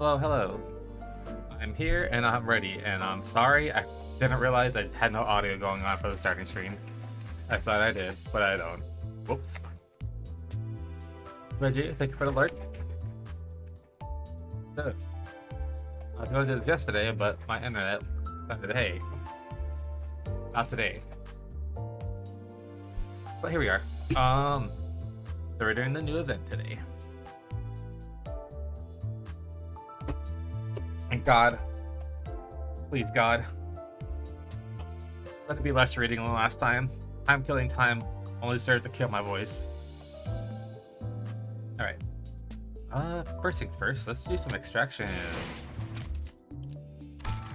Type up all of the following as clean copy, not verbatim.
Hello, hello. I'm here and I'm ready, and I'm sorry I didn't realize I had no audio going on for the starting screen. I thought I did, but I don't. Whoops. Reggie, thank you for the alert. Good. I was going to do this yesterday, but my internet said, hey, not today. But here we are. So we're doing the new event today. And God, please God, let it be less reading than last time. Time killing time only served to kill my voice. Alright. First things first, let's do some extraction.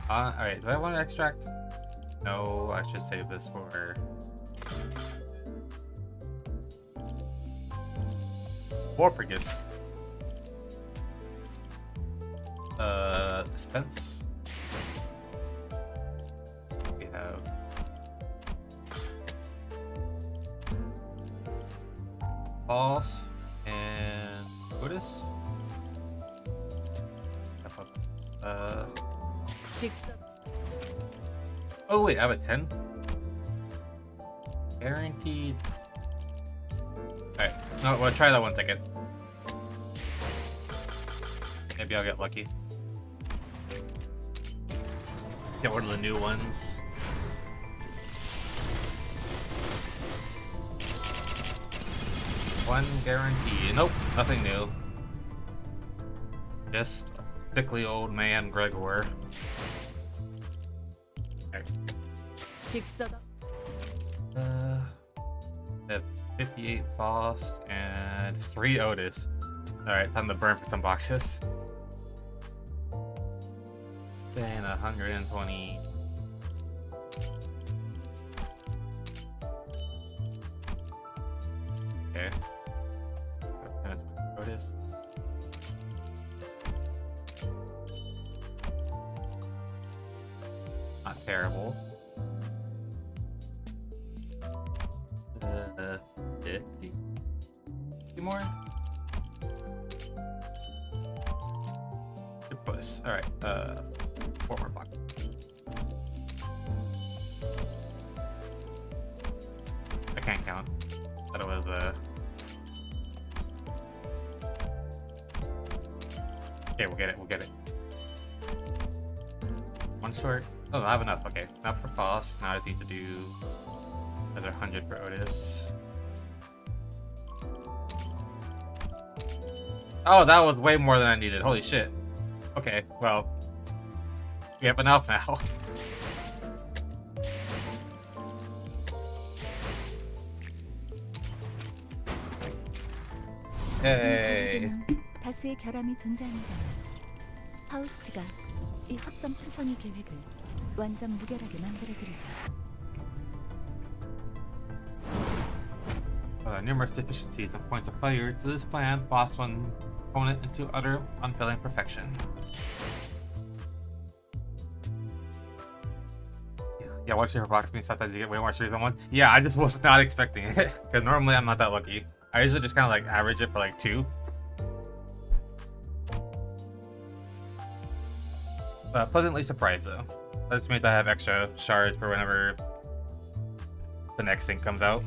Alright, do I want to extract? No, I should save this for... Warprigus. Dispense. We have False and Otis. Oh wait, I have a 10. Guaranteed. Alright, no, we'll try that one ticket. Maybe I'll get lucky. Get one of the new ones. One guarantee. Nope, nothing new. Just sickly old man Gregor. Okay. I have 58 Faust and 3 Otis. Alright, time to burn for some boxes. And 120. Okay. Otis. Not terrible. 50? 50 more? Good push. Alright, 4 more boxes. I can't count. Thought it was okay, we'll get it, we'll get it. One short. Oh, I have enough. Okay, enough for Foss. Now I just need to do another 100 for Otis. Oh, that was way more than I needed. Holy shit. Okay, well, we have enough now. Hey. 다수의 결함이 존재합니다만 파우스트가 이 합점 투성이 계획을 완전 무결하게 만들어드리죠. Numerous deficiencies and points of failure to this plan forced one opponent into utter unfailing perfection. Yeah, what's your box means sometimes you get way more series than once? Yeah, I just was not expecting it. Because normally I'm not that lucky. I usually just kind of like average it for like 2. Pleasantly surprised though. That means I have extra shards for whenever the next thing comes out.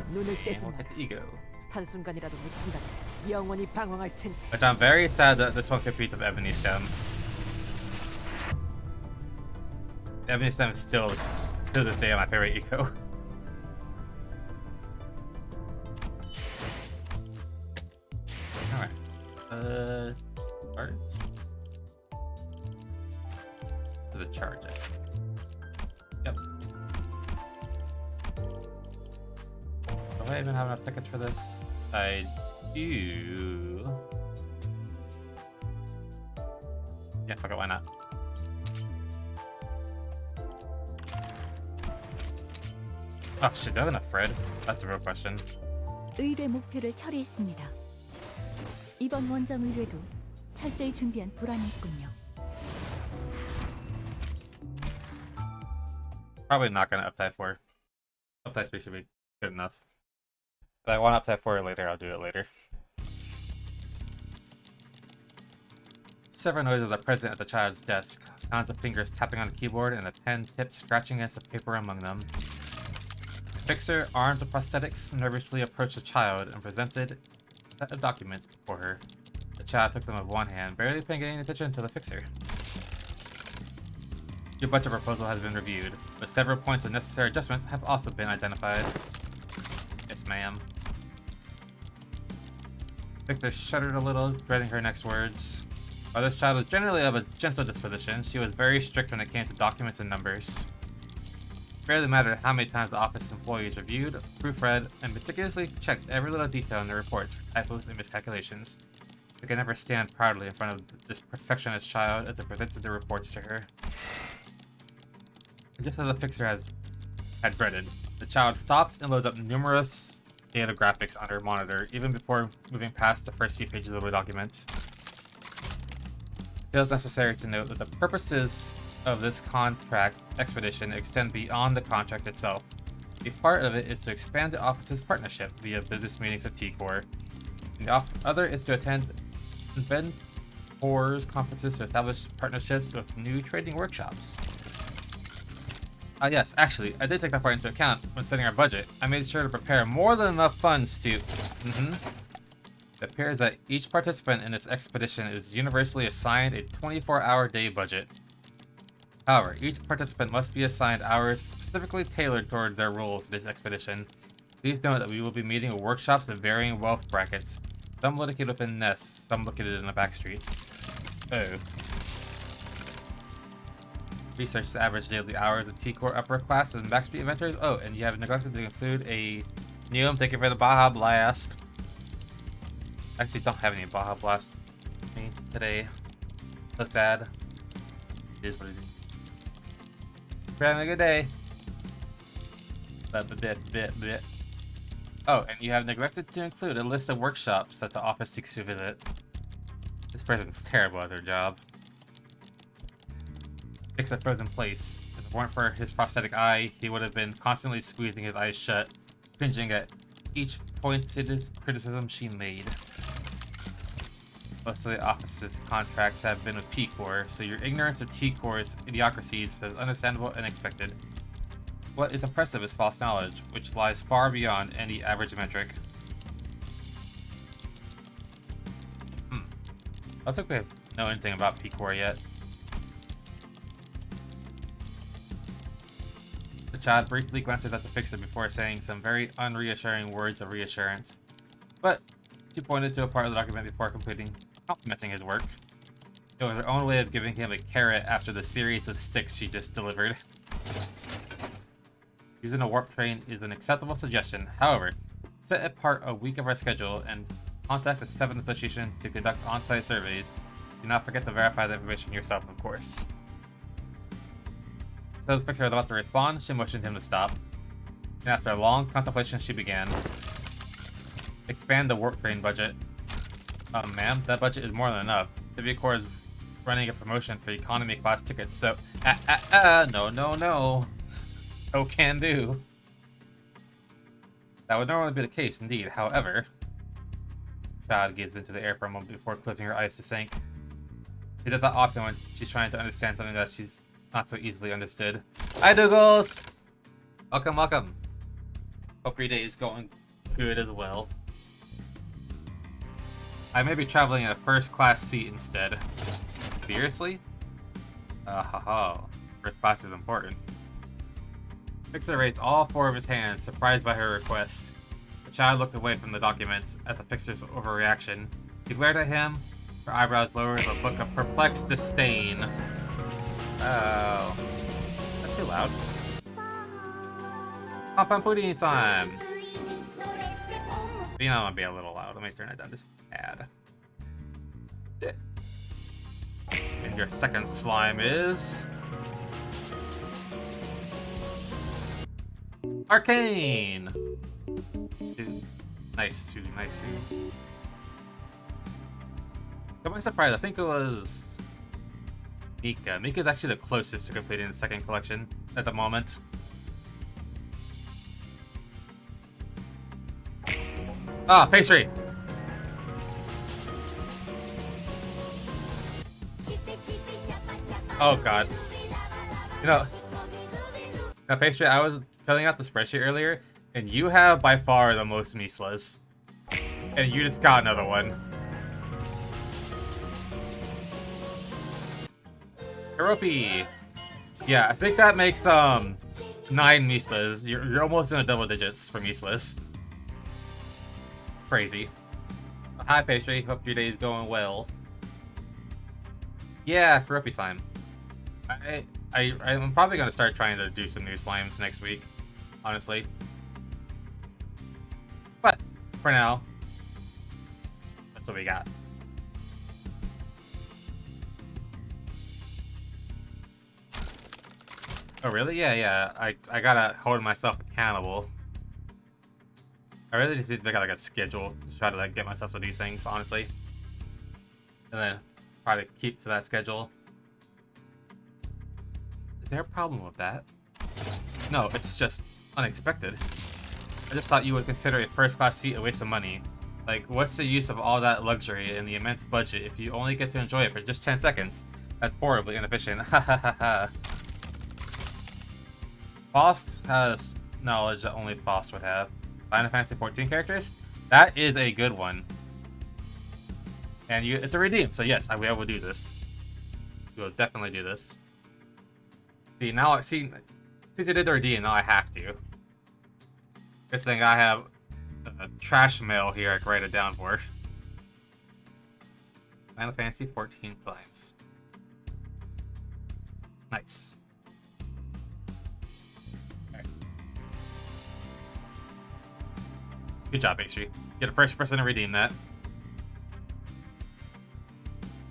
And we'll hit the ego. Which I'm very sad that this one competes with Ebony Stem. Ebony Stem is still, to this day, my favorite eco. Alright. Charge? To the charge it. Yep. Do I even have enough tickets for this? I do. Yeah, fuck it, why not? Oh shit, do I have enough Fred? That's the real question. 의뢰 목표를 처리했습니다. 이번 원점 의뢰도 철저히 준비한 보람이 있군요. Probably not gonna uptype 4. Uptype 3 should be good enough. But I want to upset for it later, I'll do it later. Several noises are present at the child's desk. Sounds of fingers tapping on the keyboard and a pen tip scratching against the paper among them. The fixer, armed with prosthetics, nervously approached the child and presented a set of documents before her. The child took them with one hand, barely paying any attention to the fixer. Your budget proposal has been reviewed, but several points of necessary adjustments have also been identified. Yes, ma'am. Victor shuddered a little, dreading her next words. While this child was generally of a gentle disposition, she was very strict when it came to documents and numbers. It barely mattered how many times the office employees reviewed, proofread, and meticulously checked every little detail in the reports for typos and miscalculations. They could never stand proudly in front of this perfectionist child as they presented the reports to her. And just as the fixer had dreaded, the child stopped and loaded up numerous data graphics on her monitor, even before moving past the first few pages of the documents. It feels necessary to note that the purposes of this contract expedition extend beyond the contract itself. A part of it is to expand the office's partnership via business meetings with T-Core, and the other is to attend vendors conferences to establish partnerships with new trading workshops. Yes, actually, I did take that part into account when setting our budget. I made sure to prepare more than enough funds to... It appears that each participant in this expedition is universally assigned a 24-hour day budget. However, each participant must be assigned hours specifically tailored towards their roles in this expedition. Please note that we will be meeting with workshops of varying wealth brackets, some located within nests, some located in the back streets. Oh. Research the average daily hours of T-Core upper class and backstreet inventors. Oh, and you have neglected to include a Neum. Thank you for the Baja Blast. I actually don't have any Baja Blast with me today. So sad. It is what it is. We're having a good day. Bit. Oh, and you have neglected to include a list of workshops that the office seeks to visit. This person's terrible at their job. Fix a frozen place. If it weren't for his prosthetic eye, he would have been constantly squeezing his eyes shut, cringing at each pointed criticism she made. Most of the office's contracts have been with P-Core, so your ignorance of T-Core's idiocracies is understandable and expected. What is impressive is false knowledge, which lies far beyond any average metric. I don't think we know anything about P-Core yet. The child briefly glances at the fixer before saying some very unreassuring words of reassurance, but she pointed to a part of the document before complimenting his work. It was her own way of giving him a carrot after the series of sticks she just delivered. Using a warp train is an acceptable suggestion. However, set apart a week of our schedule and contact the 7th Association to conduct on-site surveys. Do not forget to verify the information yourself, of course. So the fixer was about to respond, she motioned him to stop. And after a long contemplation, she began. Expand the warp train budget. Ma'am, that budget is more than enough. Core is running a promotion for economy class tickets, so... no. No can do. That would normally be the case, indeed. However... Child gazed into the air for a moment before closing her eyes to sink. She does that often when she's trying to understand something that she's not so easily understood. Hi, Douglas! Welcome. Hope your day is going good as well. I may be traveling in a first-class seat instead. Seriously? First class is important. Fixer raised all 4 of his hands, surprised by her request. The child looked away from the documents at the fixer's overreaction. She glared at him, her eyebrows lowered with a look of perplexed disdain. Oh. That's too loud. Pom-pom pudding time! You know, I'm gonna be a little loud. Let me turn it down just a tad. And your second slime is... Arcane! Nice too. To my surprise, I think it was... Mika. Mika's actually the closest to completing the second collection at the moment. Ah, pastry! Oh god. You know, now pastry, I was filling out the spreadsheet earlier, and you have by far the most Mislas. And you just got another one. Hiropi! Yeah, I think that makes 9 Mislas. You're almost in the double digits for Mislas. Crazy. Hi pastry, hope your day is going well. Yeah, Hiropi slime. I'm probably gonna start trying to do some new slimes next week, honestly. But for now, that's what we got. Oh really? Yeah. I gotta hold myself accountable. I really just need to make like a schedule to try to like get myself to do things, honestly, and then try to keep to that schedule. Is there a problem with that? No, it's just unexpected. I just thought you would consider a first-class seat a waste of money. Like, what's the use of all that luxury and the immense budget if you only get to enjoy it for just 10 seconds? That's horribly inefficient. Ha ha ha ha. Faust has knowledge that only Faust would have. Final Fantasy 14 characters? That is a good one. And it's a redeem, so yes, we will do this. We will definitely do this. See, now, since I did the redeem, now I have to. Good thing I have a trash mail here I can write it down for. Final Fantasy 14 slimes. Nice. Okay. Good job, Pastry. You're the first person to redeem that.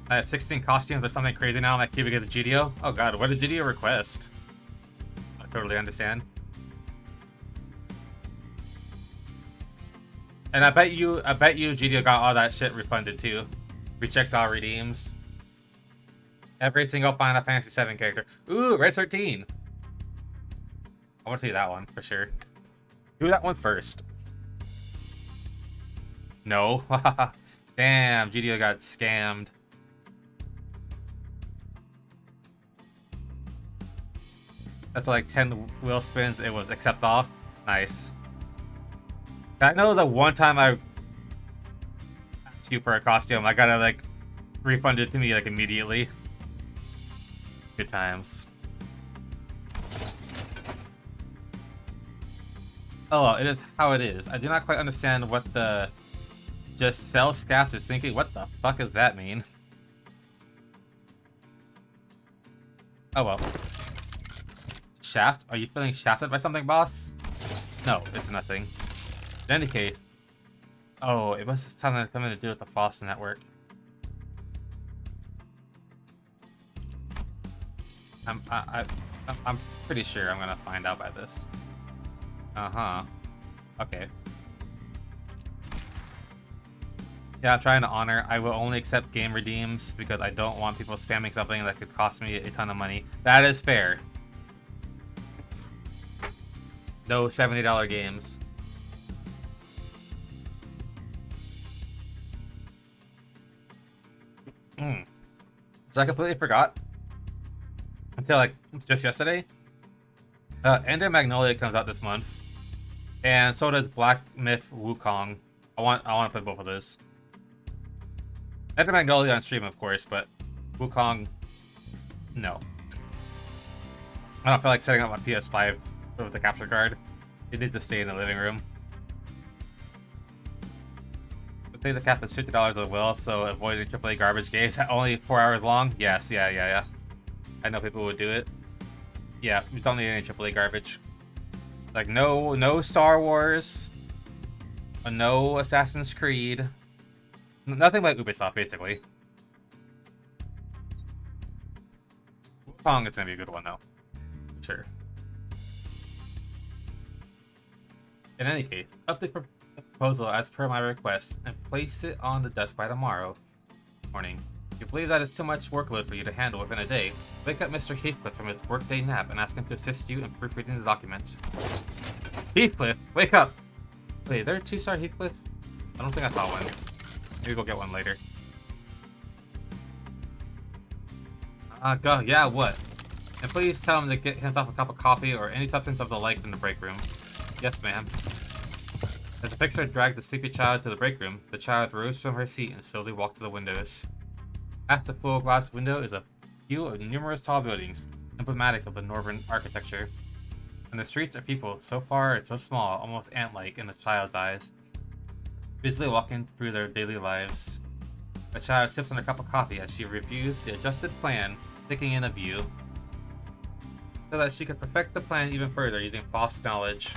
I have 16 costumes or something crazy now. I'm like, keep it the GDO. Oh god, what did GDO request? I totally understand. And I bet you GDO got all that shit refunded too. Reject all redeems. Every single Final Fantasy 7 character. Ooh, Red 13. I want to see that one for sure. Do that one first. No. Damn, GDO got scammed. That's like 10 wheel spins. It was accept all. Nice. I know the one time I asked you for a costume, I gotta like refund it to me like immediately. Good times. Oh, well, it is how it is. I do not quite understand what the just sell scafts is thinking. What the fuck does that mean? Oh well. Shaft? Are you feeling shafted by something, boss? No, it's nothing. In any case, oh, it must have something to do with the Foster network. I'm pretty sure I'm gonna find out by this. Okay. Yeah, I'm trying to honor. I will only accept game redeems because I don't want people spamming something that could cost me a ton of money. That is fair. No $70 games. So I completely forgot until like just yesterday. End of Magnolia comes out this month, and so does Black Myth Wukong. I want to play both of those. End of Magnolia on stream, of course, but Wukong, no. I don't feel like setting up my PS5 with the capture card. It needs to stay in the living room. I think the cap is $50 as well, so avoiding AAA garbage games only 4 hours long. Yes, yeah. I know people would do it. Yeah, we don't need any AAA garbage. Like no Star Wars, no Assassin's Creed, nothing like Ubisoft basically. Wukong is gonna be a good one though, sure. In any case, update proposal as per my request and place it on the desk by tomorrow morning. If you believe that is too much workload for you to handle within a day, wake up Mr. Heathcliff from his workday nap and ask him to assist you in proofreading the documents. Heathcliff, wake up! Wait, is there a 2-star Heathcliff? I don't think I saw one. Maybe go get one later. Yeah, what? And please tell him to get himself a cup of coffee or any substance of the like in the break room. Yes, ma'am. As the fixer dragged the sleepy child to the break room, the child rose from her seat and slowly walked to the windows. Past the full glass window is a view of numerous tall buildings, emblematic of the northern architecture. And the streets are people so far and so small, almost ant-like in the child's eyes, busily walking through their daily lives. The child sips on a cup of coffee as she reviews the adjusted plan, taking in a view, so that she could perfect the plan even further using false knowledge.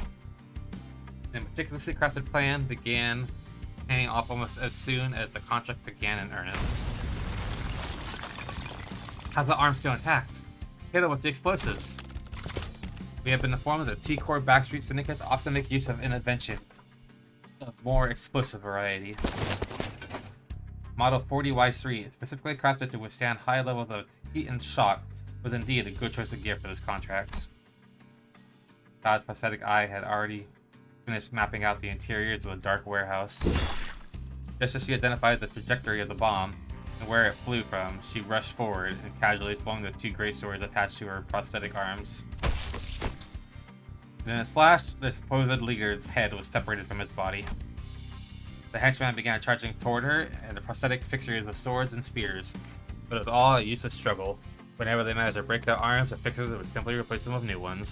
A meticulously crafted plan began paying off almost as soon as the contract began in earnest. How's the arm still intact? Hit it with the explosives. We have been informed that T-Core backstreet syndicates often make use of inventions of more explosive variety. Model 40Y3, specifically crafted to withstand high levels of heat and shock, was indeed a good choice of gear for this contract. Todd's prosthetic eye had already finished mapping out the interiors of a dark warehouse. Just as she identified the trajectory of the bomb and where it flew from, she rushed forward and casually swung the two great swords attached to her prosthetic arms. In a slash, the supposed leader's head was separated from its body. The henchman began charging toward her, and the prosthetic fixers with swords and spears, but it was all a useless struggle. Whenever they managed to break their arms, the fixers would simply replace them with new ones.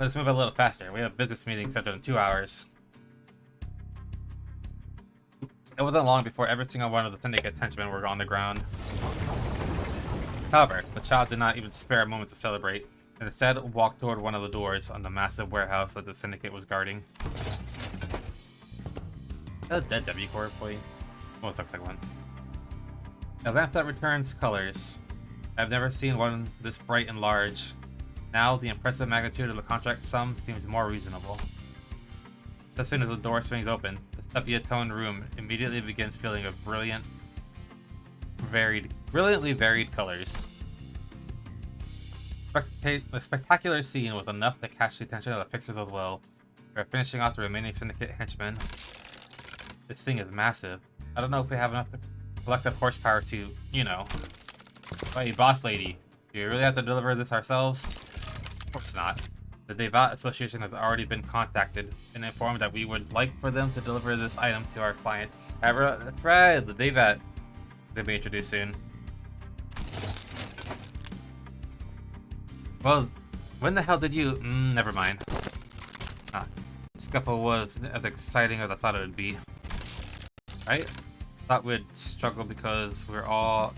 Let's move a little faster. We have a business meeting scheduled in 2 hours. It wasn't long before every single one of the syndicate's henchmen were on the ground. However, the child did not even spare a moment to celebrate, and instead walked toward one of the doors on the massive warehouse that the syndicate was guarding. Is that a dead W-Core employee? Almost looks like one. A lamp that returns colors. I've never seen one this bright and large. Now, the impressive magnitude of the contract sum seems more reasonable. As soon as the door swings open, the sepia-toned room immediately begins filling with brilliantly varied colors. The spectacular scene was enough to catch the attention of the fixers as well. We're finishing off the remaining syndicate henchmen. This thing is massive. I don't know if we have enough collective horsepower to, you know. Hey, boss lady, do we really have to deliver this ourselves? Of course not. The Devat Association has already been contacted and informed that we would like for them to deliver this item to our client. However, that's right, the Devat. They'll be introduced soon. Well, when the hell did you... never mind. The scuffle was as exciting as I thought it would be. Right? Thought we'd struggle because we're all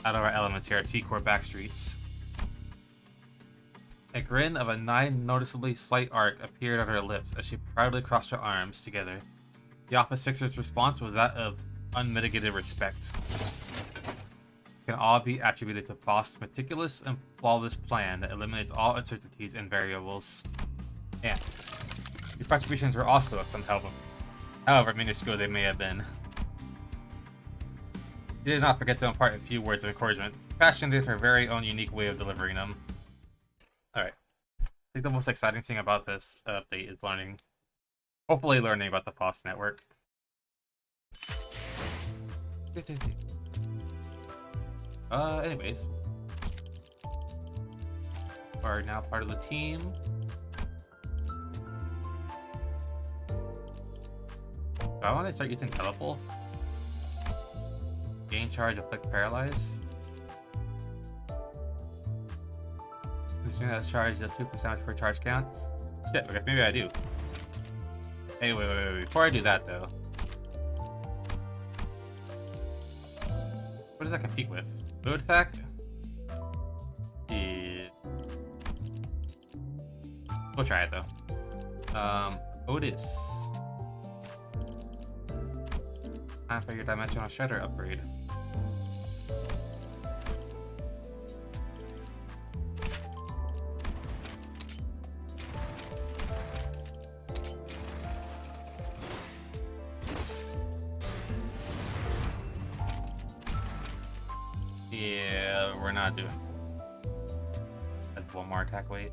out of our elements here at T-Core Backstreets. A grin of a noticeably slight arc appeared on her lips as she proudly crossed her arms together. The office fixer's response was that of unmitigated respect. It can all be attributed to Faust's meticulous and flawless plan that eliminates all uncertainties and variables. And your contributions were also of some help, however minuscule they may have been. She did not forget to impart a few words of encouragement, fashioned in her very own unique way of delivering them. Alright. I think the most exciting thing about this update is hopefully learning about the Faust network. Anyways. Are now part of the team. Do I want to start using teleport? Gain charge, afflict, paralyze. This unit has charged at 2% per charge count. Shit, I guess maybe I do. Hey, wait. Before I do that, though. What does that compete with? Food sack? Yeah. We'll try it, though. Otis. Time for your dimensional shredder upgrade. Yeah, we're not doing. That's one more attack weight.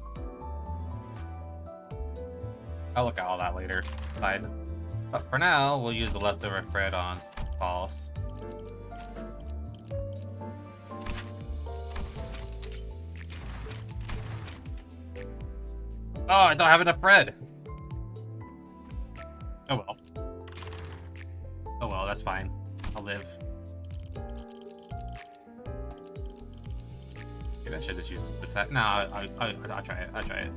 I'll look at all that later. Side. But for now, we'll use the leftover thread on false. Oh, I don't have enough thread. Oh well. Oh well, that's fine. I'll live. Maybe I should just use that. No, I'll try it. I'll try it.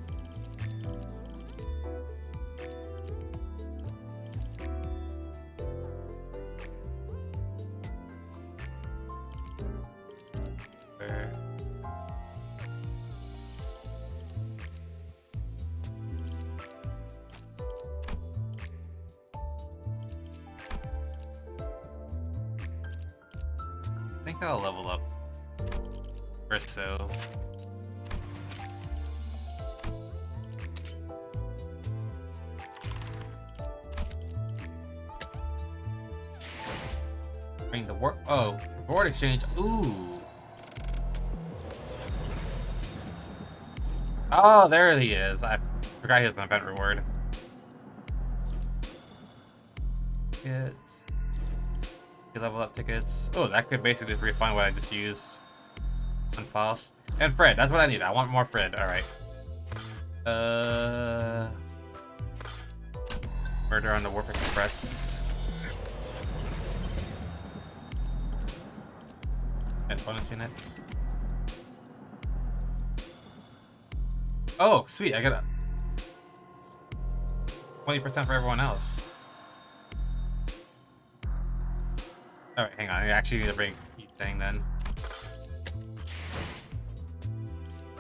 There. I think I'll level up first, so. Bring the warp. Oh, board exchange. Ooh. Oh, there he is. I forgot he was an event reward. Tickets. Level up tickets. Oh, that could basically just refund what I just used on files. And Fred, that's what I need. I want more Fred. Alright. Murder on the Warp Express. And bonus units. Oh, sweet. I got a 20% for everyone else. Alright, hang on. I actually need to bring each thing then.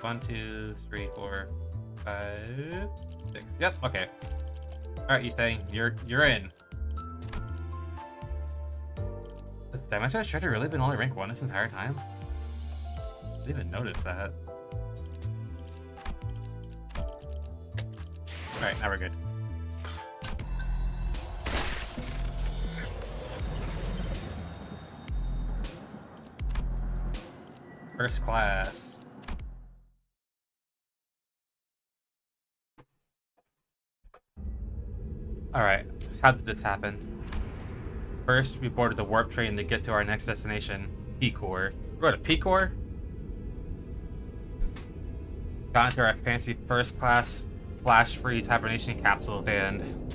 1, 2, 3, 4, 5, 6. Yep, okay. Alright, you thing, you're in. Has Dimensional Shredder really been only rank 1 this entire time? I didn't even notice that. Alright, now we're good. First class. Alright, how did this happen? First, we boarded the warp train to get to our next destination, P-Core. We're at a P-Core? Got into our fancy first class flash freeze hibernation capsules, and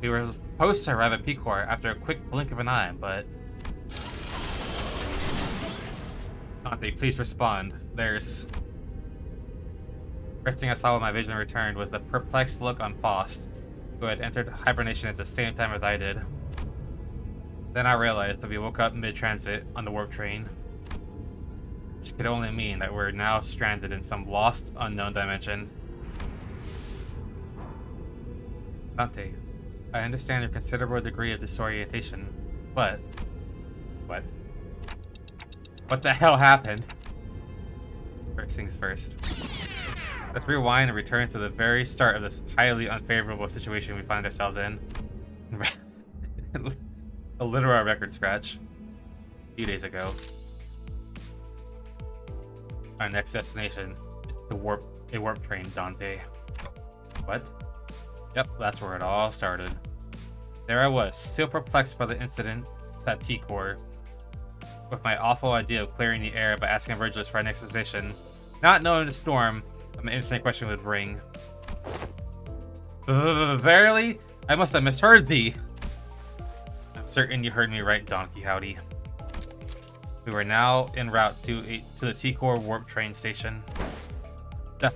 we were supposed to arrive at P-Core after a quick blink of an eye, but Dante, please respond. There's... First thing I saw when my vision returned was the perplexed look on Faust, who had entered hibernation at the same time as I did. Then I realized that we woke up mid-transit on the warp train, which could only mean that we're now stranded in some lost, unknown dimension. Dante, I understand your considerable degree of disorientation, but... What the hell happened? First things first. Let's rewind and return to the very start of this highly unfavorable situation we find ourselves in. A literal record scratch. A few days ago. Our next destination is a warp train, Dante. What? Yep, that's where it all started. There I was, still perplexed by the incident at T-Core, with my awful idea of clearing the air by asking Virgilus for our next destination, not knowing the storm an instant question would bring. Verily, I must have misheard thee. I'm certain you heard me right, Don Quixote. We were now en route to the T-Core warp train station. The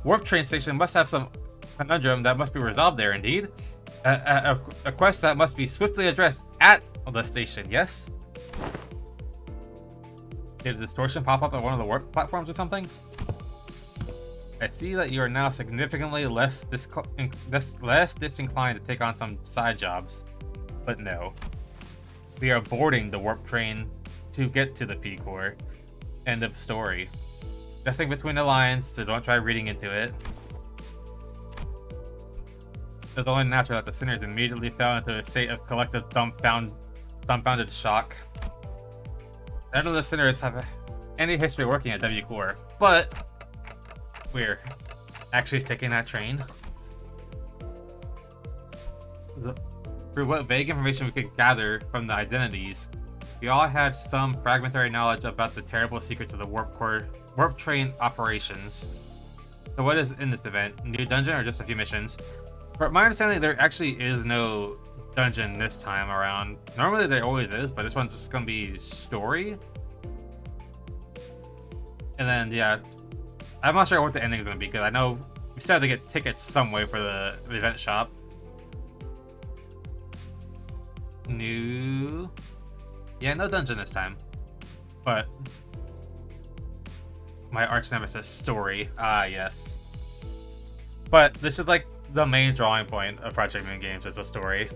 warp train station must have some conundrum that must be resolved there, indeed. A quest that must be swiftly addressed at the station, yes? Did a distortion pop up at one of the warp platforms or something? I see that you are now significantly less disinclined to take on some side jobs. But no. We are boarding the warp train to get to the P-Core. End of story. Guessing between the lines, so don't try reading into it. It was only natural that the sinners immediately fell into a state of collective dumbfounded shock. None of the sinners have any history working at W-Core, but we're actually taking that train. Through what vague information we could gather from the identities, we all had some fragmentary knowledge about the terrible secrets of the warp train operations. So what is in this event? New dungeon or just a few missions? From my understanding, there actually is no dungeon this time around. Normally there always is, but this one's just gonna be story. And then, yeah, I'm not sure what the ending is gonna be, because I know we still have to get tickets some way for the event shop. Yeah, no dungeon this time. But my arch nemesis story. Ah, yes. But this is like the main drawing point of Project Moon games, is a story.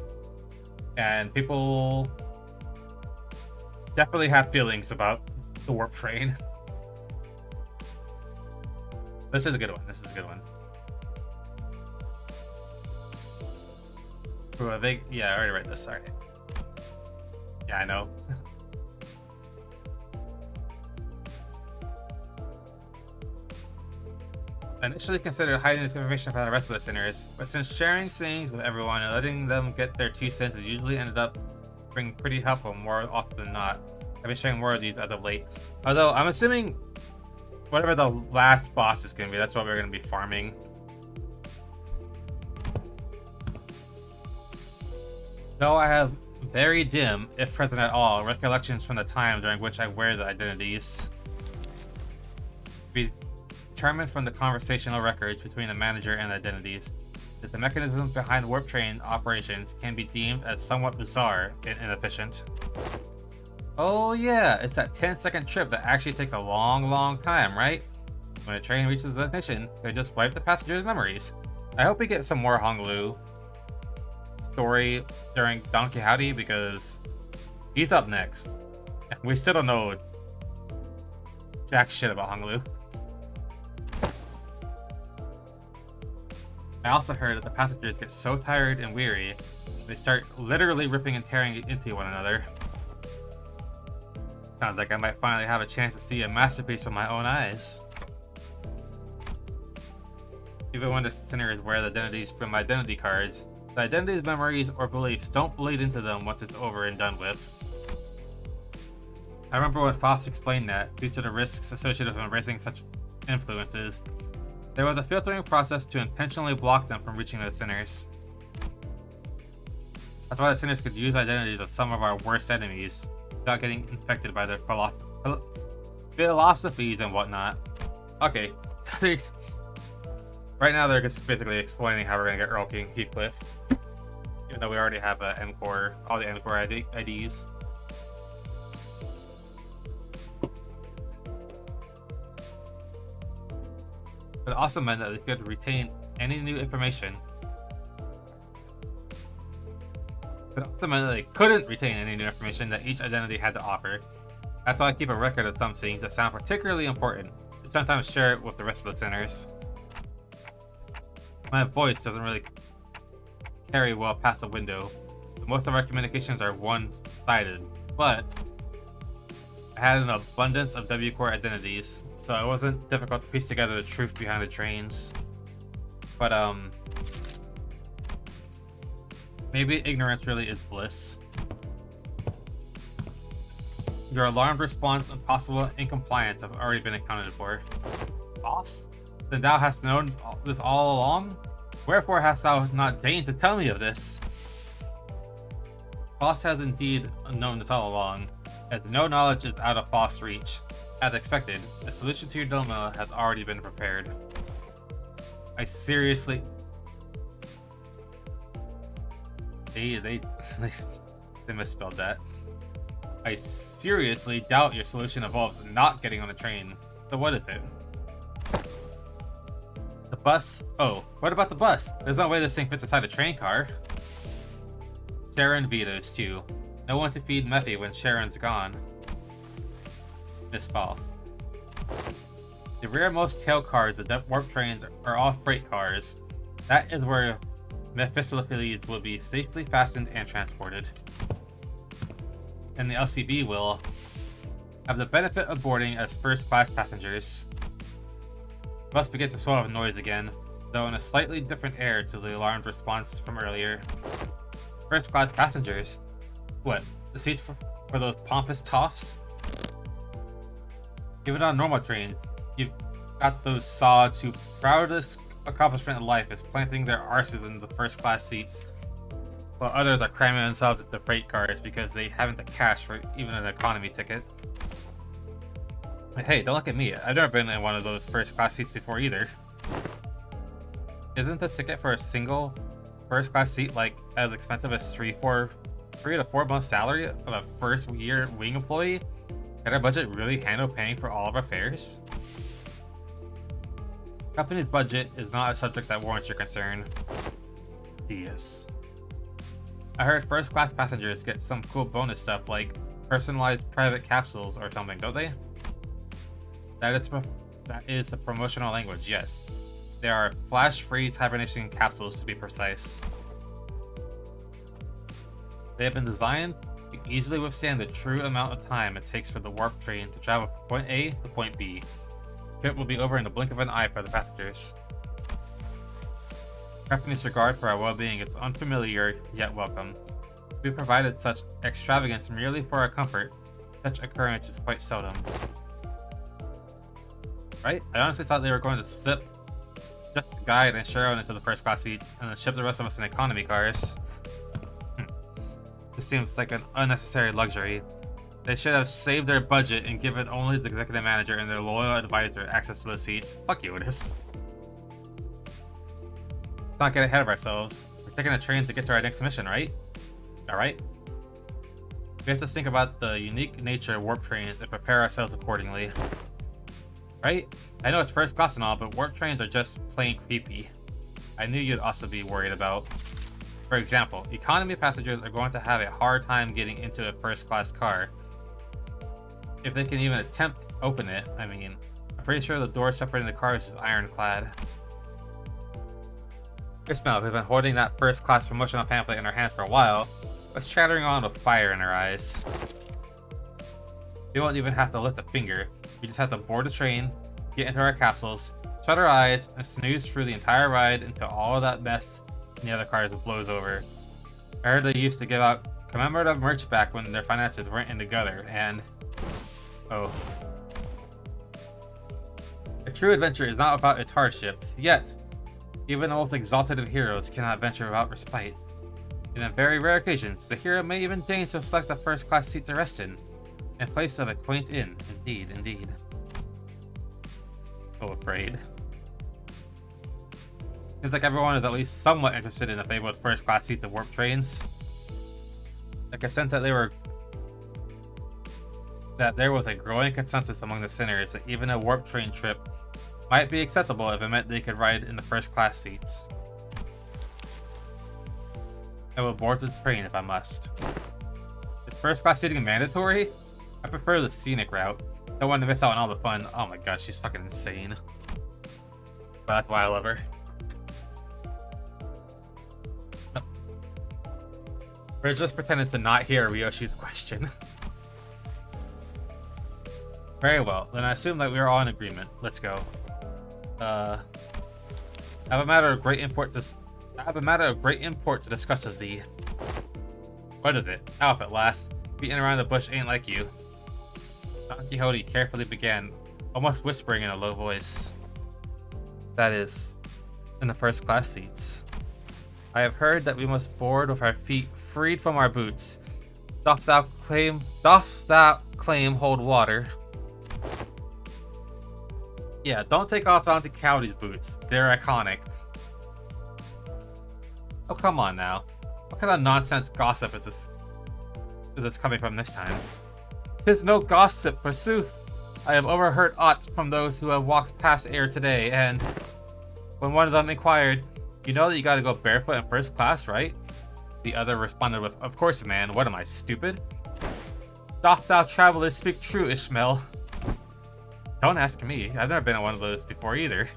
And people definitely have feelings about the warp train. This is a good one. This is a good one. Ooh, yeah, I already read this. Sorry. Yeah, I know. I initially considered hiding this information from the rest of the sinners, but since sharing things with everyone and letting them get their 2 cents has usually ended up being pretty helpful more often than not, I've been sharing more of these as of late. Although, I'm assuming whatever the last boss is going to be, that's what we're going to be farming. Though I have very dim, if present at all, recollections from the time during which I wear the identities. Be determined from the conversational records between the manager and the identities that the mechanisms behind warp train operations can be deemed as somewhat bizarre and inefficient. Oh yeah, it's that 10-second trip that actually takes a long time, right? When a train reaches its destination, they just wipe the passengers' memories. I hope we get some more Honglu story during Don Quixote, because he's up next. We still don't know jack shit about Honglu. I also heard that the passengers get so tired and weary, they start literally ripping and tearing into one another. Sounds like I might finally have a chance to see a masterpiece with my own eyes. Even when the sinners wear the identities from identity cards, the identities, memories, or beliefs don't bleed into them once it's over and done with. I remember when Faust explained that, due to the risks associated with embracing such influences, there was a filtering process to intentionally block them from reaching the sinners. That's why the sinners could use identities of some of our worst enemies without getting infected by their philosophies and whatnot. Okay, so right now they're just basically explaining how we're gonna get Earl King Heathcliff. Even though we already have Encore, all the Encore IDs. It also meant that they could retain any new information. It also meant that they couldn't retain any new information that each identity had to offer. That's why I keep a record of some things that sound particularly important, and sometimes share it with the rest of the sinners. My voice doesn't really carry well past the window. Most of our communications are one-sided, but I had an abundance of W-Core identities, so it wasn't difficult to piece together the truth behind the trains. But, maybe ignorance really is bliss. Your alarmed response and possible incompliance have already been accounted for. Boss? Then thou hast known this all along? Wherefore hast thou not deigned to tell me of this? Boss has indeed known this all along, as no knowledge is out of Faust's reach. As expected, the solution to your dilemma has already been prepared. I seriously... They misspelled that. I seriously doubt your solution involves not getting on a train. So what is it? The bus? Oh, what about the bus? There's no way this thing fits inside a train car. Sharon vetoes too. No one to feed Mephi when Sharon's gone. Miss Falth. The rearmost tail cars of the warp trains are all freight cars. That is where Mephistopheles will be safely fastened and transported. And the LCB will have the benefit of boarding as first-class passengers. The bus begins to swell with noise again, though in a slightly different air to the alarmed response from earlier. first class passengers. What? The seats for those pompous toffs? Even on normal trains, you've got those sods whose proudest accomplishment in life is planting their arses in the first class seats, while others are cramming themselves into freight cars because they haven't the cash for even an economy ticket. Hey, don't look at me. I've never been in one of those first class seats before either. Isn't the ticket for a single first class seat like as expensive as 3 to 4 months salary of a first year wing employee? Can our budget really handle paying for all of our fares? Company's budget is not a subject that warrants your concern. DS. I heard first class passengers get some cool bonus stuff like personalized private capsules or something, don't they? That is the promotional language, yes. They are flash freeze hibernation capsules to be precise. They have been designed to easily withstand the true amount of time it takes for the warp train to travel from point A to point B. The trip will be over in the blink of an eye for the passengers. Company's regard for our well-being is unfamiliar yet welcome. We provided such extravagance merely for our comfort. Such occurrence is quite seldom. Right? I honestly thought they were going to slip just the guide and Sharon into the first class seats and then ship the rest of us in economy cars. This seems like an unnecessary luxury. They should have saved their budget and given only the executive manager and their loyal advisor access to the seats. Fuck you, Otis. Let's not get ahead of ourselves. We're taking a train to get to our next mission, right? Alright? We have to think about the unique nature of warp trains and prepare ourselves accordingly. Right? I know it's first class and all, but warp trains are just plain creepy. I knew you'd also be worried about. For example, economy passengers are going to have a hard time getting into a first class car. If they can even attempt to open it, I mean, I'm pretty sure the door separating the cars is ironclad. Ismail, who's been holding that first class promotional pamphlet in her hands for a while, was chattering on with fire in her eyes. We won't even have to lift a finger. We just have to board the train, get into our capsules, shut our eyes, and snooze through the entire ride until all of that mess in the other cars blows over. I heard they used to give out commemorative merch back when their finances weren't in the gutter, and... oh. A true adventure is not without its hardships, yet, even the most exalted of heroes cannot venture without respite. And on very rare occasions, the hero may even deign to select a first-class seat to rest in place of a quaint inn. Indeed, indeed. So afraid. Seems like everyone is at least somewhat interested in the fabled first-class seats of warp trains. Like I sense that there was a growing consensus among the sinners that even a warp train trip might be acceptable if it meant they could ride in the first-class seats. I will board the train if I must. Is first-class seating mandatory? I prefer the scenic route. Don't want to miss out on all the fun. Oh my god, she's fucking insane. But that's why I love her. We're just pretending to not hear Ryoshi's question. Very well, then I assume that we are all in agreement. Let's go. I have a matter of great import to discuss with thee. What is it? Alf at last. Beating around the bush ain't like you. Don Quixote carefully began, almost whispering in a low voice. That is, in the first class seats. I have heard that we must board with our feet freed from our boots. Doth thou claim hold water? Yeah, don't take off Don Quixote's boots. They're iconic. Oh, come on now. What kind of nonsense gossip is this coming from this time? 'Tis no gossip, forsooth. I have overheard aught from those who have walked past ere today, and when one of them inquired, you know that you gotta go barefoot in first class, right? The other responded with, of course, man, what am I, stupid? Doth thou travelers speak true, Ishmael? Don't ask me, I've never been on one of those before either.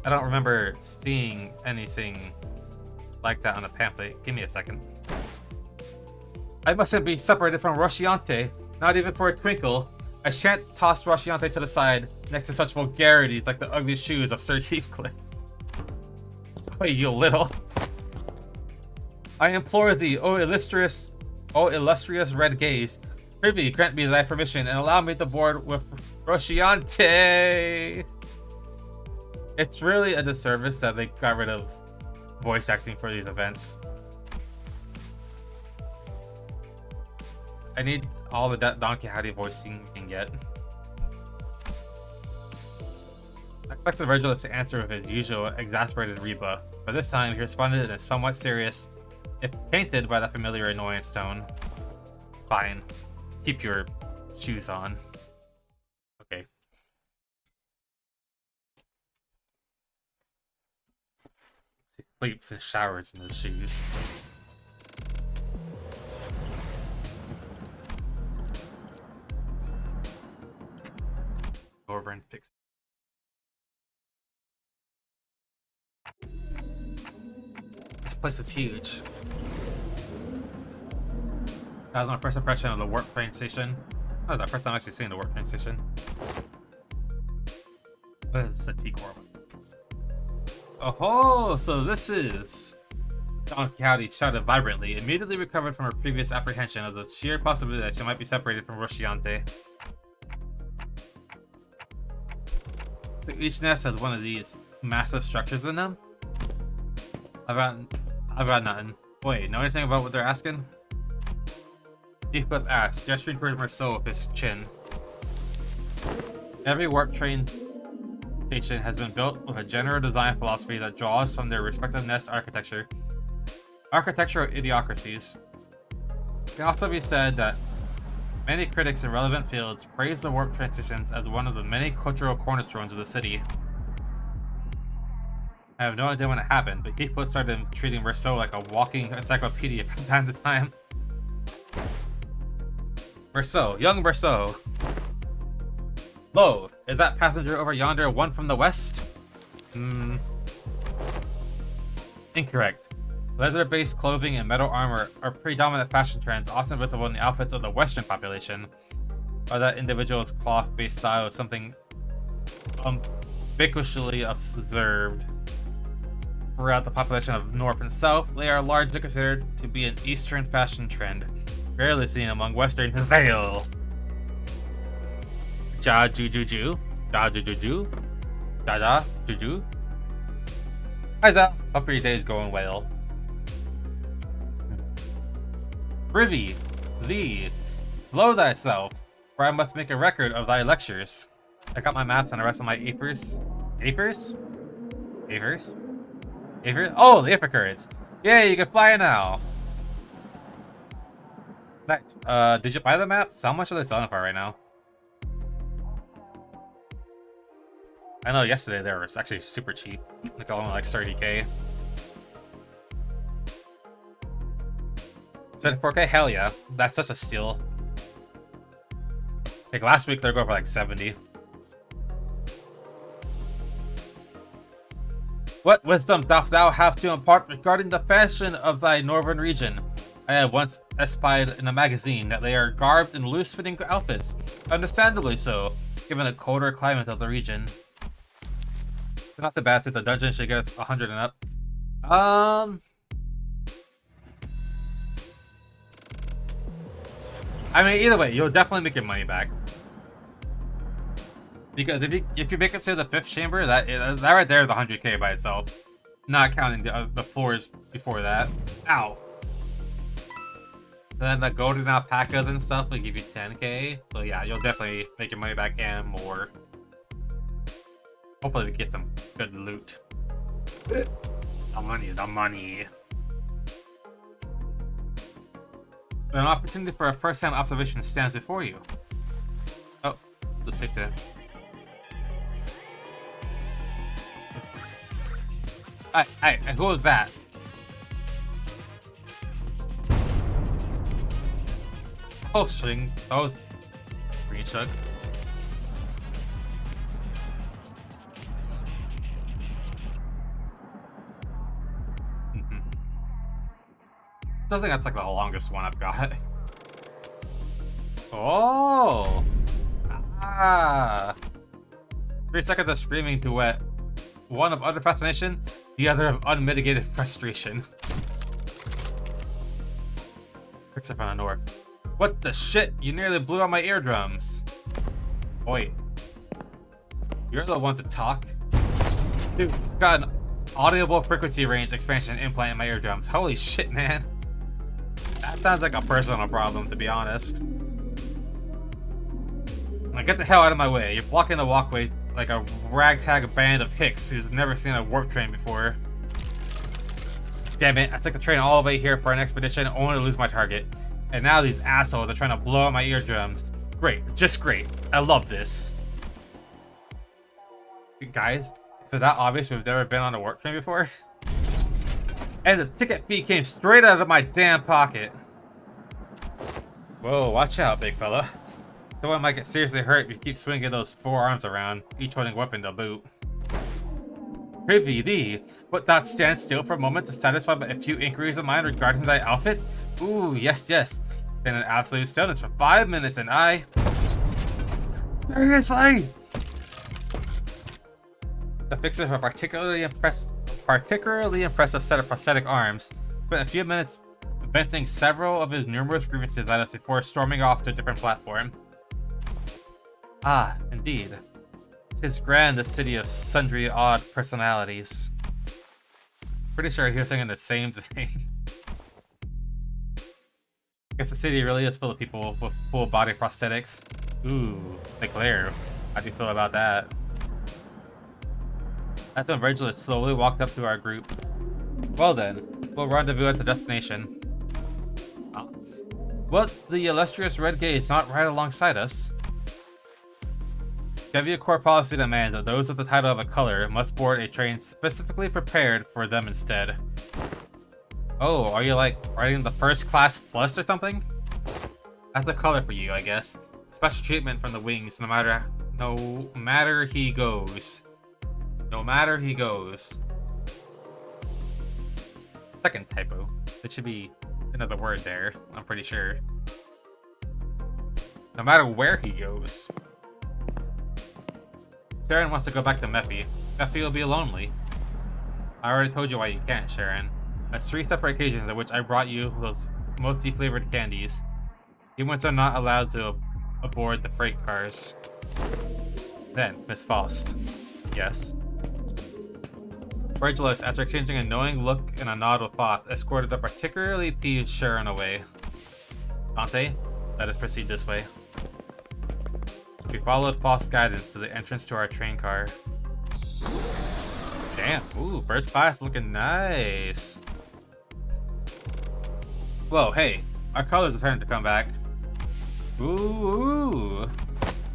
I don't remember seeing anything like that on the pamphlet. Give me a second. I mustn't be separated from Rosciante, not even for a twinkle. I shan't toss Rosciante to the side next to such vulgarities like the ugly shoes of Sir Heathcliff. Wait, you little. I implore thee, O illustrious red gaze, prithee grant me thy permission and allow me to board with Rosciante. It's really a disservice that they got rid of voice acting for these events. I need all the Don Quixote voicing we can get. I expected Virgil to answer with his usual exasperated rebuff, but this time he responded in a somewhat serious, if tainted by that familiar annoyance tone. Fine. Keep your shoes on. Okay. He sleeps and showers in his shoes. Go over and fix it. This place is huge. That was my first impression of the warp train station. That was my first time actually seeing the warp train station. What is this, a T-Corp? Oh, so this is... Don Quixote shouted vibrantly, immediately recovered from her previous apprehension of the sheer possibility that she might be separated from Rosciante. So each nest has one of these massive structures in them. I've got nothing. Wait, know anything about what they're asking? Heathcliff asked, gesturing towards Marceau with his chin. Every warp train station has been built with a general design philosophy that draws from their respective nest architectural idiocracies. It can also be said that many critics in relevant fields praise the warp transitions as one of the many cultural cornerstones of the city. I have no idea when it happened, but Heathcliff started treating Marceau like a walking encyclopedia from time to time. Marceau, young Marceau. Lo, is that passenger over yonder one from the west? Incorrect. Leather-based clothing and metal armor are predominant fashion trends often visible in the outfits of the Western population. Or that individual's cloth-based style is something ubiquitously observed throughout the population of North and South. They are largely considered to be an Eastern fashion trend, rarely seen among Western Vale. Ja ju. Da ju. Da ju. Hi there. Hope your day is going well. Prithee, thee, slow thyself, for I must make a record of thy lectures. I got my maps and the rest of my Aphers. Aphers? Oh, the Aphicurds. Yay, you can fly now. Nice. Did you buy the maps? How much are they selling for right now? I know yesterday they were actually super cheap. Like only like 30k. 34k? Hell yeah. That's such a steal. Like last week they're going for like 70. What wisdom dost thou have to impart regarding the fashion of thy northern region? I have once espied in a magazine that they are garbed in loose-fitting outfits. Understandably so, given the colder climate of the region. It's not the bad that the dungeon should get 100 and up. I mean, either way, you'll definitely make your money back. Because if you make it to the 5th chamber, that right there is 100k by itself. Not counting the floors before that. Ow. And then the golden alpacas and stuff will give you 10k. So yeah, you'll definitely make your money back and more. Hopefully we get some good loot. The money. An opportunity for a first-hand observation stands before you. Oh, let's take that. Hey, who was that? Oh, swing. That was green chug. I think that's like the longest one I've got. Oh! 3 seconds of screaming duet. One of utter fascination, the other of unmitigated frustration. Fixer from the north. What the shit? You nearly blew out my eardrums. Oi. You're the one to talk. Dude, got an audible frequency range expansion implant in my eardrums. Holy shit, man. That sounds like a personal problem, to be honest. Now get the hell out of my way. You're blocking the walkway like a ragtag band of hicks who's never seen a warp train before. Damn it, I took the train all the way here for an expedition only to lose my target. And now these assholes are trying to blow out my eardrums. Great, just great. I love this. Guys, is it that obvious we've never been on a warp train before? And the ticket fee came straight out of my damn pocket. Whoa, watch out, big fella. Someone might get seriously hurt if you keep swinging those forearms around, each holding a weapon to boot. Privy thee, but thou stand still for a moment to satisfy a few inquiries of mine regarding thy outfit? Ooh, yes, yes. Then an absolute stillness for 5 minutes and I... Seriously? The fixer of a particularly impressive set of prosthetic arms spent a few minutes venting several of his numerous grievances at us before storming off to a different platform. Ah, indeed. 'Tis grand, the city of sundry odd personalities. Pretty sure he was thinking the same thing. Guess the city really is full of people with full body prosthetics. Ooh, the glare. How do you feel about that? That's when Virgil slowly walked up to our group. Well then, we'll rendezvous at the destination. What, the illustrious Red Gate is not right alongside us? Gevia core policy demands that those with the title of a color must board a train specifically prepared for them instead. Oh, are you like riding the first class plus or something? That's a color for you, I guess. Special treatment from the wings, no matter he goes. No matter he goes. Second typo. It should be another word there, I'm pretty sure. No matter where he goes. Sharon wants to go back to Mephi. Mephi will be lonely. I already told you why you can't, Sharon. That's 3 separate occasions at which I brought you those multi-flavored candies. Humans are not allowed to aboard the freight cars. Then, Miss Faust. Yes? Virgilus, after exchanging a knowing look and a nod with Faust, escorted a particularly peeved Sharon away. Dante, let us proceed this way. We followed Faust's guidance to the entrance to our train car. Damn, ooh, first class looking nice. Whoa, hey, our colors are starting to come back. Ooh.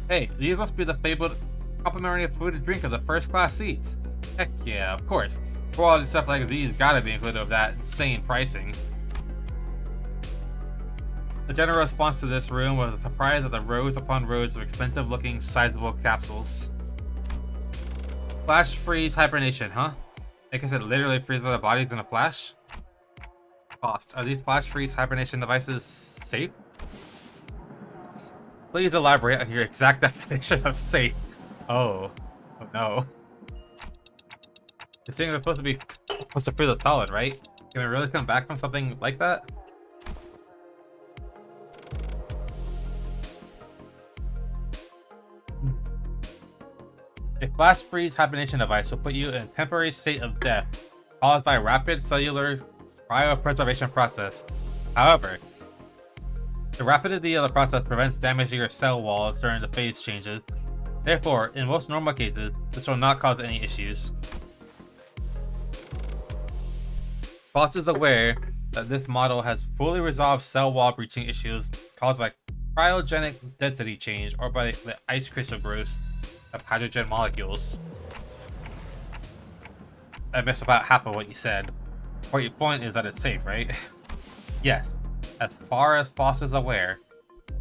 Hey, these must be the fabled complimentary food and drink of the first class seats. Heck yeah, of course. Quality stuff like these gotta be included with that insane pricing. The general response to this room was a surprise at the rows upon rows of expensive looking sizable capsules. Flash freeze hibernation, huh? I guess it literally freezes our bodies in a flash? Cost. Are these flash freeze hibernation devices safe? Please elaborate on your exact definition of safe. Oh no. This thing is supposed to freeze us solid, right? Can we really come back from something like that? A flash freeze hibernation device will put you in a temporary state of death caused by a rapid cellular cryopreservation process. However, the rapidity of the process prevents damage to your cell walls during the phase changes. Therefore, in most normal cases, this will not cause any issues. Faust is aware that this model has fully resolved cell wall breaching issues caused by cryogenic density change or by the ice crystal growth of hydrogen molecules. I missed about half of what you said. But your point is that it's safe, right? Yes. As far as Faust is aware,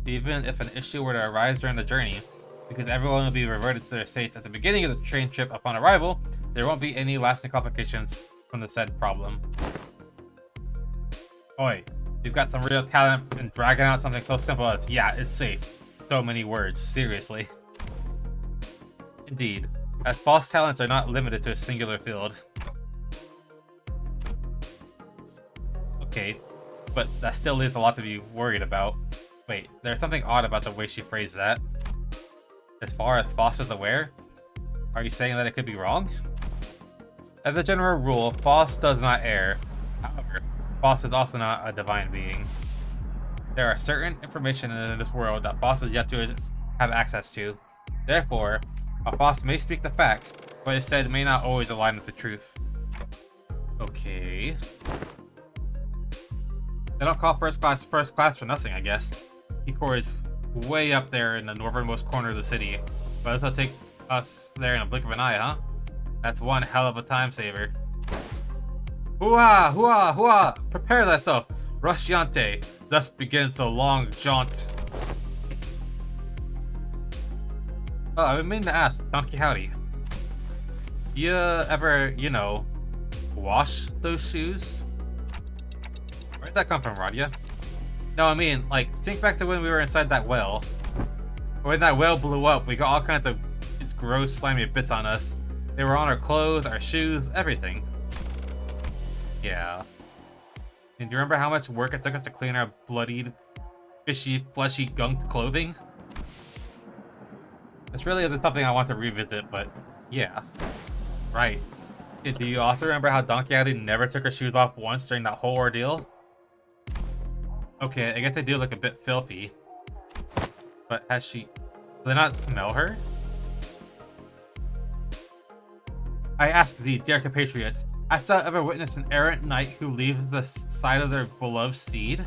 even if an issue were to arise during the journey, because everyone will be reverted to their states at the beginning of the train trip upon arrival, there won't be any lasting complications from the said problem. Oi, you've got some real talent in dragging out something so simple as, yeah, it's safe. So many words, seriously. Indeed, as Faust's talents are not limited to a singular field. Okay, but that still leaves a lot to be worried about. Wait, there's something odd about the way she phrased that. As far as Foster's aware? Are you saying that it could be wrong? As a general rule, Faust does not err. However, Faust is also not a divine being. There are certain information in this world that Faust is yet to have access to. Therefore, a Faust may speak the facts, but instead may not always align with the truth. Okay. They don't call first class for nothing, I guess. Picor is way up there in the northernmost corner of the city, but this will take us there in a blink of an eye, huh? That's one hell of a time saver. Hoo-ah! Hoo-ah! Hoo-ah! Prepare thyself, Rusciante. Thus begins the long jaunt. Oh, I've been meaning to ask, Don Quixote. You ever, you know, wash those shoes? Where'd that come from, Radia? No, I mean, like, think back to when we were inside that well. When that well blew up, we got all kinds of gross, slimy bits on us. They were on our clothes, our shoes, everything. Yeah. And do you remember how much work it took us to clean our bloodied, fishy, fleshy, gunked clothing? It's really something I want to revisit, but yeah. Right. Do you also remember how Don Quixote never took her shoes off once during that whole ordeal? Okay, I guess they do look a bit filthy. But has she... Do they not smell her? I ask thee, dear compatriots, hast thou ever witnessed an errant knight who leaves the side of their beloved steed?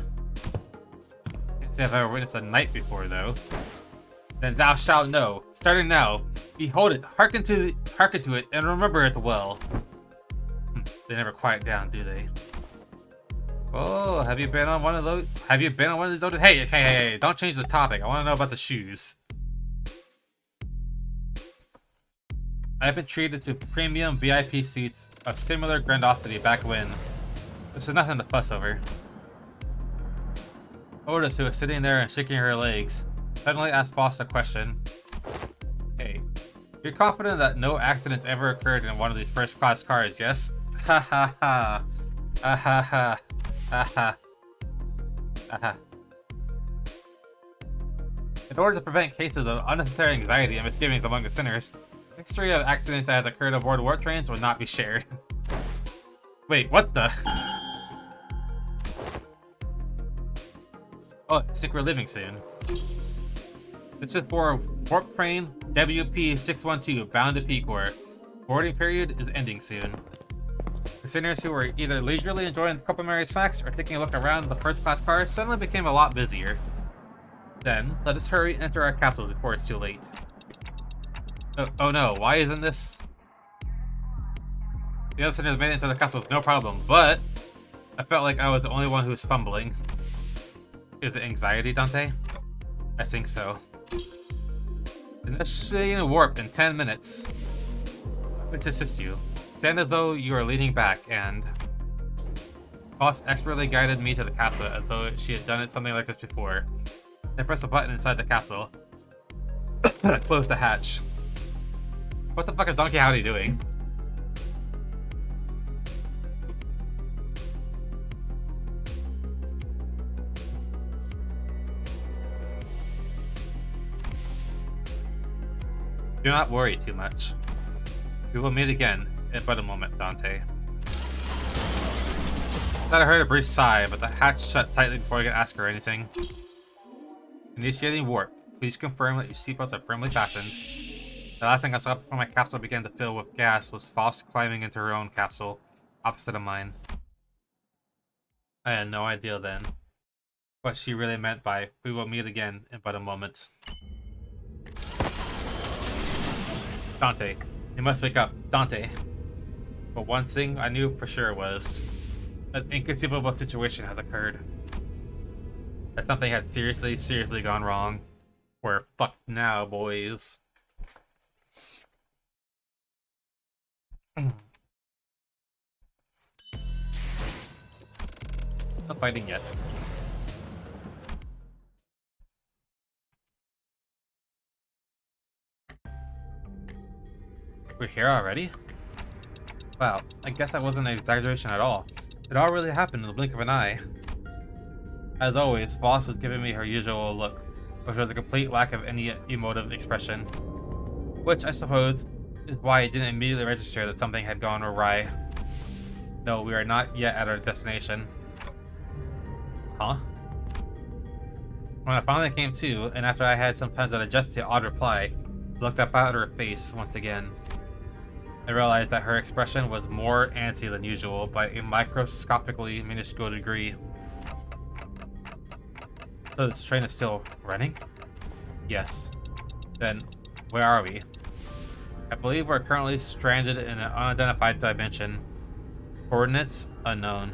Can't say I've ever witnessed a knight before, though. Then thou shalt know. Starting now, behold it, hearken to it, and remember it well. They never quiet down, do they? Oh, have you been on one of those? Have you been on one of these? Hey, don't change the topic. I want to know about the shoes. I've been treated to premium VIP seats of similar grandiosity back when. This is nothing to fuss over. Otis, who was sitting there and shaking her legs, suddenly asked Faust a question. Hey, you're confident that no accidents ever occurred in one of these first-class cars, yes? Ha ha ha. Ah ha ha. Ah ha. Ah ha. In order to prevent cases of unnecessary anxiety and misgivings among the sinners, the history of accidents that has occurred aboard war trains will not be shared. Wait, what the? Oh, I think we're leaving soon. This is for warp train WP612 bound to Picor. Boarding period is ending soon. The sinners who were either leisurely enjoying the complimentary snacks or taking a look around the first-class car suddenly became a lot busier. Then, let us hurry and enter our capsule before it's too late. Oh no, why isn't this? The other sinners made it into the capsules no problem, but I felt like I was the only one who was fumbling. Is it anxiety, Dante? I think so. Initiating warp in 10 minutes. Let's assist you. Stand as though you are leaning back, and Boss expertly guided me to the capsule as though she had done it something like this before. Then press a button inside the capsule. Close the hatch. What the fuck is Don Quixote doing? Do not worry too much. We will meet again in but a moment, Dante. Thought I heard a brief sigh, but the hatch shut tightly before I could ask her anything. Initiating warp. Please confirm that your seatbelts are firmly fastened. The last thing I saw before my capsule began to fill with gas was Faust climbing into her own capsule, opposite of mine. I had no idea then what she really meant by "we will meet again in but a moment." Dante, you must wake up, Dante. But one thing I knew for sure was an inconceivable situation had occurred. That something had seriously gone wrong. We're fucked now, boys. Not fighting yet. We're here already? Wow, I guess that wasn't an exaggeration at all. It all really happened in the blink of an eye. As always, Foss was giving me her usual look, which was a complete lack of any emotive expression. Which, I suppose, is why I didn't immediately register that something had gone awry. No, we are not yet at our destination. Huh? When I finally came to, and after I had some time to digest the odd reply, I looked up at her face once again. I realized that her expression was more antsy than usual by a microscopically minuscule degree. So this train is still running? Yes. Then, where are we? I believe we're currently stranded in an unidentified dimension. Coordinates unknown.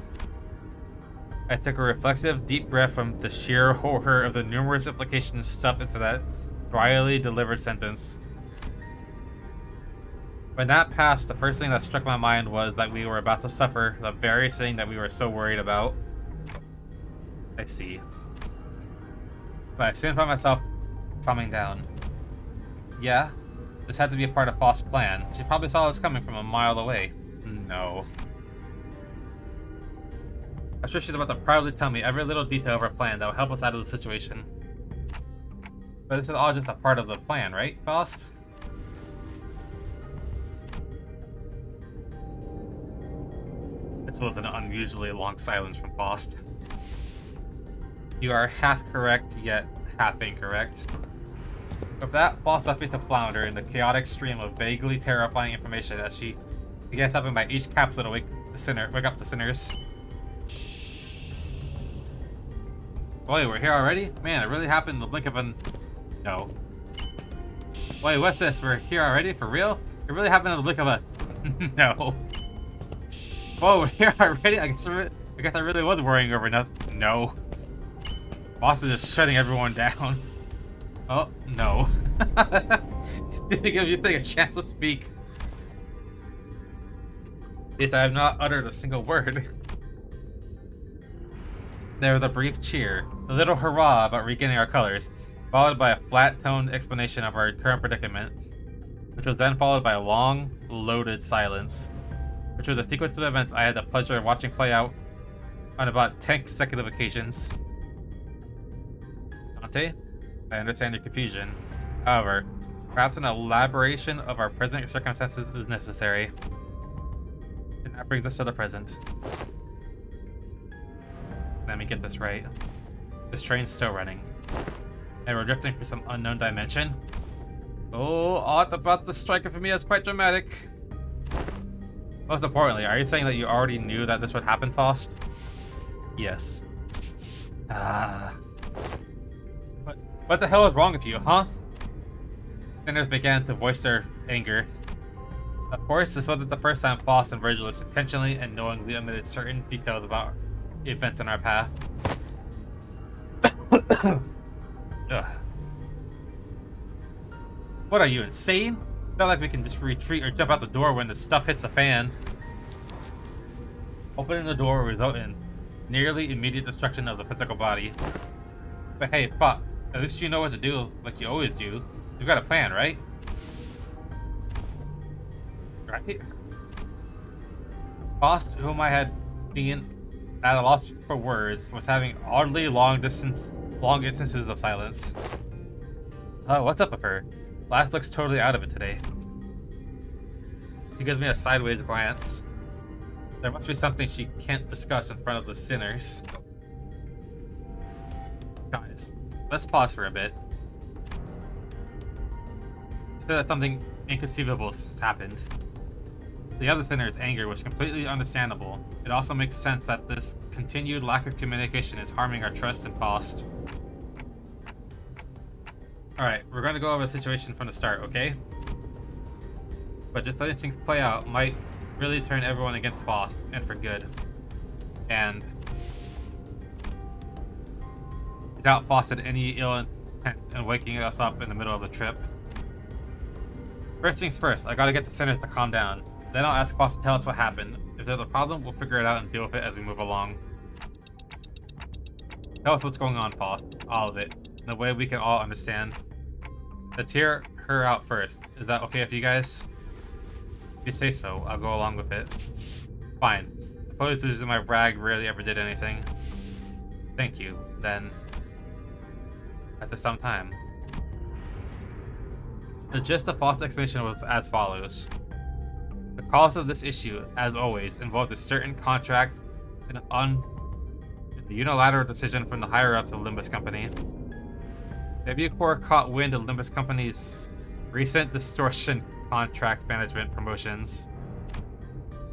I took a reflexive, deep breath from the sheer horror of the numerous implications stuffed into that dryly delivered sentence. When that passed, the first thing that struck my mind was that we were about to suffer the very thing that we were so worried about. I see. But I soon found myself calming down. Yeah, this had to be a part of Foss' plan. She probably saw us coming from a mile away. No. I'm sure she's about to proudly tell me every little detail of our plan that will help us out of the situation. But this is all just a part of the plan, right, Faust? This was an unusually long silence from Faust. You are half correct, yet half incorrect. With that, Faust left me to flounder in the chaotic stream of vaguely terrifying information as she began stopping by each capsule to wake up the sinners. Boy, we're here already? Man, it really happened in the blink of an... No. Wait, what's this? We're here already? For real? It really happened in the blink of a... No. Whoa, we're here already? I guess I really was worrying over nothing. No. Boss is just shutting everyone down. Oh, no. Didn't give you a chance to speak. Yet I have not uttered a single word. There was a brief cheer, a little hurrah about regaining our colors, followed by a flat-toned explanation of our current predicament, which was then followed by a long, loaded silence, which was a sequence of events I had the pleasure of watching play out on about 10 consecutive occasions. Dante, I understand your confusion. However, perhaps an elaboration of our present circumstances is necessary. And that brings us to the present. Let me get this right. This train's still running. And we're drifting through some unknown dimension. Oh, aught about the striker for me is quite dramatic. Most importantly, are you saying that you already knew that this would happen, Faust? Yes. What the hell is wrong with you, huh? Sinners began to voice their anger. Of course, this wasn't the first time Faust and Virgilus intentionally and knowingly omitted certain details about events in our path. What are you, insane? Not like we can just retreat or jump out the door when the stuff hits the fan. Opening the door will result in nearly immediate destruction of the physical body. But hey, fuck, at least you know what to do like you always do. You've got a plan, right? Right? Faust, whom I had seen at a loss for words, was having oddly long instances of silence. Oh, what's up with her? Lass looks totally out of it today. She gives me a sideways glance. There must be something she can't discuss in front of the sinners. Guys, let's pause for a bit. She said that something inconceivable happened. The other sinner's anger was completely understandable. It also makes sense that this continued lack of communication is harming our trust in Faust. Alright, we're going to go over the situation from the start, okay? But just letting things play out might really turn everyone against Faust, and for good. And I doubt Faust had any ill intent in waking us up in the middle of the trip. First things first, I gotta get the sinners to calm down. Then I'll ask Faust to tell us what happened. If there's a problem, we'll figure it out and deal with it as we move along. Tell us what's going on, Faust. All of it. In a way we can all understand. Let's hear her out first. Is that okay with you guys? If you say so, I'll go along with it. Fine. Suppose losing my brag rarely ever did anything. Thank you. Then, after some time, the gist of Faust's explanation was as follows. The cause of this issue, as always, involved a certain contract and the unilateral decision from the higher-ups of Limbus Company. W Corps caught wind of Limbus Company's recent distortion contract management promotions.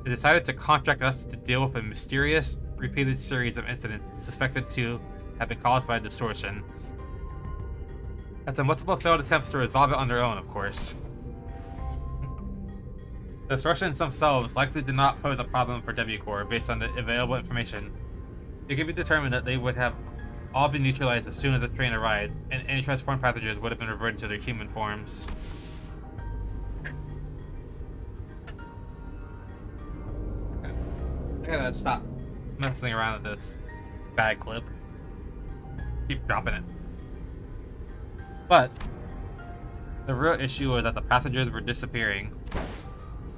They decided to contract us to deal with a mysterious, repeated series of incidents suspected to have been caused by distortion. After multiple failed attempts to resolve it on their own, of course. The distortions themselves likely did not pose a problem for W Corps based on the available information. It could be determined that they would have all been neutralized as soon as the train arrived, and any transformed passengers would have been reverted to their human forms. I gotta stop messing around with this bad clip. Keep dropping it. But the real issue was that the passengers were disappearing.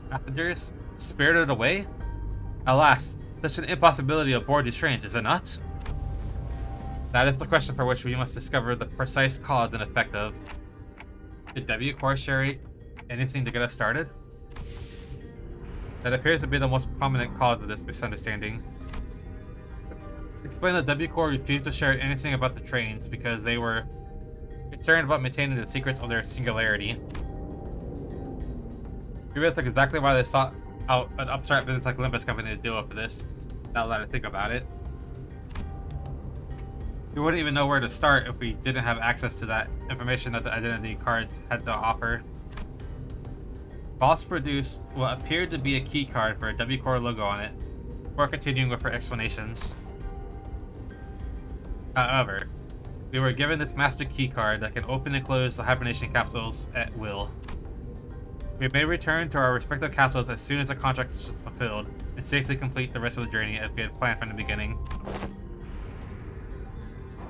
Passengers? Spirited away? Alas, such an impossibility aboard these trains, is it not? That is the question for which we must discover the precise cause and effect of. Did W Corps share anything to get us started? That appears to be the most prominent cause of this misunderstanding. Explain that W Corps refused to share anything about the trains because they were concerned about maintaining the secrets of their singularity. Maybe that's exactly why they sought out an upstart business like Limbus Company to deal with this. Now that I think about it. We wouldn't even know where to start if we didn't have access to that information that the identity cards had to offer. Boss produced what appeared to be a key card for a W Corps logo on it, before continuing with her explanations. However, we were given this master key card that can open and close the hibernation capsules at will. We may return to our respective castles as soon as the contract is fulfilled, and safely complete the rest of the journey as we had planned from the beginning.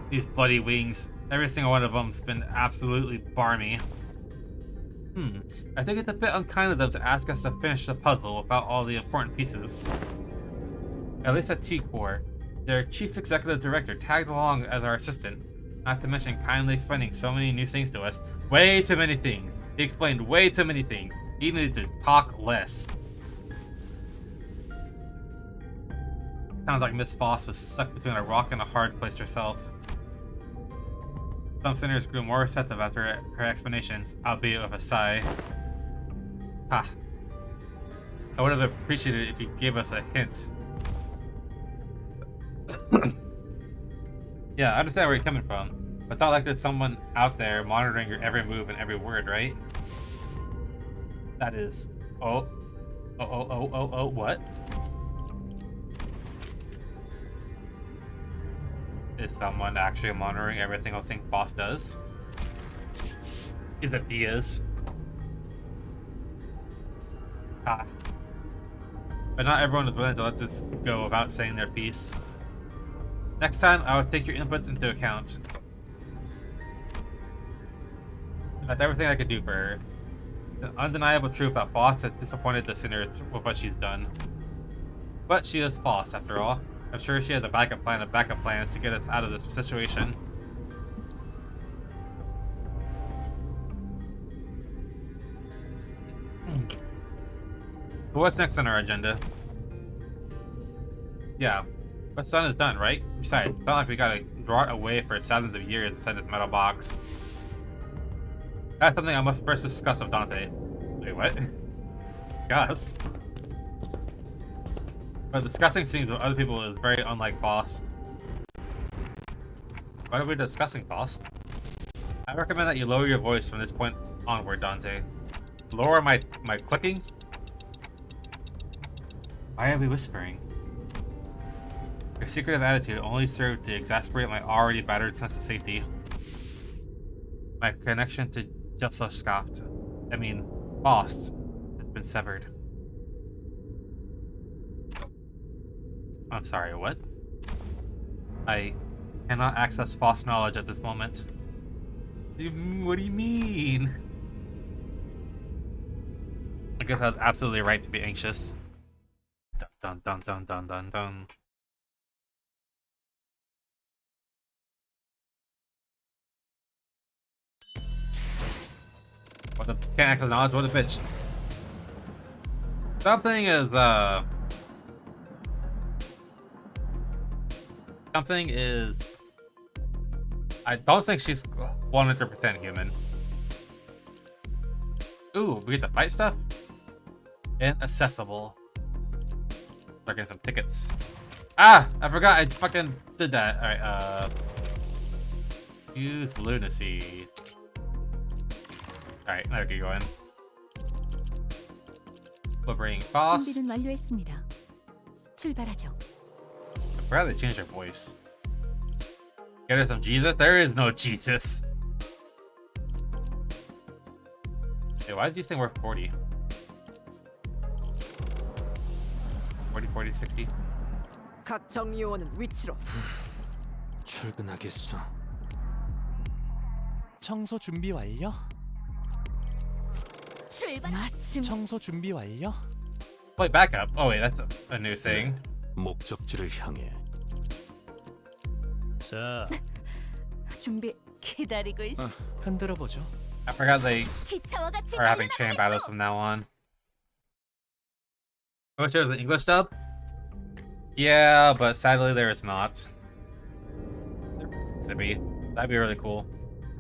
These bloody wings, every single one of them's been absolutely barmy. I think it's a bit unkind of them to ask us to finish the puzzle without all the important pieces. At least at T-Corps, their chief executive director tagged along as our assistant, not to mention kindly explaining so many new things to us. Way too many things. He explained way too many things. He needed to talk less. Sounds like Miss Foss was stuck between a rock and a hard place herself. Some sinners grew more receptive after her explanations, albeit with a sigh. Ha. I would have appreciated it if you gave us a hint. Yeah, I understand where you're coming from, but it's not like there's someone out there monitoring your every move and every word, right? That is... Oh, what? Is someone actually monitoring every single thing Boss does? Is it Diaz? Ah. But not everyone is willing to let this go without saying their piece. Next time, I will take your inputs into account. That's everything I could do for her. It's an undeniable truth that Boss has disappointed the sinner with what she's done. But she is Boss, after all. I'm sure she has a backup plan of backup plans to get us out of this situation. But what's next on our agenda? Yeah, what's done is done, right? Besides, it's not like we gotta draw it away for thousands of years inside this metal box. That's something I must first discuss with Dante. Wait, what? Discuss? But discussing things with other people is very unlike Faust. What are we discussing, Faust? I recommend that you lower your voice from this point onward, Dante. Lower my clicking? Why are we whispering? Your secretive attitude only served to exasperate my already battered sense of safety. My connection to Faust, has been severed. I'm sorry, what? I cannot access Faust knowledge at this moment. What do you mean? I guess I was absolutely right to be anxious. Dun dun dun dun dun dun dun. What the can't access knowledge? What a bitch. Something is Something is. I don't think she's 100% human. Ooh, we get to fight stuff? Inaccessible. Start getting some tickets. Ah! I forgot I fucking did that. Alright, use lunacy. Alright, now we can go in. We'll bring boss. 준비는 완료했습니다. 출발하죠. I forgot they changed their voice. Get her some Jesus? There is no Jesus. Hey, why is this thing worth 40? 40, 40, 60? 각 정리요원은 위치로. 출근하겠어. 청소 준비 완료? 출발. 마침 청소 준비 완료? Wait, back up. Oh wait, that's a new thing. 목적지를 향해. 자, 준비 기다리고 있어. 흔들어 보죠. I forgot they 기차와 같이 are having chain battles from now on. I wish there was an English dub. Yeah, but sadly there is not. There needs to be. That'd be really cool.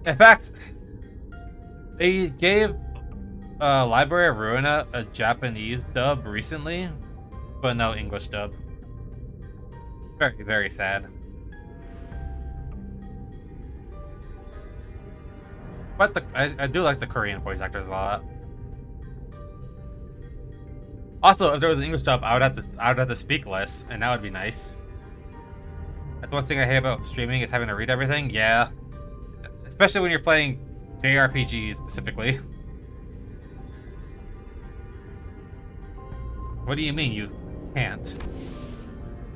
In fact, they gave Library of Ruina a Japanese dub recently, but no English dub. Very, very sad. But I do like the Korean voice actors a lot. Also, if there was an English dub, I would have to speak less, and that would be nice. That's one thing I hate about streaming is having to read everything. Yeah, especially when you're playing JRPGs specifically. What do you mean you can't?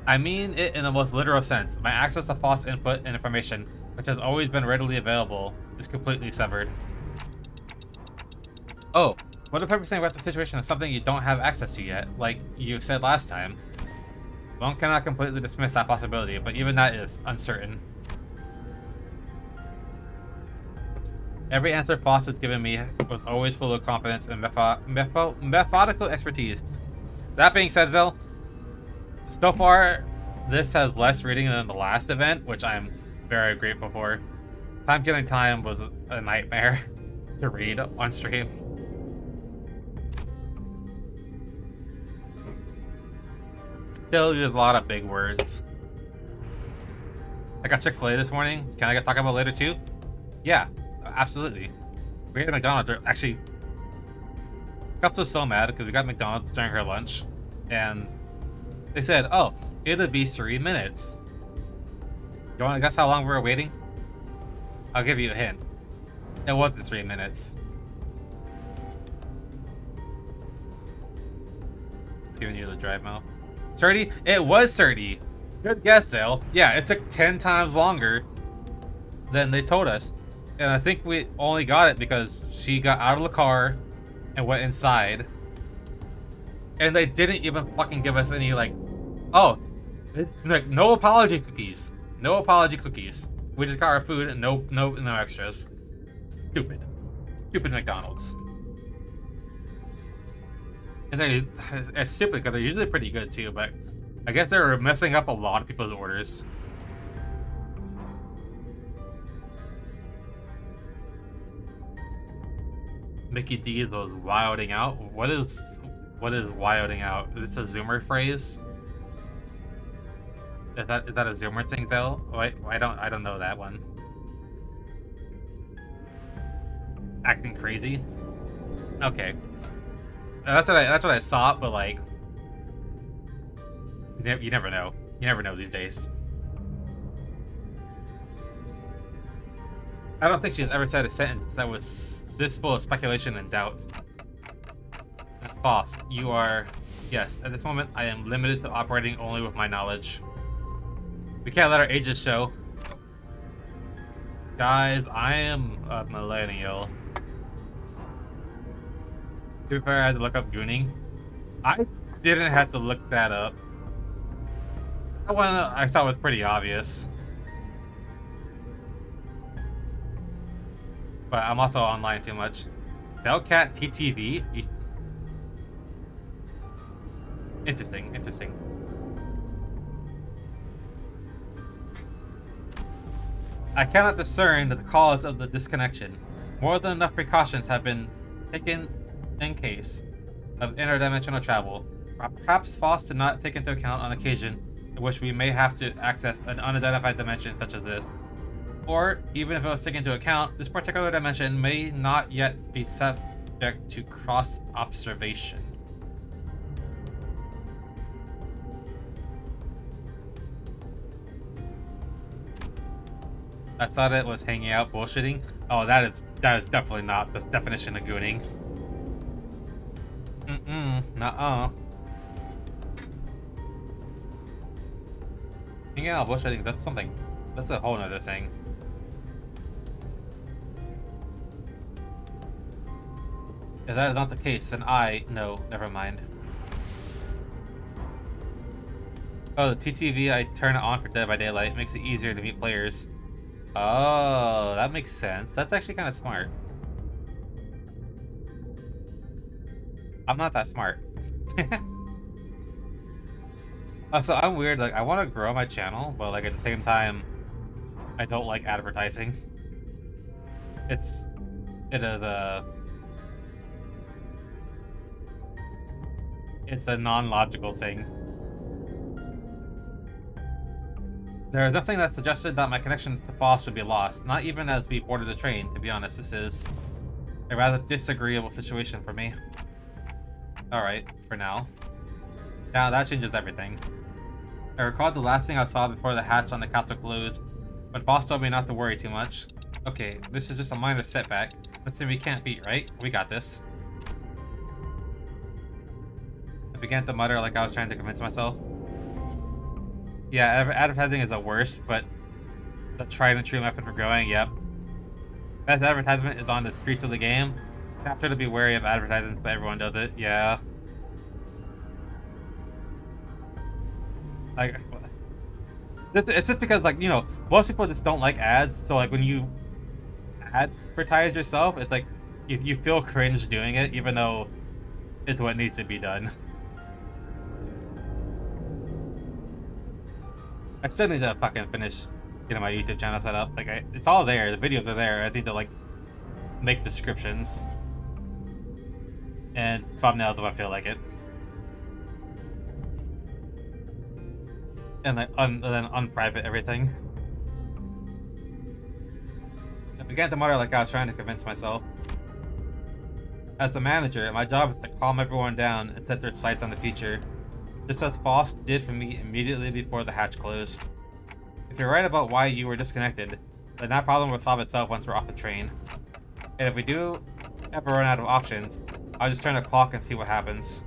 I mean it in the most literal sense. My access to false input and information, which has always been readily available, is completely severed. Oh, what if everything about the situation is something you don't have access to yet, like you said last time? One cannot completely dismiss that possibility, but even that is uncertain. Every answer Foss has given me was always full of confidence and methodical expertise. That being said, Zell, so far, this has less reading than the last event, which I'm very grateful for. Time Killing Time was a nightmare to read on stream. Still use a lot of big words. I got Chick-fil-A this morning. Can I get Taco Bell later too? Yeah, absolutely. We ate at McDonald's. Actually, Cups was so mad because we got McDonald's during her lunch, and they said, "Oh, it'll be 3 minutes." You want to guess how long we were waiting? I'll give you a hint. It wasn't 3 minutes. It's giving you the dry mouth. 30? It was 30. Good guess, Dale. Yeah, it took 10 times longer than they told us. And I think we only got it because she got out of the car and went inside. And they didn't even fucking give us any, like, oh, like, no apology cookies. No apology cookies. We just got our food and no extras. Stupid. Stupid McDonald's. And it's stupid because they're usually pretty good too, but I guess they're messing up a lot of people's orders. Mickey D's was wilding out. What is wilding out? Is this a Zoomer phrase? Is that a Zoomer thing though? Wait, I don't know that one. Acting crazy? Okay. That's what I saw, but like, you never know. You never know these days. I don't think she's ever said a sentence that was this full of speculation and doubt. False. You are... Yes, at this moment, I am limited to operating only with my knowledge. We can't let our ages show. Guys, I am a millennial. To be fair, I had to look up gooning. I didn't have to look that up. That one I thought was pretty obvious. But I'm also online too much. Hellcat TTV? Interesting, interesting. I cannot discern the cause of the disconnection. More than enough precautions have been taken in case of interdimensional travel. Perhaps FOSS did not take into account on occasion in which we may have to access an unidentified dimension such as this. Or, even if it was taken into account, this particular dimension may not yet be subject to cross-observation. I thought it was hanging out bullshitting. Oh, that is definitely not the definition of gooning. Nuh-uh. Hanging out bullshitting, that's something. That's a whole nother thing. If that is not the case, then no, never mind. Oh, the TTV, I turn it on for Dead by Daylight. It makes it easier to meet players. Oh, that makes sense. That's actually kind of smart. I'm not that smart. So I'm weird. Like, I want to grow my channel, but like at the same time, I don't like advertising. It's a non-logical thing. There is nothing that suggested that my connection to FOSS would be lost, not even as we boarded the train, to be honest. This is a rather disagreeable situation for me. Alright, for now. Now that changes everything. I recalled the last thing I saw before the hatch on the castle closed, but FOSS told me not to worry too much. Okay, this is just a minor setback. Nothing we can't beat, right? We got this. I began to mutter like I was trying to convince myself. Yeah, advertising is the worst, but the tried and true method for growing, yep. Best advertisement is on the streets of the game. Have to be wary of advertisements, but everyone does it, yeah. Like, it's just because, like, you know, most people just don't like ads, so like when you advertise yourself, it's like you feel cringe doing it, even though it's what needs to be done. I still need to fucking finish getting my YouTube channel set up. Like, it's all there. The videos are there. I need to, like, make descriptions and thumbnails if I feel like it, and like then unprivate everything. I began to mutter like I was trying to convince myself. As a manager, my job is to calm everyone down and set their sights on the future, just as FOSS did for me immediately before the hatch closed. If you're right about why you were disconnected, then that problem will solve itself once we're off the train. And if we do ever run out of options, I'll just turn the clock and see what happens.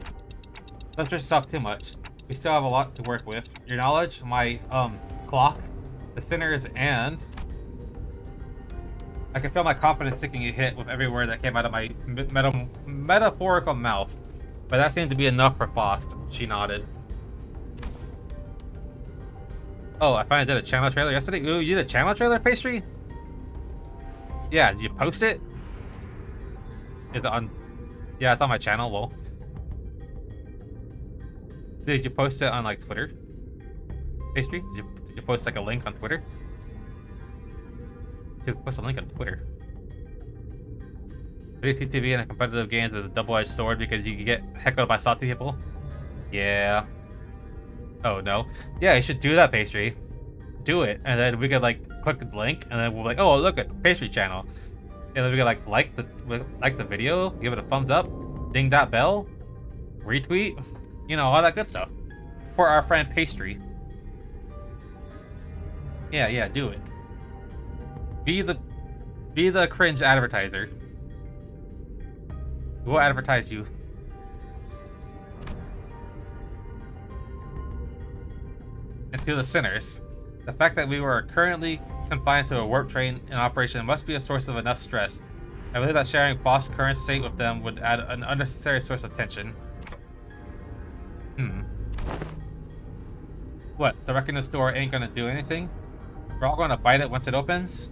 Don't stress yourself too much. We still have a lot to work with. Your knowledge, my, clock, the sinners, and... I can feel my confidence taking a hit with every word that came out of my metaphorical mouth. But that seemed to be enough for FOSS. She nodded. Oh, I finally did a channel trailer yesterday. Ooh, you did a channel trailer, Pastry? Yeah, did you post it? Is it on... Yeah, it's on my channel, lol. Did you post it on, like, Twitter? Pastry? Did you post, like, a link on Twitter? Did you post a link on Twitter? CCTV in a competitive games is a double-edged sword because you can get heckled by salty people. Yeah. Oh, no. Yeah, you should do that, Pastry. Do it. And then we could, like, click the link, and then we'll be like, oh, look at Pastry channel. And then we could, like the video, give it a thumbs up, ding that bell, retweet, you know, all that good stuff. Support our friend Pastry. Yeah, do it. Be the cringe advertiser. We'll advertise you. And to the sinners, the fact that we were currently confined to a warp train in operation must be a source of enough stress. I believe that sharing FOSS' current state with them would add an unnecessary source of tension. What, so wrecking this door ain't gonna do anything? We're all gonna bite it once it opens?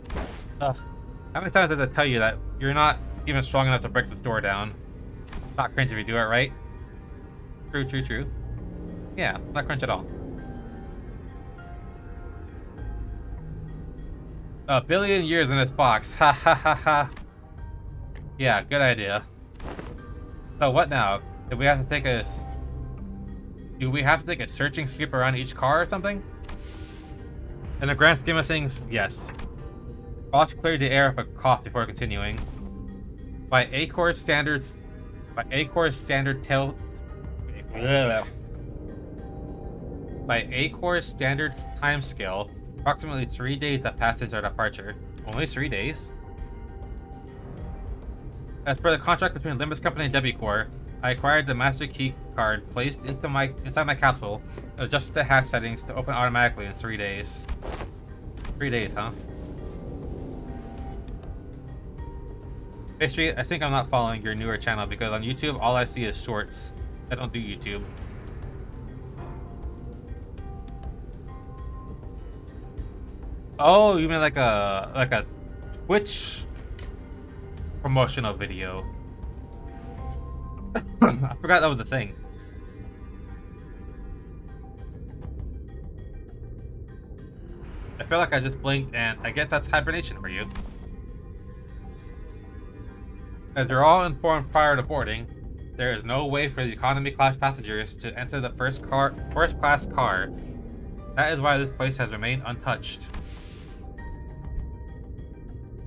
Ugh. How many times did I tell you that you're not even strong enough to break this door down. Not cringe if you do it right. True, true, true. Yeah, not cringe at all. A billion years in this box. Ha ha ha ha. Yeah, good idea. So what now? Do we have to take a searching sweep around each car or something? In the grand scheme of things, yes. Boss cleared the air of a cough before continuing. By Acor's standard time scale, approximately 3 days have passed since our departure. Only 3 days? As per the contract between Limbus Company and W Corps, I acquired the master key card placed inside my capsule and adjusted the hatch settings to open automatically in 3 days. 3 days, huh? Pastry, I think I'm not following your newer channel because on YouTube all I see is shorts. I don't do YouTube. Oh, you mean like a Twitch promotional video? I forgot that was a thing. I feel like I just blinked, and I guess that's hibernation for you. As you're all informed prior to boarding, there is no way for the economy class passengers to enter the first class car. That is why this place has remained untouched.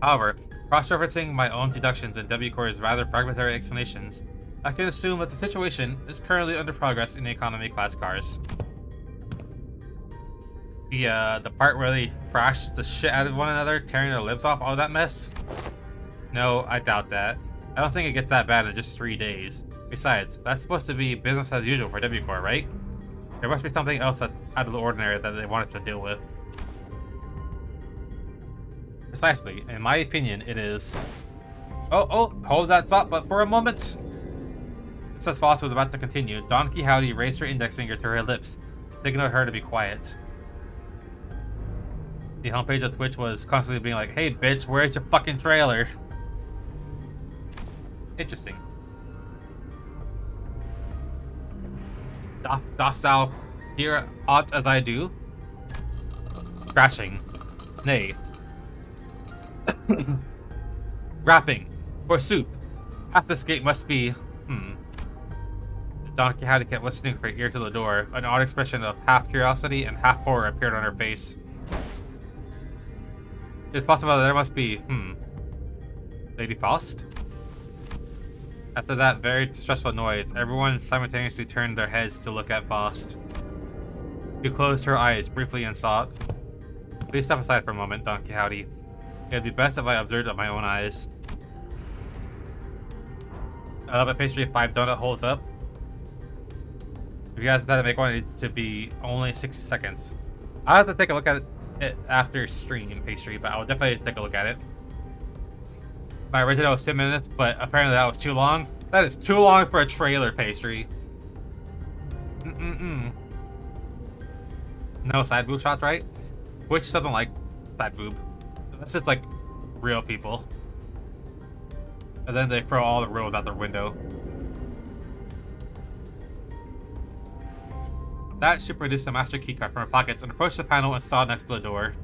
However, cross-referencing my own deductions and W Corps' rather fragmentary explanations, I can assume that the situation is currently under progress in the economy class cars. The part where they thrash the shit out of one another, tearing their limbs off, all that mess? No, I doubt that. I don't think it gets that bad in just 3 days. Besides, that's supposed to be business as usual for W Corps, right? There must be something else that's out of the ordinary that they want us to deal with. Precisely, in my opinion, it is. Oh, hold that thought, but for a moment. Just as Foss was about to continue, Donkey Howdy raised her index finger to her lips, signaling her to be quiet. The homepage of Twitch was constantly being like, "Hey bitch, where's your fucking trailer?" Interesting. Dost thou hear aught as I do? Scratching. Nay. Rapping. Forsooth. Half this gate must be... Donkey Howdy kept listening for her ear to the door. An odd expression of half curiosity and half horror appeared on her face. It's possible that there must be... Lady Faust? After that very distressful noise, everyone simultaneously turned their heads to look at Faust. She closed her eyes briefly and sobbed. Please step aside for a moment, Donkey Howdy. It would be best if I observed with my own eyes. I love a pastry 5 donut holds up. If you guys decide to make one, it needs to be only 60 seconds. I'll have to take a look at it after stream, pastry, but I'll definitely take a look at it. My original was 10 minutes, but apparently that was too long. That is too long for a trailer, pastry. No side boob shots, right? Twitch doesn't like side boob. That's just like real people. And then they throw all the rules out the window. That she produced a master keycard from her pockets and approached the panel installed next to the door.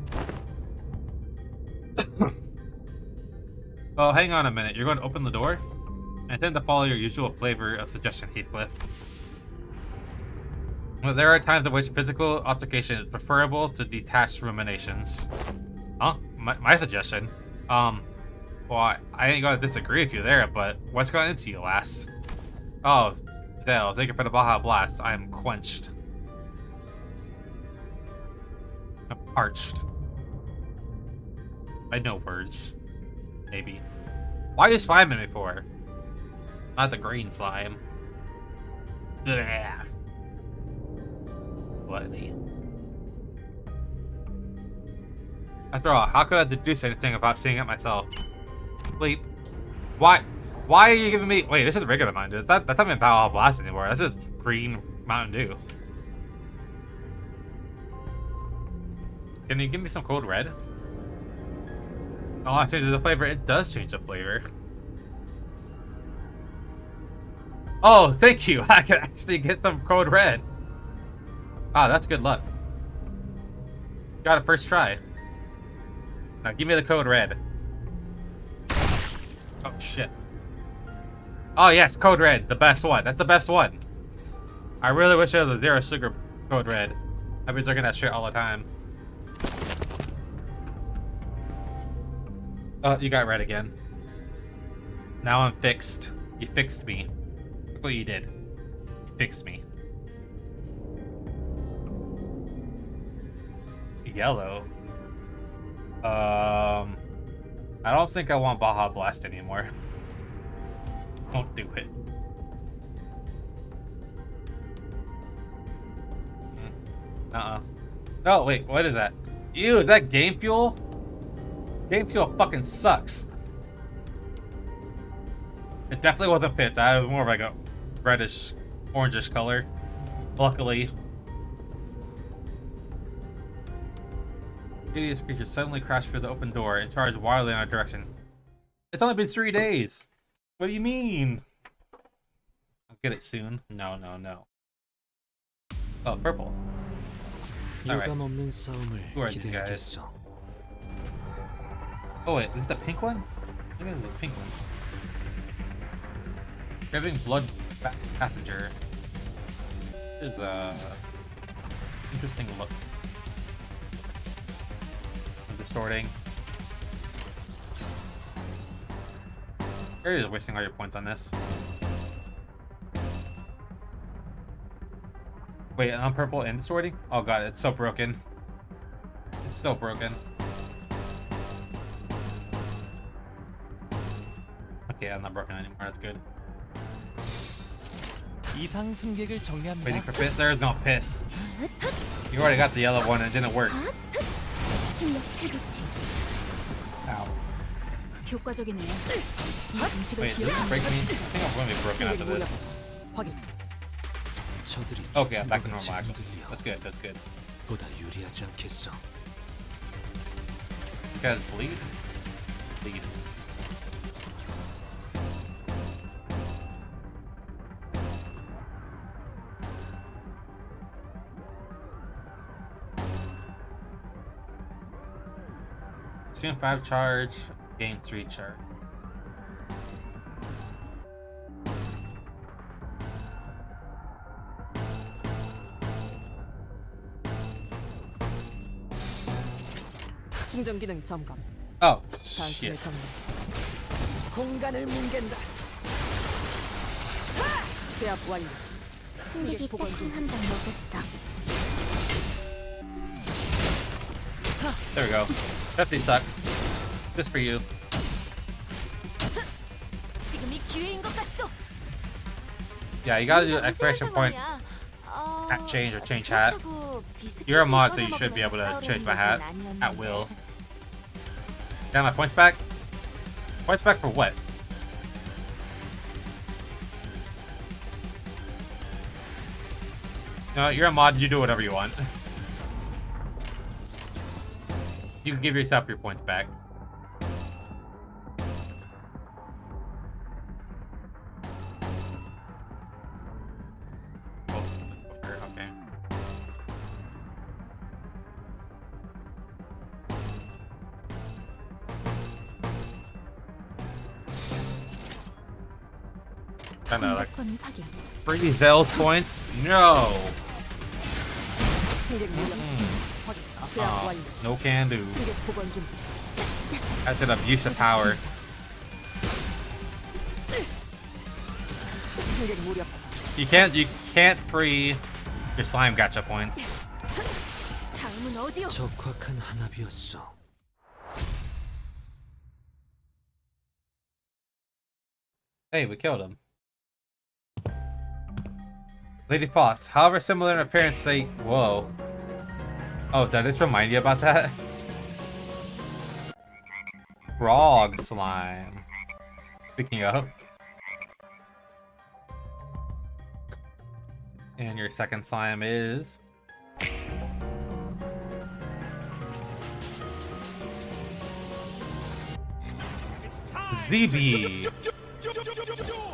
Oh, hang on a minute. You're going to open the door? I intend to follow your usual flavor of suggestion, Heathcliff. But there are times in which physical altercation is preferable to detached ruminations. Huh? My suggestion? Well, I ain't gonna disagree with you there, but what's going into you, lass? Oh, Dale, thank you for the Baja Blast. I am quenched. I'm parched. I know words. Maybe. Why are you sliming me for? Not the green slime. Blah. Gluttony. After all, how could I deduce anything about seeing it myself? Sleep. Why are you giving me... Wait, this is regular Mountain Dew. That's not even Baja Blast anymore. That's just green Mountain Dew. Can you give me some cold red? Oh, I changed the flavor. It does change the flavor. Oh, thank you. I can actually get some code red. Ah, that's good luck. Got it first try. Now give me the code red. Oh shit. Oh yes, code red, the best one. That's the best one. I really wish it was a zero sugar code red. I've been drinking that shit all the time. Oh, you got red again. Now I'm fixed. You fixed me. Look what you did. You fixed me. Yellow. I don't think I want Baja Blast anymore. Don't do it. Oh, wait, what is that? Ew, is that Game Fuel? Game Fuel fucking sucks. It definitely wasn't pits. I was more of like a reddish, orangish color. Luckily. Hideous creature suddenly crashed through the open door and charged wildly in our direction. It's only been 3 days. What do you mean? I'll get it soon. No, no, no. Oh, purple. Alright. Who are these guys? Oh wait, this is the pink one? Maybe it's the pink one. Grabbing blood passenger. This is a interesting look. Distorting. You're just wasting all your points on this. Wait, and I'm purple and distorting? Oh god, it's so broken. It's so broken. Okay, I'm not broken anymore. That's good. 이상 승객을 정리합니다. Waiting for piss. There's no piss. You already got the yellow one and it didn't work. Ow. 효과적이네요. 이 음식을 Wait, does this break me? I think I'm going to be broken after this. 확인. Okay, I'm back to normal actually. That's good, that's good. 보다 유리하지 않겠어. These guys bleed? Bleed. Consume 5 charge, gain 3 charge. 충전 기능 점검. Oh, 단순히 shit. 점검. 공간을 뭉갠다. 제압 완료. 승객이 보관 중. 백분 한잔 먹었다. There we go. Definitely sucks. This for you. 지금이 기회인 것 같죠? Yeah, you gotta do expiration point hat change or change hat. You're a mod, so you should be able to change my hat at will. Got my points back? Points back for what? No, you're a mod, you do whatever you want. You can give yourself your points back. Oh, okay. Kinda like 번 확인. free Zell's points? No! 승객 물량. 확인. 제압 완료. No can do. 승객 보관 중. That's an abuse of power. 승객 무력. You can't free your slime gacha points. 다음은 어디요? 적확한 한압이었어. Hey, we killed him. Lady Fox, however similar in appearance, they... Whoa. Oh, did I just remind you about that? Frog slime. Speaking of. And your second slime is... ZB.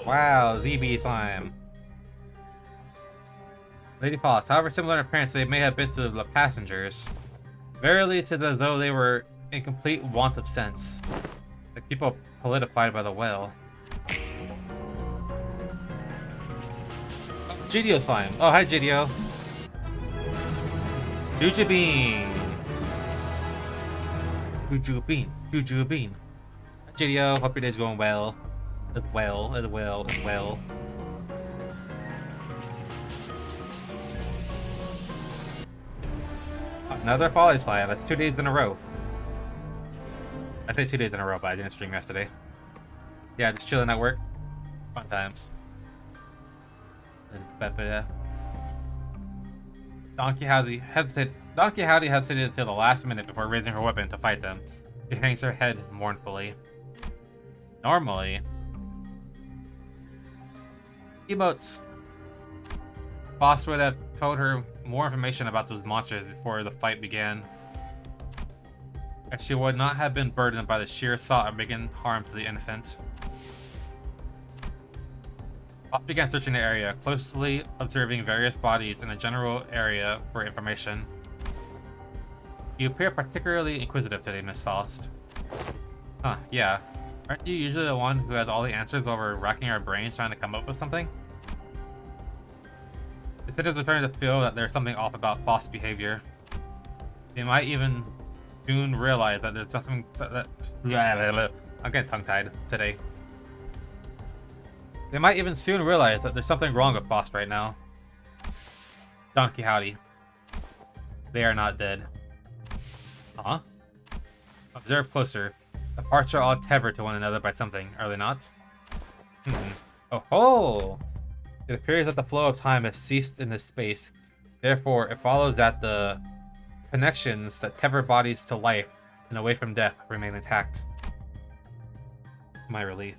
Wow, ZB slime. Lady Foss. However similar in appearance they may have been to the passengers, verily it is as though they were in complete want of sense, like people politified by the well. Oh, GDO slime. Oh, hi GDO. Jujubin. Jujubin. Jujubin. GDO, hope your day's going well. As well. Another folly slime. That's 2 days in a row. I say 2 days in a row, but I didn't stream yesterday. Yeah, just chilling at work. Fun times. Donkey Howdy hesitated until the last minute before raising her weapon to fight them. She hangs her head mournfully. Normally, emotes. Boss would have told her more information about those monsters before the fight began, as she would not have been burdened by the sheer thought of making harm to the innocent. Boss began searching the area, closely observing various bodies in a general area for information. You appear particularly inquisitive today, Miss Faust. Huh, yeah. Aren't you usually the one who has all the answers while we're racking our brains trying to come up with something? The citizens are starting to feel that there's something off about Faust's behavior. They might even soon realize that there's something that... I'm getting tongue-tied today. They might even soon realize that there's something wrong with Faust right now. Donkey Howdy. They are not dead. Huh? Observe closer. The parts are all tethered to one another by something, are they not? Oh ho! It appears that the flow of time has ceased in this space. Therefore, it follows that the connections that tether bodies to life and away from death remain intact. My relief.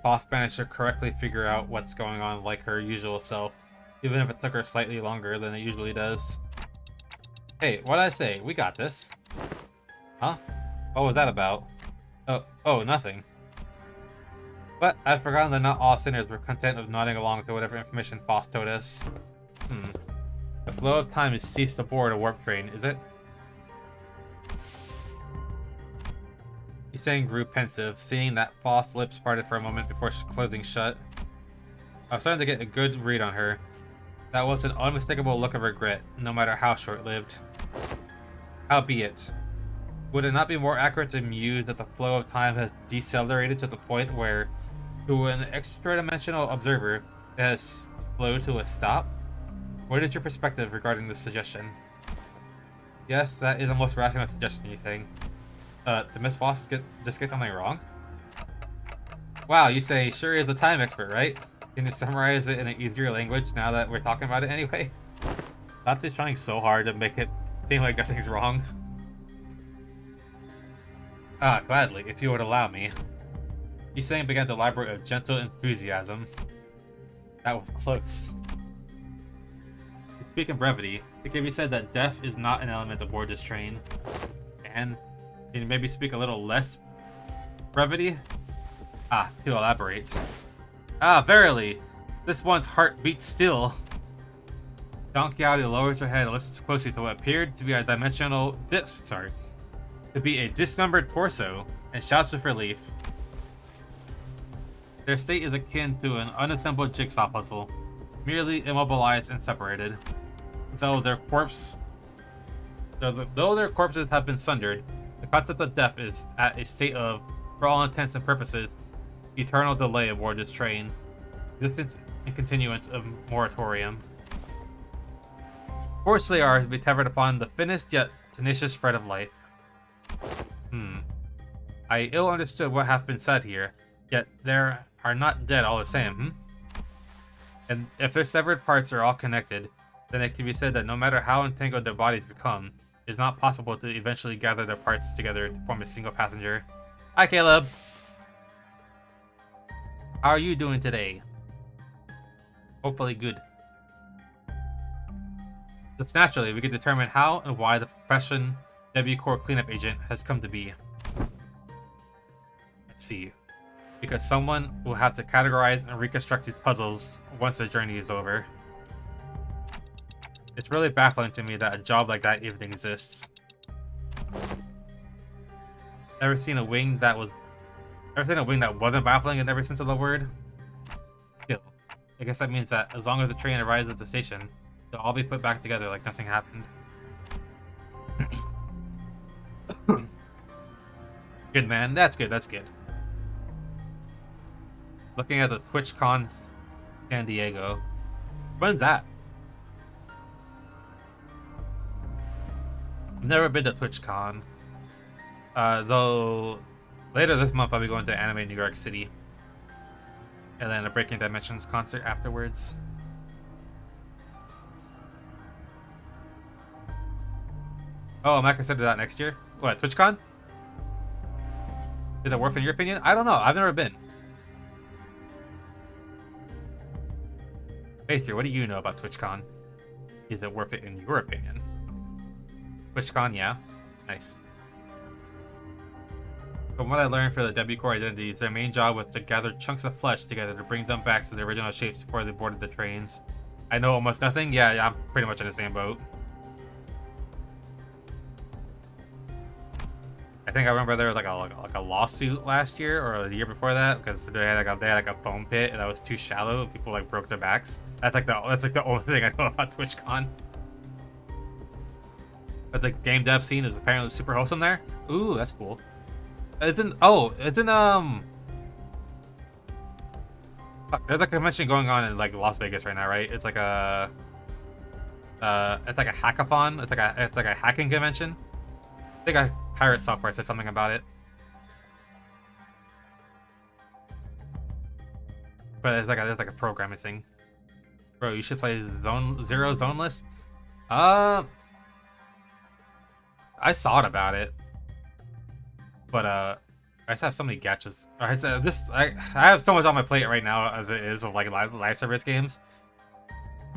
Boss managed to correctly figure out what's going on like her usual self, even if it took her slightly longer than it usually does. Hey, what'd I say? We got this. Huh? What was that about? Oh, nothing. But I'd forgotten that not all sinners were content with nodding along to whatever information Faust told us. The flow of time has ceased aboard a warp train, is it? Isang grew pensive, seeing that Faust's lips parted for a moment before closing shut. I was starting to get a good read on her. That was an unmistakable look of regret, no matter how short-lived. Howbeit, would it not be more accurate to muse that the flow of time has decelerated to the point where, to an extra-dimensional observer, it has slowed to a stop? What is your perspective regarding this suggestion? Yes, that is a most rational suggestion, you think. Did Miss Foss just get something wrong? Wow, you say sure is a time expert, right? Can you summarize it in an easier language now that we're talking about it anyway? That's trying so hard to make it seem like nothing's wrong. Ah, gladly, if you would allow me. Isang began to elaborate with gentle enthusiasm. That was close. To speak in brevity, it can be said that death is not an element aboard this train. And can you maybe speak a little less brevity? Ah, to elaborate. Ah, verily, this one's heart beats still. Donkey Howdy lowers her head and listens closely to what appeared to be a dismembered torso, and shouts with relief. Their state is akin to an unassembled jigsaw puzzle, merely immobilized and separated. Though their corpses have been sundered, the concept of death is at a state of, for all intents and purposes, eternal delay aboard this train, existence and continuance of moratorium. Forced they are to be tethered upon the thinnest yet tenacious thread of life. I ill understood what hath been said here, yet they are not dead all the same, And if their severed parts are all connected, then it can be said that no matter how entangled their bodies become, it is not possible to eventually gather their parts together to form a single passenger. Hi, Caleb! How are you doing today? Hopefully good. Thus naturally, we can determine how and why the profession W Core cleanup agent has come to be. Let's see. because someone will have to categorize and reconstruct these puzzles once the journey is over. It's really baffling to me that a job like that even exists. Ever seen a wing that wasn't baffling in every sense of the word? Still, I guess that means that as long as the train arrives at the station, they'll all be put back together like nothing happened. Good, man. That's good. That's good. Looking at the TwitchCon San Diego. When's that? I've never been to TwitchCon. Though later this month I'll be going to Anime New York City. And then a Breaking Dimensions concert afterwards. Oh, I might consider that next year. What, TwitchCon? Is it worth in your opinion? I don't know. I've never been. Pastry, what do you know about TwitchCon? Is it worth it in your opinion? TwitchCon, yeah. Nice. From what I learned for the W Core identities, their main job was to gather chunks of flesh together to bring them back to their original shapes before they boarded the trains. I know almost nothing? Yeah, I'm pretty much in the same boat. I think I remember there was like a lawsuit last year or the year before that because they had like a foam pit that was too shallow and people like broke their backs. That's like the only thing I know about TwitchCon. But the game dev scene is apparently super wholesome there. Ooh, that's cool. It's in fuck, there's a convention going on in like Las Vegas right now, right? It's like a hackathon. It's like a hacking convention. I think Pirate Software said something about it. But there's like a programming thing. Bro, you should play Zero Zoneless. I thought about it. But I just have so many gachas. Alright, so I have so much on my plate right now as it is with like live service games.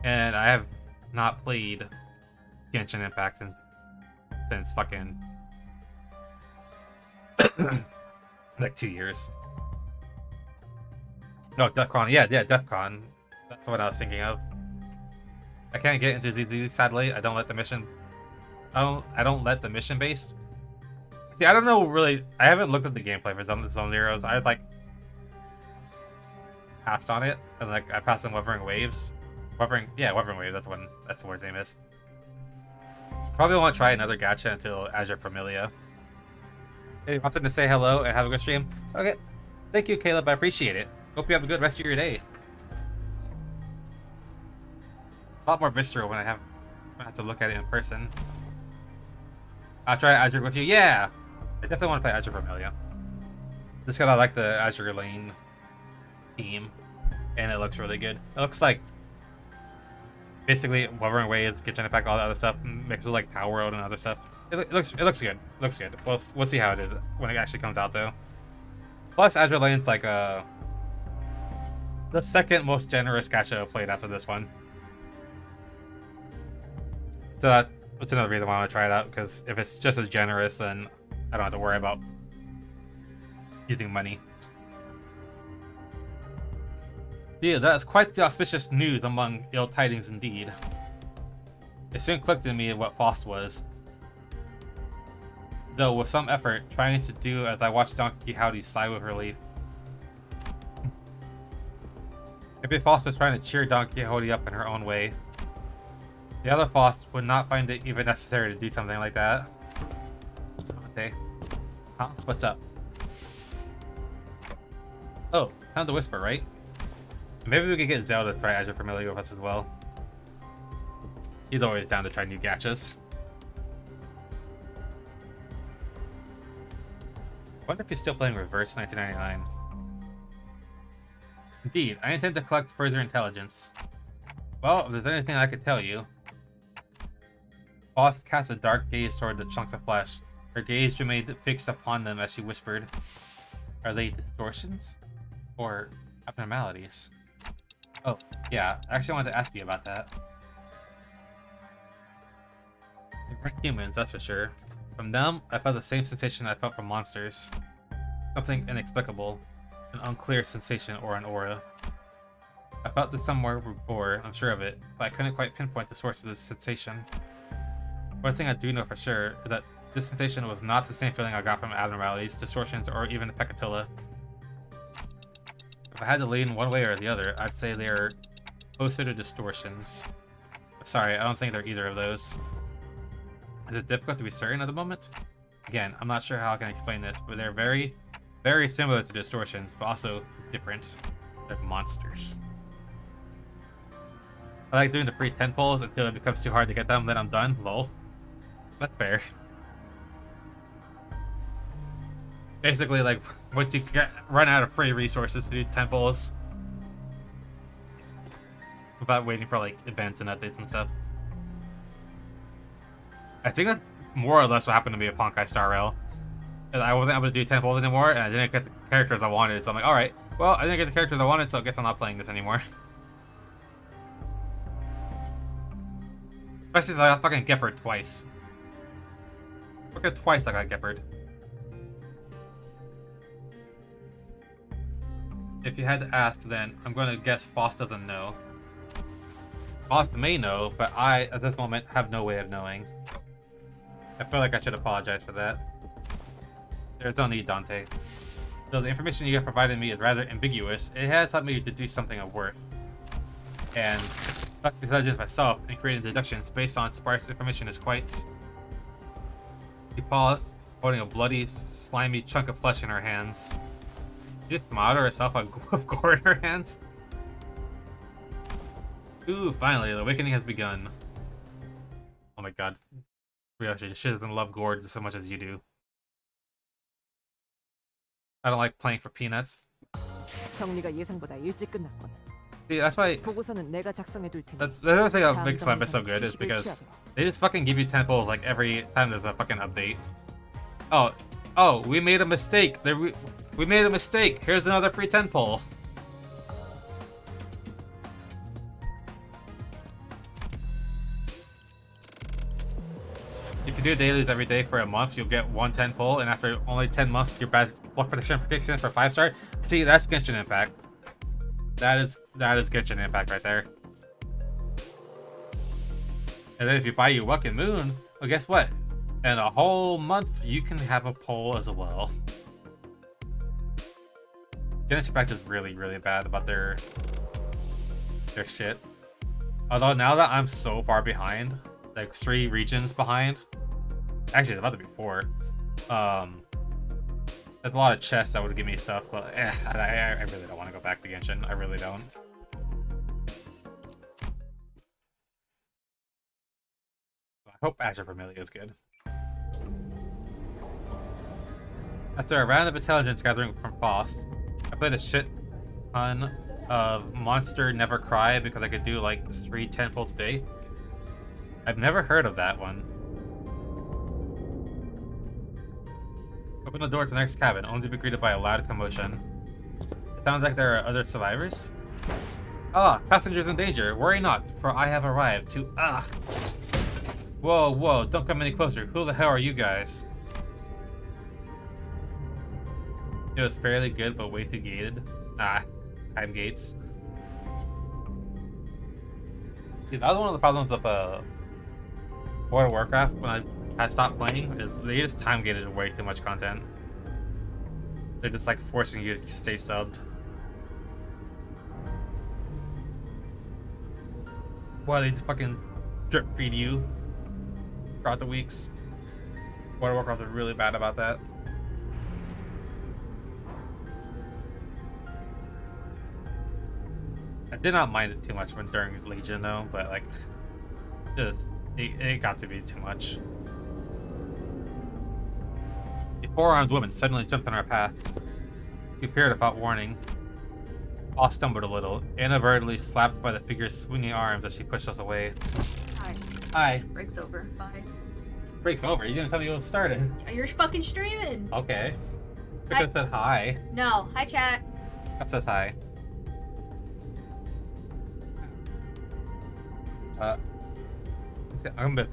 And I have not played Genshin Impact since fucking like 2 years. No, DEFCON. Yeah, DEFCON. That's what I was thinking of. I can't get into these sadly. I don't let the mission based. See, I don't know really. I haven't looked at the gameplay for Zone Zeros. I like passed on it, and like I passed on Wuthering Waves. Wuthering Wave. That's the word's name is. Probably won't try another gacha until Azure Familia. Hey, wanted to say hello and have a good stream. Okay, thank you, Caleb. I appreciate it. Hope you have a good rest of your day. A lot more visceral when I have to look at it in person. I'll try Azure with you. Yeah, I definitely want to play Azure Familia. Just because I like the Azure Lane team, and it looks really good. It looks like basically Wuthering Waves, Genshin Impact, all that other stuff mixed with like Power World and other stuff. It looks good. Looks good. We'll see how it is when it actually comes out though. Plus, Azure Lane's like the second most generous gacha I've played after this one. So that's another reason why I want to try it out, because if it's just as generous, then I don't have to worry about using money. Yeah, that is quite the auspicious news among ill tidings indeed. It soon clicked in me what Faust was. Though with some effort, trying to do as I watched Donkey Howdy sigh with relief. Maybe Faust was trying to cheer Donkey Howdy up in her own way. The other Faust would not find it even necessary to do something like that. Okay. Huh? What's up? Oh, time to whisper, right? Maybe we could get Zelda to try Azure Familia with us as well. He's always down to try new gachas. Wonder if he's still playing Reverse 1999. Indeed, I intend to collect further intelligence. Well, if there's anything I could tell you. Faust cast a dark gaze toward the chunks of flesh. Her gaze remained fixed upon them as she whispered. Are they distortions? Or abnormalities? Oh, yeah, I actually wanted to ask you about that. They weren't humans, that's for sure. From them, I felt the same sensation I felt from monsters. Something inexplicable. An unclear sensation or an aura. I felt this somewhere before, I'm sure of it, but I couldn't quite pinpoint the source of this sensation. One thing I do know for sure is that this sensation was not the same feeling I got from abnormalities, distortions, or even the peccatilla. If I had to lean one way or the other, I'd say they are closer to distortions. Sorry, I don't think they're either of those. Is it difficult to be certain at the moment? Again, I'm not sure how I can explain this, but they're very, very similar to distortions, but also different. They're monsters. I like doing the free 10 pulls until it becomes too hard to get them, then I'm done. Lol. That's fair. Basically, like, once you run out of free resources to do 10 pulls. Without waiting for, like, events and updates and stuff. I think that's more or less what happened to me with Honkai Star Rail. I wasn't able to do 10 pulls anymore, and I didn't get the characters I wanted, so I'm like, alright, well, I didn't get the characters I wanted, so I guess I'm not playing this anymore. Especially since I got fucking Gepard twice. Fucking twice I got Gepard. If you had to ask, then I'm going to guess Foss doesn't know. Foss may know, but I, at this moment, have no way of knowing. I feel like I should apologize for that. There's no need, Dante. Though the information you have provided me is rather ambiguous, it has helped me to do something of worth. And not to judge myself and creating deductions based on sparse information is quite... She paused, holding a bloody, slimy chunk of flesh in her hands. She just smiled to herself with gore in her hands. Ooh, finally, the awakening has begun. Oh my god. Really, she doesn't love gore so much as you do. I don't like playing for peanuts. 정리가 예상보다 일찍 끝났군. See, that's why... 보고서는 내가 작성해 둘 테니. That's the other thing that makes Limbus so good is because they just fucking give you 10 pulls like every time there's a fucking update. Oh, we made a mistake. We made a mistake. Here's another free 10 pull. If you do dailies every day for a month, you'll get 1 10 pull, and after only 10 months, your bad luck prediction kicks in for 5-star. See, that's Genshin Impact. That is Genshin Impact right there. And then if you buy your Welcome Moon, well, guess what? In a whole month, you can have a pull as well. Genshin Impact is really, really bad about their shit. Although now that I'm so far behind, like 3 regions behind, actually it's about to be 4. There's a lot of chests that would give me stuff, but I really don't want to go back to Genshin. I really don't. I hope Azure Vermilion is good. After a round of intelligence gathering from Faust, I played a shit ton of Monster Never Cry because I could do like 3 10 pulls a day. I've never heard of that one. Open the door to the next cabin, only to be greeted by a loud commotion. It sounds like there are other survivors. Ah, passengers in danger. Worry not, for I have arrived to... Ah! Whoa, don't come any closer. Who the hell are you guys? It was fairly good, but way too gated. Ah, time gates. See, that was one of the problems of World of Warcraft when I stopped playing, is they just time gated way too much content. They're just like forcing you to stay subbed. Why they just fucking drip feed you throughout the weeks. World of Warcraft is really bad about that. I did not mind it too much when during Legion though, but like, it got to be too much. A 4-armed woman suddenly jumped on our path. She appeared without warning. All stumbled a little, inadvertently slapped by the figure's swinging arms as she pushed us away. Hi. Hi. Break's over. Bye. Break's over? You didn't tell me it was started. You're fucking streaming. Okay. I Hi. could have said hi. No. Hi, chat. That says hi. I'm a bit...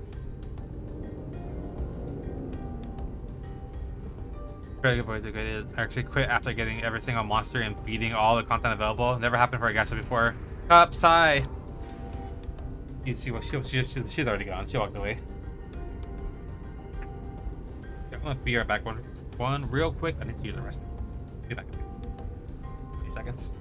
Very good boy, good idea. I actually quit after getting every single monster and beating all the content available. Never happened for a gacha before. Up, sigh. She's already gone. She walked away. Yeah, I'm gonna be right back. One real quick. I need to use the restroom. Be back in 20 seconds.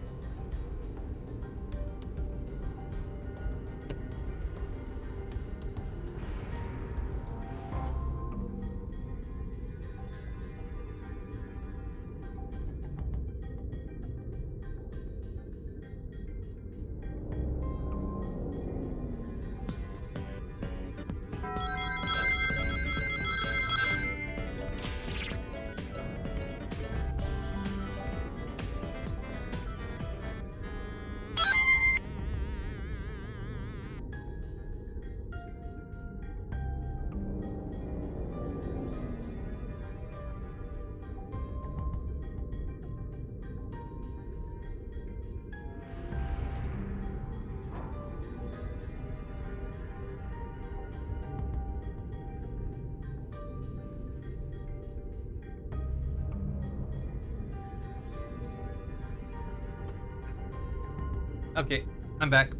Okay, I'm back.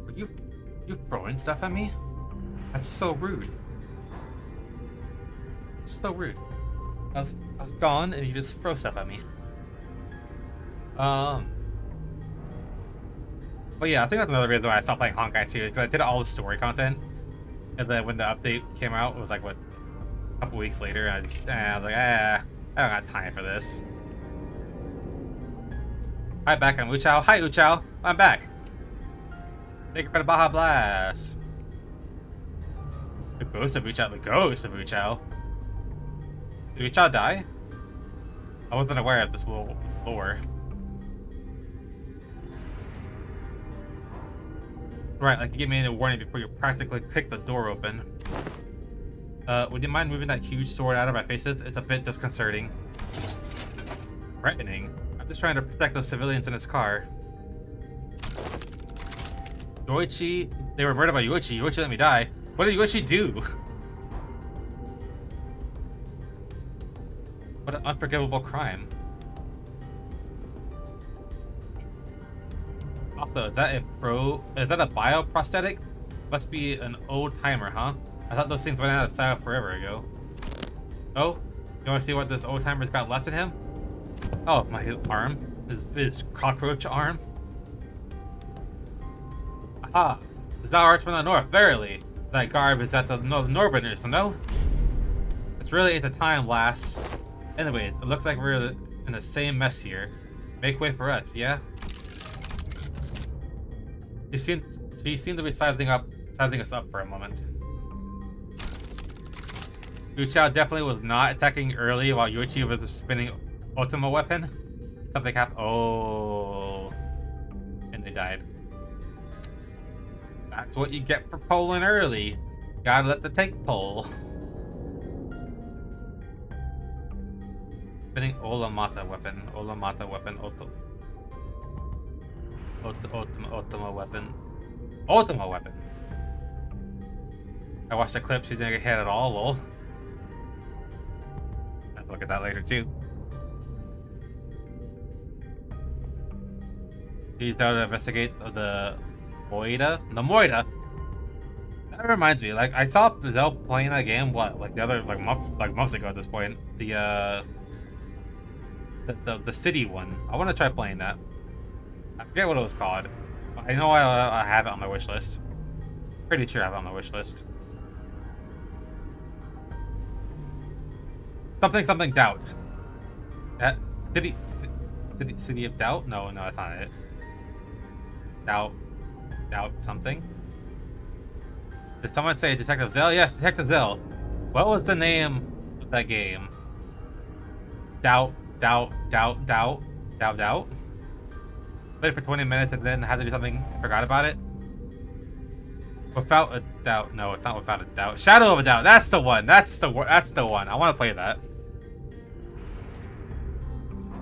Are you throwing stuff at me? That's so rude. It's so rude. I was gone and you just throw stuff at me. But yeah, I think that's another reason why I stopped playing Honkai too, because I did all the story content, and then when the update came out, it was like what, a couple weeks later, and I was like, I don't got time for this. Hi, back. I'm Uchao. Hi, Uchao. I'm back. Thank you for the Baja Blast. The ghost of Uchao. The ghost of Uchao. Did Uchao die? I wasn't aware of this lore. Right, like you give me a warning before you practically kick the door open. Would you mind moving that huge sword out of my faces? It's a bit disconcerting. Threatening. I'm just trying to protect those civilians in his car. Yoichi, they were murdered by Yoichi. Yoichi let me die. What did Yoichi do? What an unforgivable crime. Also, is that a bioprosthetic? Must be an old timer, huh? I thought those things went out of style forever ago. Oh? You wanna see what this old timer's got left in him? Oh, my arm. His cockroach arm. Aha! The Zao arts from the north, verily. That garb is at the northerners, no? It's really ain't the time, lass. Anyway, it looks like we're in the same mess here. Make way for us, yeah? She seemed to be sizing us up for a moment. Uchao definitely was not attacking early while Yoichi was spinning Ultima weapon. Something happened. Oh. And they died. That's what you get for polling early. Gotta let the tank pull. Spinning Olamata weapon. Olamata weapon. Ultima weapon. Ultima weapon. I watched the clip. She didn't get hit at all. Lol. I'll look at that later too. He's out to investigate the Moida. The Moida. That reminds me. Like I saw Zell playing that game. What? Like the other months ago at this point. The city one. I want to try playing that. I forget what it was called. I know I have it on my wish list. Pretty sure I have it on my wish list. Something doubt. That city of doubt? No, that's not it. Doubt something. Did someone say Detective Zell? Yes, Detective Zell. What was the name of that game? Doubt. Played for 20 minutes and then had to do something. Forgot about it. Without a doubt. No, it's not without a doubt. Shadow of a Doubt. That's the one. That's the one. I want to play that.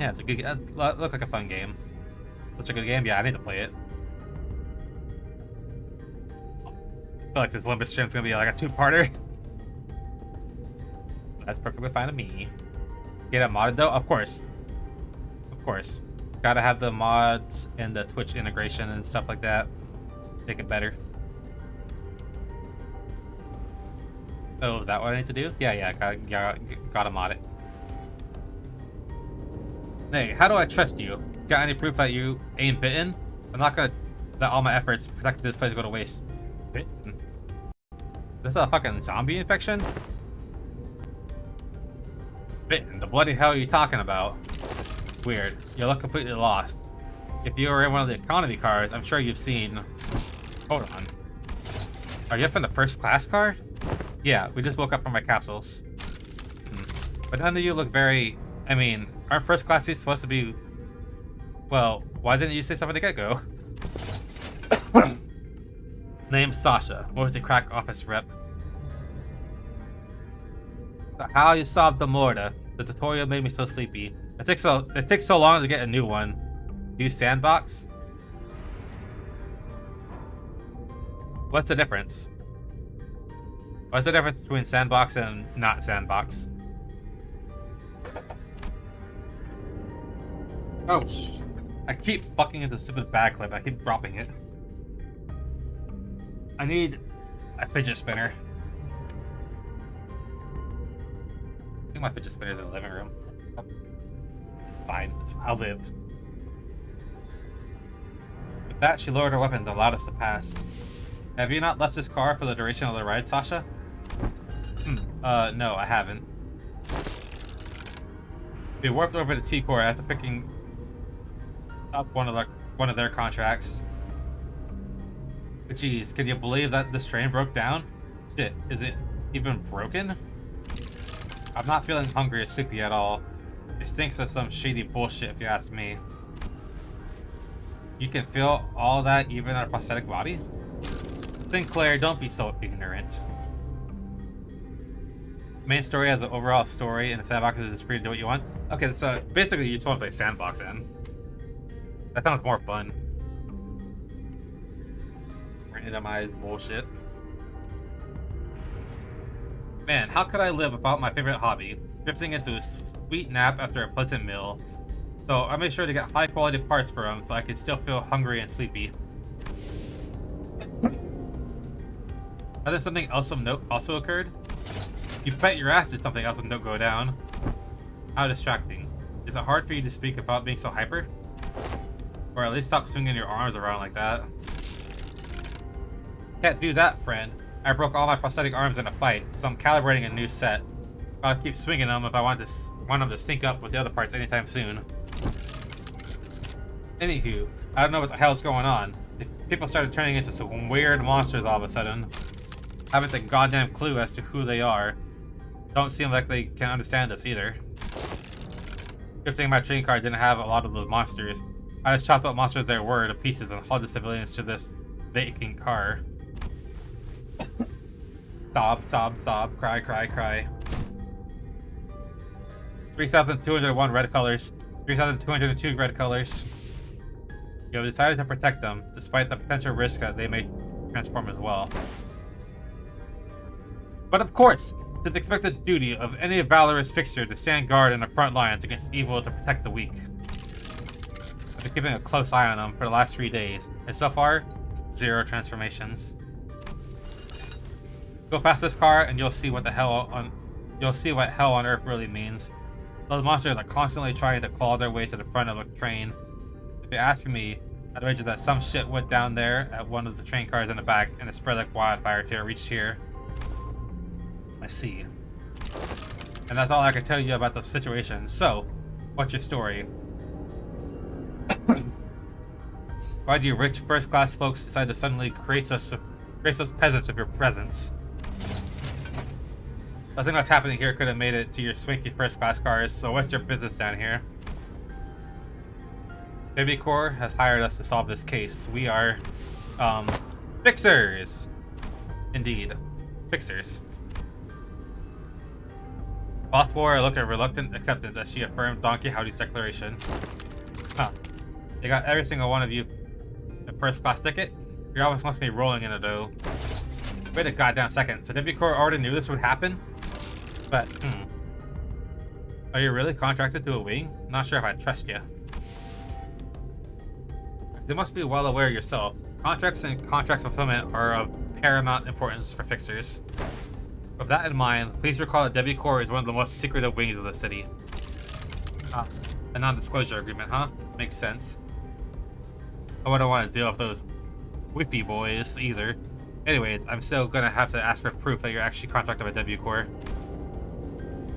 Yeah, it's a good. Look like a fun game. Such a good game. Yeah, I need to play it. I feel like this Limbus stream's gonna be like a two-parter. That's perfectly fine to me. Get it modded though? Of course. Of course. Gotta have the mods and the Twitch integration and stuff like that. Make it better. Oh, is that what I need to do? Yeah, gotta mod it. Hey, how do I trust you? Got any proof that you ain't bitten? I'm not gonna let all my efforts protect this place go to waste. Bitten? This is a fucking zombie infection? Bitten? The bloody hell are you talking about? Weird. You look completely lost. If you were in one of the economy cars, I'm sure you've seen... Hold on. Are you up in the first class car? Yeah, we just woke up from my capsules. But none of you look very... I mean, aren't first class seats supposed to be... Well, why didn't you say something to get-go? Name's Sasha, multi-crack office rep. How you solved the mortar. The tutorial made me so sleepy. It takes so long to get a new one. Do you sandbox? What's the difference? What's the difference between sandbox and not sandbox? Oh, I keep fucking into stupid bag clip. I keep dropping it. I need a fidget spinner. I think my fidget spinner's in the living room. It's fine. I'll live. With that, she lowered her weapon and allowed us to pass. Have you not left this car for the duration of the ride, Sasha? No, I haven't. We warped over to T-Core after picking up one of their contracts. But geez, can you believe that this train broke down? Shit, is it even broken? I'm not feeling hungry or sleepy at all. It stinks of some shady bullshit if you ask me. You can feel all that even in a prosthetic body? Sinclair, don't be so ignorant. Main story has an overall story, and the sandbox is free to do what you want. Okay, so basically you just want to play sandbox in. That sounds more fun. Randomized bullshit. Man, how could I live without my favorite hobby? Drifting into a sweet nap after a pleasant meal. So I made sure to get high quality parts for him so I could still feel hungry and sleepy. Hasn't something else of note also occurred? You bet your ass did something else of note go down. How distracting. Is it hard for you to speak about being so hyper? Or at least stop swinging your arms around like that. Can't do that, friend. I broke all my prosthetic arms in a fight, so I'm calibrating a new set. Gotta keep swinging them if I want them to sync up with the other parts anytime soon. Anywho, I don't know what the hell's going on. People started turning into some weird monsters all of a sudden. Haven't a goddamn clue as to who they are. Don't seem like they can understand us either. Good thing my train car didn't have a lot of those monsters. I just chopped what monsters there were to pieces and hauled the civilians to this vacant car. Sob, cry, cry, cry. 3,201 red colors. 3,202 red colors. You have decided to protect them, despite the potential risk that they may transform as well. But of course, it's the expected duty of any valorous fixture to stand guard in the front lines against evil to protect the weak. I've been keeping a close eye on them for the last 3 days, and so far, 0 transformations. Go past this car, and you'll see what hell on earth really means. Those monsters are constantly trying to claw their way to the front of the train. If you're asking me, I'd wager that some shit went down there at one of the train cars in the back, and it spread like wildfire till it reached here. I see. And that's all I can tell you about the situation. So, what's your story? Why do you rich first-class folks decide to suddenly grace us peasants with your presence? Nothing that's happening here could have made it to your swanky first-class cars, so what's your business down here? Baby Corps has hired us to solve this case. We are, fixers! Indeed. Fixers. Boss wore a look of reluctant acceptance as she affirmed Don Quixote's declaration. Huh. They got every single one of you a first-class ticket? Your office must be rolling in the dough. Wait a goddamn second. So Baby Corps already knew this would happen? But Are you really contracted to a wing? Not sure if I trust you. You must be well aware yourself. Contracts and contract fulfillment are of paramount importance for fixers. With that in mind, please recall that Debbie Corps is one of the most secretive wings of the city. A non-disclosure agreement, huh? Makes sense. I wouldn't want to deal with those whippy boys either. Anyways, I'm still gonna have to ask for proof that you're actually contracted by Debbie Corps.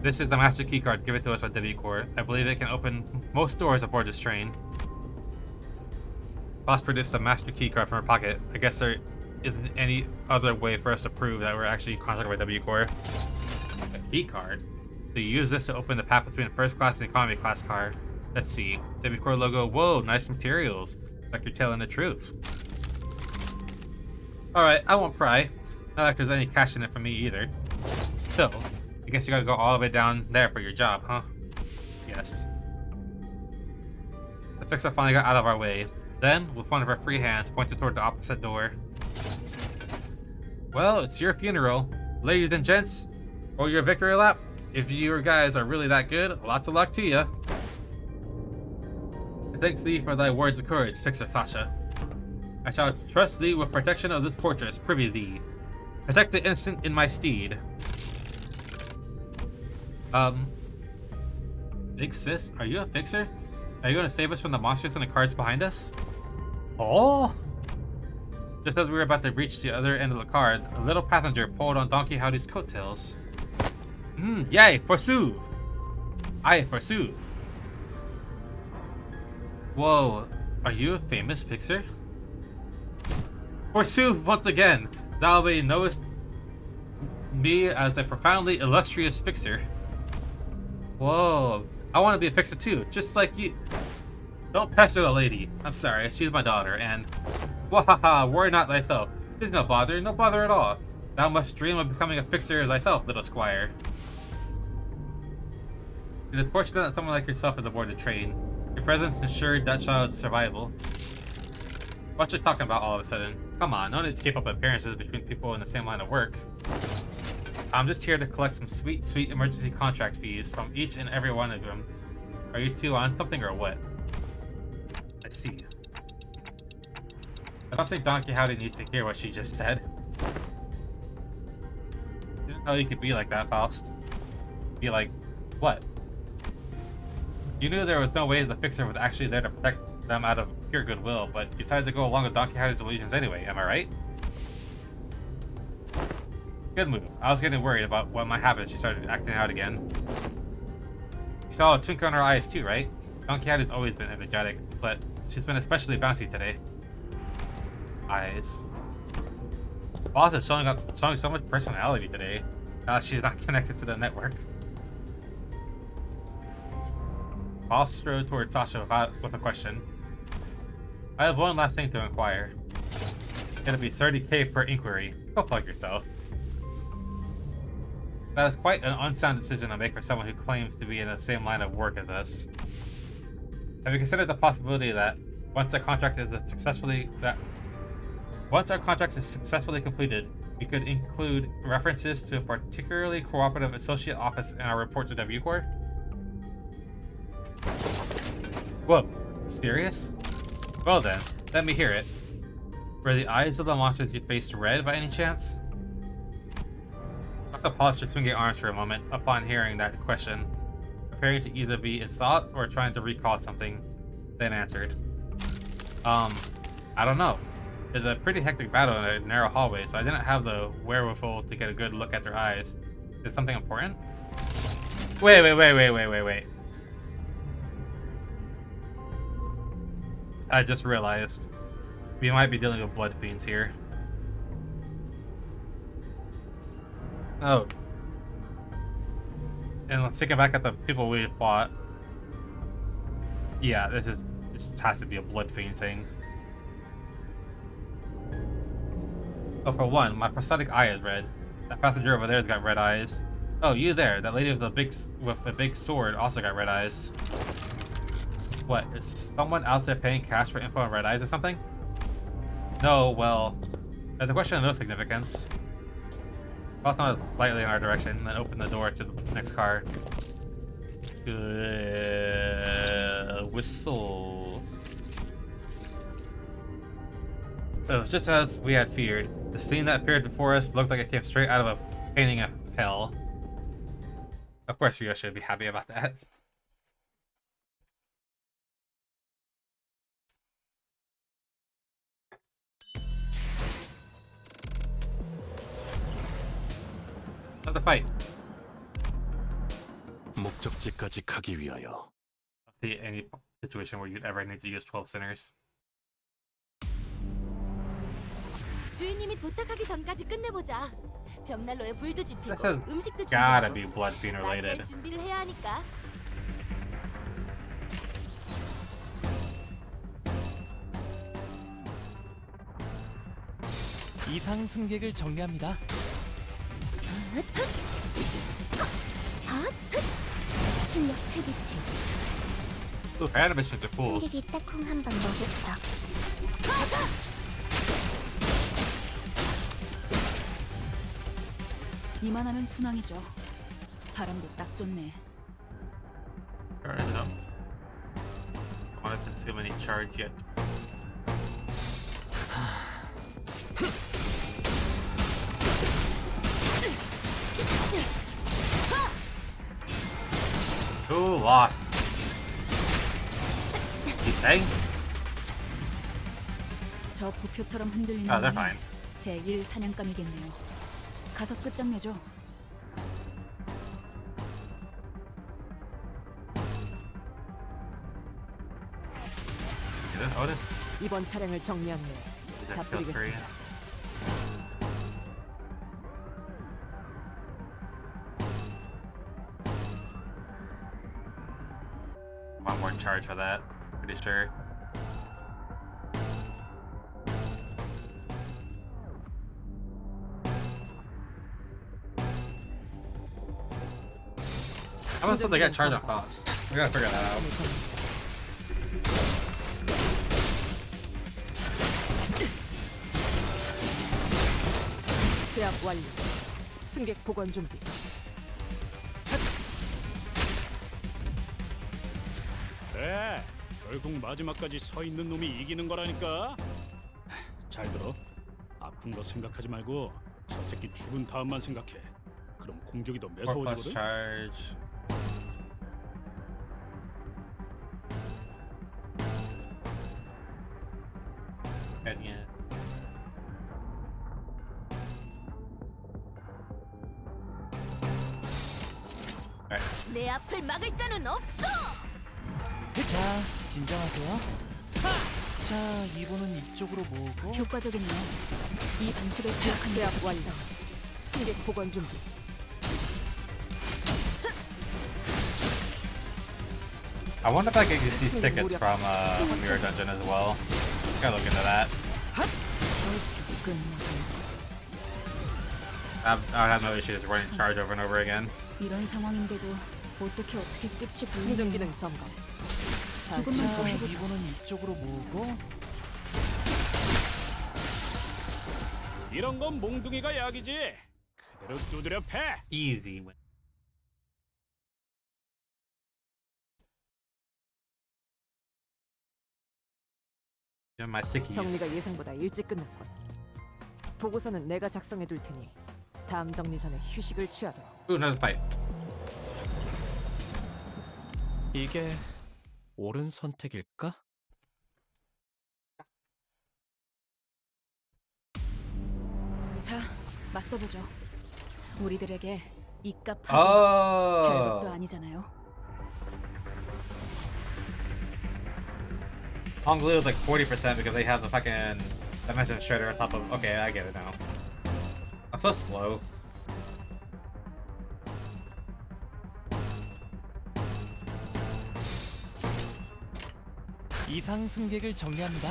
This is a master keycard given to us by Debbie Corps. I believe it can open most doors aboard this train. Boss produced a master keycard from her pocket. I guess there isn't any other way for us to prove that we're actually contracted by W Corps. A keycard? So you use this to open the path between first class and economy class car. Let's see. W Corps logo. Whoa, nice materials. Like you're telling the truth. Alright, I won't pry. Not like there's any cash in it for me either. So, I guess you gotta go all the way down there for your job, huh? Yes. The fixer finally got out of our way. Then, with one of her free hands, pointed toward the opposite door. Well, it's your funeral. Ladies and gents, or your victory lap. If you guys are really that good, lots of luck to you. Thanks thee for thy words of courage, Fixer Sasha. I shall trust thee with protection of this fortress, privy thee. Protect the innocent in my steed. Big sis, are you a fixer? Are you going to save us from the monsters and the cards behind us? Oh! Just as we were about to reach the other end of the card, a little passenger pulled on Donkey Howdy's coattails. Yay, forsooth! Aye, forsooth. Whoa, are you a famous fixer? Forsooth, once again, thou may knowest me as a profoundly illustrious fixer. Whoa, I want to be a fixer too, just like you. Don't pester the lady. I'm sorry, she's my daughter, and... Wahaha, worry not thyself. There's no bother at all. Thou must dream of becoming a fixer thyself, little squire. It is fortunate that someone like yourself is aboard the train. Your presence ensured that child's survival. What you talking about all of a sudden? Come on, no need to keep up appearances between people in the same line of work. I'm just here to collect some sweet, sweet emergency contract fees from each and every one of them. Are you two on something or what? I see. I don't think Donkey Howdy needs to hear what she just said. Didn't know you could be like that, Faust. Be like, what? You knew there was no way the fixer was actually there to protect them out of pure goodwill, but you decided to go along with Donkey Howdy's illusions anyway, am I right? Good move. I was getting worried about what might happen if she started acting out again. You saw a twinkle in her eyes too, right? Donkey Howdy's always been energetic, but she's been especially bouncy today. Eyes. Boss is showing so much personality today. Now that she's not connected to the network. Boss strode toward Sasha with a question. I have one last thing to inquire. It'll be 30k per inquiry. Go fuck yourself. That is quite an unsound decision to make for someone who claims to be in the same line of work as us. Have you considered the possibility that once our contract is successfully completed, we could include references to a particularly cooperative associate office in our report to W Corps? Whoa, serious? Well then, let me hear it. Were the eyes of the monsters you faced red by any chance? Dr. paused her swinging arms for a moment upon hearing that question, preparing to either be in thought or trying to recall something, then answered. I don't know. It's a pretty hectic battle in a narrow hallway, so I didn't have the wherewithal to get a good look at their eyes. Is it something important? Wait. I just realized we might be dealing with blood fiends here. Oh. And let's take it back at the people we fought. Yeah, this has to be a blood fiend thing. Oh, for one, my prosthetic eye is red. That passenger over there's got red eyes. Oh, you there. That lady with a big sword also got red eyes. What, is someone out there paying cash for info on red eyes or something? No, well, there's a question of no significance. Boss nodded lightly in our direction, then opened the door to the next car. Whistle. Oh, just as we had feared, the scene that appeared before us looked like it came straight out of a painting of hell. Of course, Ryo should be happy about that. Another fight. 목적지까지 가기 위하여. See any situation where you'd ever need to use 12 sinners. 주인님이 도착하기 전까지 끝내보자. 벽난로에 불도 지피고 This has 음식도 gotta 준비하고 be blood fiend 맞이할 related. 준비를 해야 하니까. 이상 승객을 정리합니다. 출력 최대치. Ooh, animations are cool. 승객이 딱콩 한 번 먹였어. 이만하면 순항이죠. 바람도 딱 좋네. Sure enough. I want to consume any charge yet. Who lost? He's saying? 저 부표처럼 흔들리는 Oh, they're 놈이 fine. 제1 사냥감이겠네요. 가서 끝장내죠. Is it Otis? 이번 차량을 정리한 후에 Is 다 that skill tree? 뿌리겠습니다. One more charge for that. Pretty sure. How much did they get charged on cost? We gotta figure that out. 제압 완료. 승객 보관 준비. 그래, 결국 마지막까지 서 있는 놈이 이기는 거라니까. 잘 들어. 아픈 거 생각하지 말고 저 새끼 죽은 다음만 생각해. 그럼 공격이 더 4 plus 매서워지거든. charge. Heading in. Alright. 내 앞을 막을 자는 없어. 자, 진정하세요. 자, 이번은 이쪽으로 모으고. 효과적이네요. 이 방식을 기억한 게 제압 완료. 승객 보관 준비. I wonder if I could get these tickets from Mirror Dungeon as well. Gotta look into that. 벌써 끝나고. I would have no issues running charge over and over again. 이런 상황인데도 어떻게 끝이 충전 보이네요. 기능 점검. 조금만 자, 더 해보자. 이번은 이쪽으로 모으고. 이런 건 몽둥이가 약이지. 그대로 두드려 패. Easy win. My tickies. 정리가 예상보다 일찍 끝났군. 보고서는 내가 작성해 둘 테니 다음 정리 전에 휴식을 취하도록. Ooh, another fight. 이게 옳은 선택일까? 자, 맞서보죠. 우리들에게 이값 하기 별것도 Oh. 아니잖아요. On glue is like 40% because they have the fucking dimension shredder on top of. Okay, I get it now. I'm so slow. 이상 승객을 정리합니다.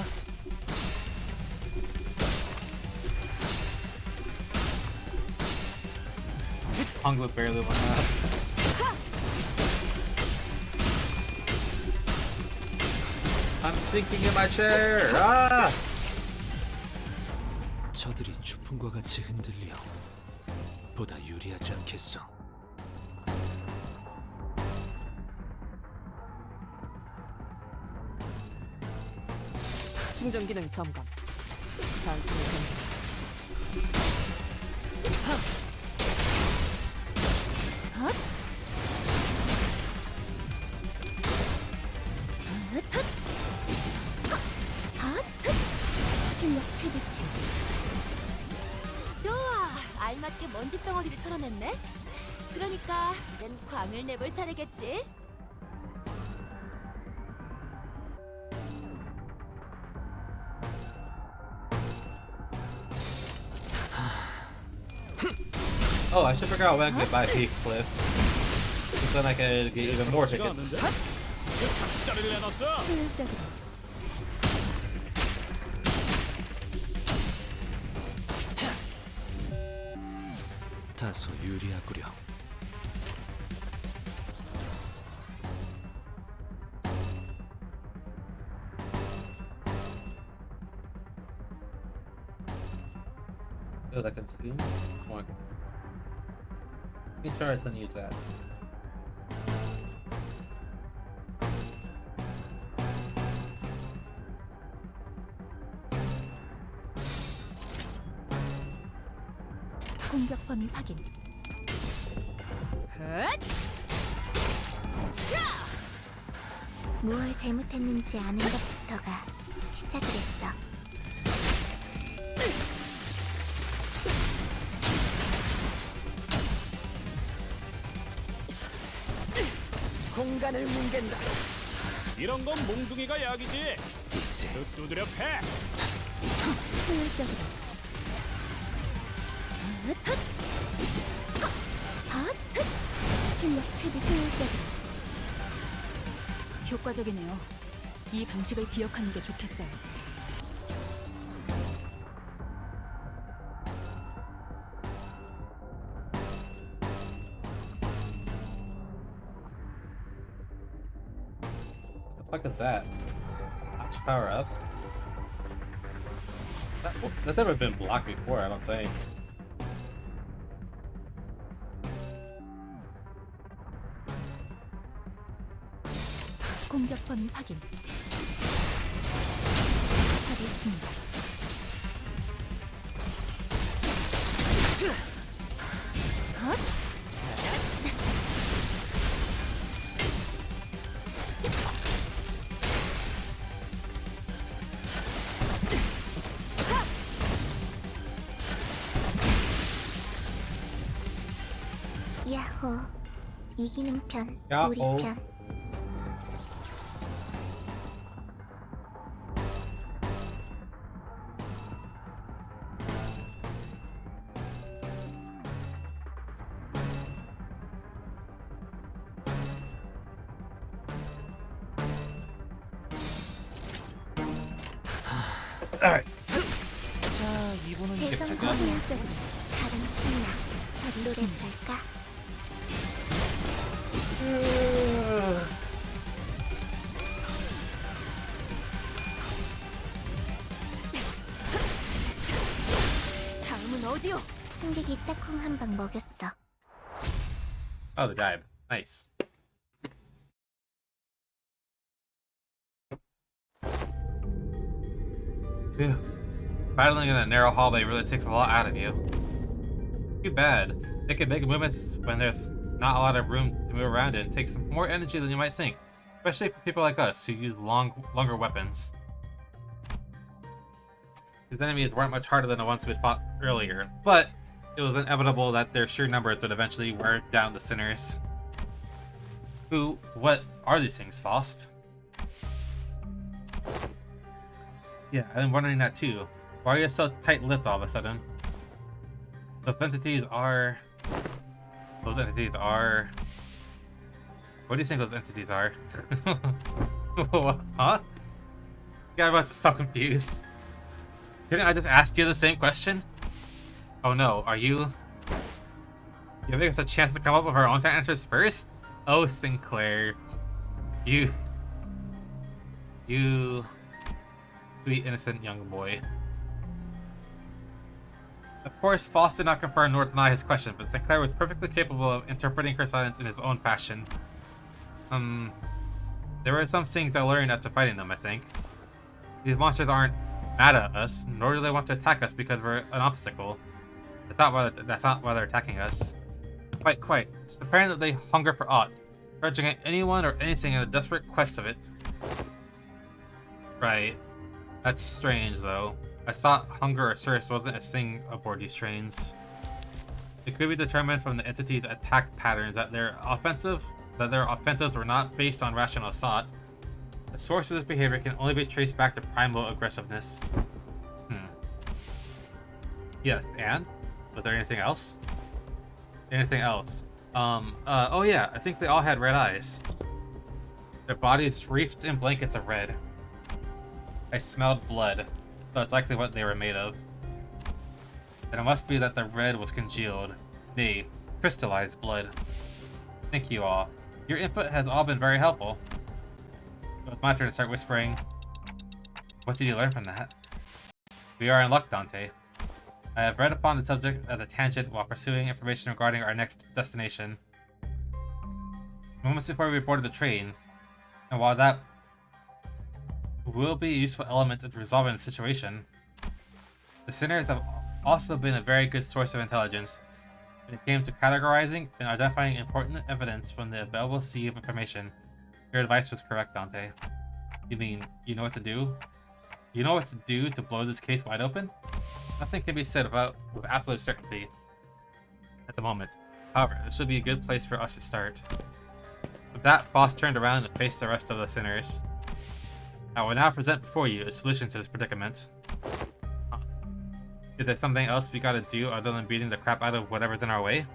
On glue barely went up. I'm sinking in my chair. Ah! 저들이 추풍과 같이 흔들려 보다 유리하지 않겠어. 충전 기능 점검. 단순히 점검. 출력 최대치. 좋아, 알맞게 먼지 덩어리를 털어냈네. 그러니까 이젠 광을 내볼 차례겠지. Oh, I should figure out when I can buy Peak Cliff. Because then I can get even more tickets. 자리를 내놨어. 효율적으로. 다소 유리하구려. Oh, that consumes? More consumes. Let me try to use that. 공격 범위 확인. 뭘 잘못했는지 아는 것부터가 시작됐어. 공간을 뭉갠다. 이런 건 몽둥이가 약이지. 두드려 패. 효율적으로. 출력 최대 효율적으로. 효과적이네요. 이 방식을 기억하는 게 좋겠어요. What the fuck is that? Notch power up? That's never been blocked before, I don't think. 공격 범위 확인. 처리했습니다. 야호. 이기는 편, 야호. 우리 편. Alright. 자, 이번은 대성 잠깐. 효율적으로. 다른 신나. 노래 부를까? 다음은 어디요? 승객이 딱콩 한 방 먹였어. Oh, the dive. Nice. Phew. Battling in that narrow hallway really takes a lot out of you. Too bad. Making big movements when there's not a lot of room to move around in takes more energy than you might think, especially for people like us who use longer weapons. These enemies weren't much harder than the ones we had fought earlier, but it was inevitable that their sheer numbers would eventually wear down the sinners. What are these things, Faust? Yeah, I'm wondering that too. Why are you so tight-lipped all of a sudden? Those entities are... What do you think those entities are? Huh? Yeah, I'm so confused. Didn't I just ask you the same question? Oh no, are you giving us a chance to come up with our own answers first? Oh, Sinclair. You sweet innocent young boy. Of course, Faust did not confirm nor deny his question, but Sinclair was perfectly capable of interpreting her silence in his own fashion. There were some things I learned after fighting them, I think. These monsters aren't mad at us, nor do they want to attack us because we're an obstacle. That's not why they're attacking us. Quite. It's apparent that they hunger for aught, urging at anyone or anything in a desperate quest of it. Right. That's strange, though. I thought hunger or thirst wasn't a thing aboard these trains. It could be determined from the entity's attack patterns that their offensives were not based on rational thought. The source of this behavior can only be traced back to primal aggressiveness. Yes, and? Was there anything else? Anything else? Oh yeah, I think they all had red eyes. Their bodies wreathed in blankets of red. I smelled blood, so it's likely what they were made of. And it must be that the red was congealed, nay, crystallized blood. Thank you all. Your input has all been very helpful. It was my turn to start whispering. What did you learn from that? We are in luck, Dante. I have read upon the subject at a tangent while pursuing information regarding our next destination. Moments before we boarded the train, and while that will be a useful element in resolving the situation, the sinners have also been a very good source of intelligence when it came to categorizing and identifying important evidence from the available sea of information. Your advice was correct, Dante. You mean, you know what to do? You know what to do to blow this case wide open? Nothing can be said about with absolute certainty at the moment. However, this would be a good place for us to start. With that, Boss turned around and faced the rest of the sinners. I will now present before you a solution to this predicament. Is there something else we gotta do other than beating the crap out of whatever's in our way?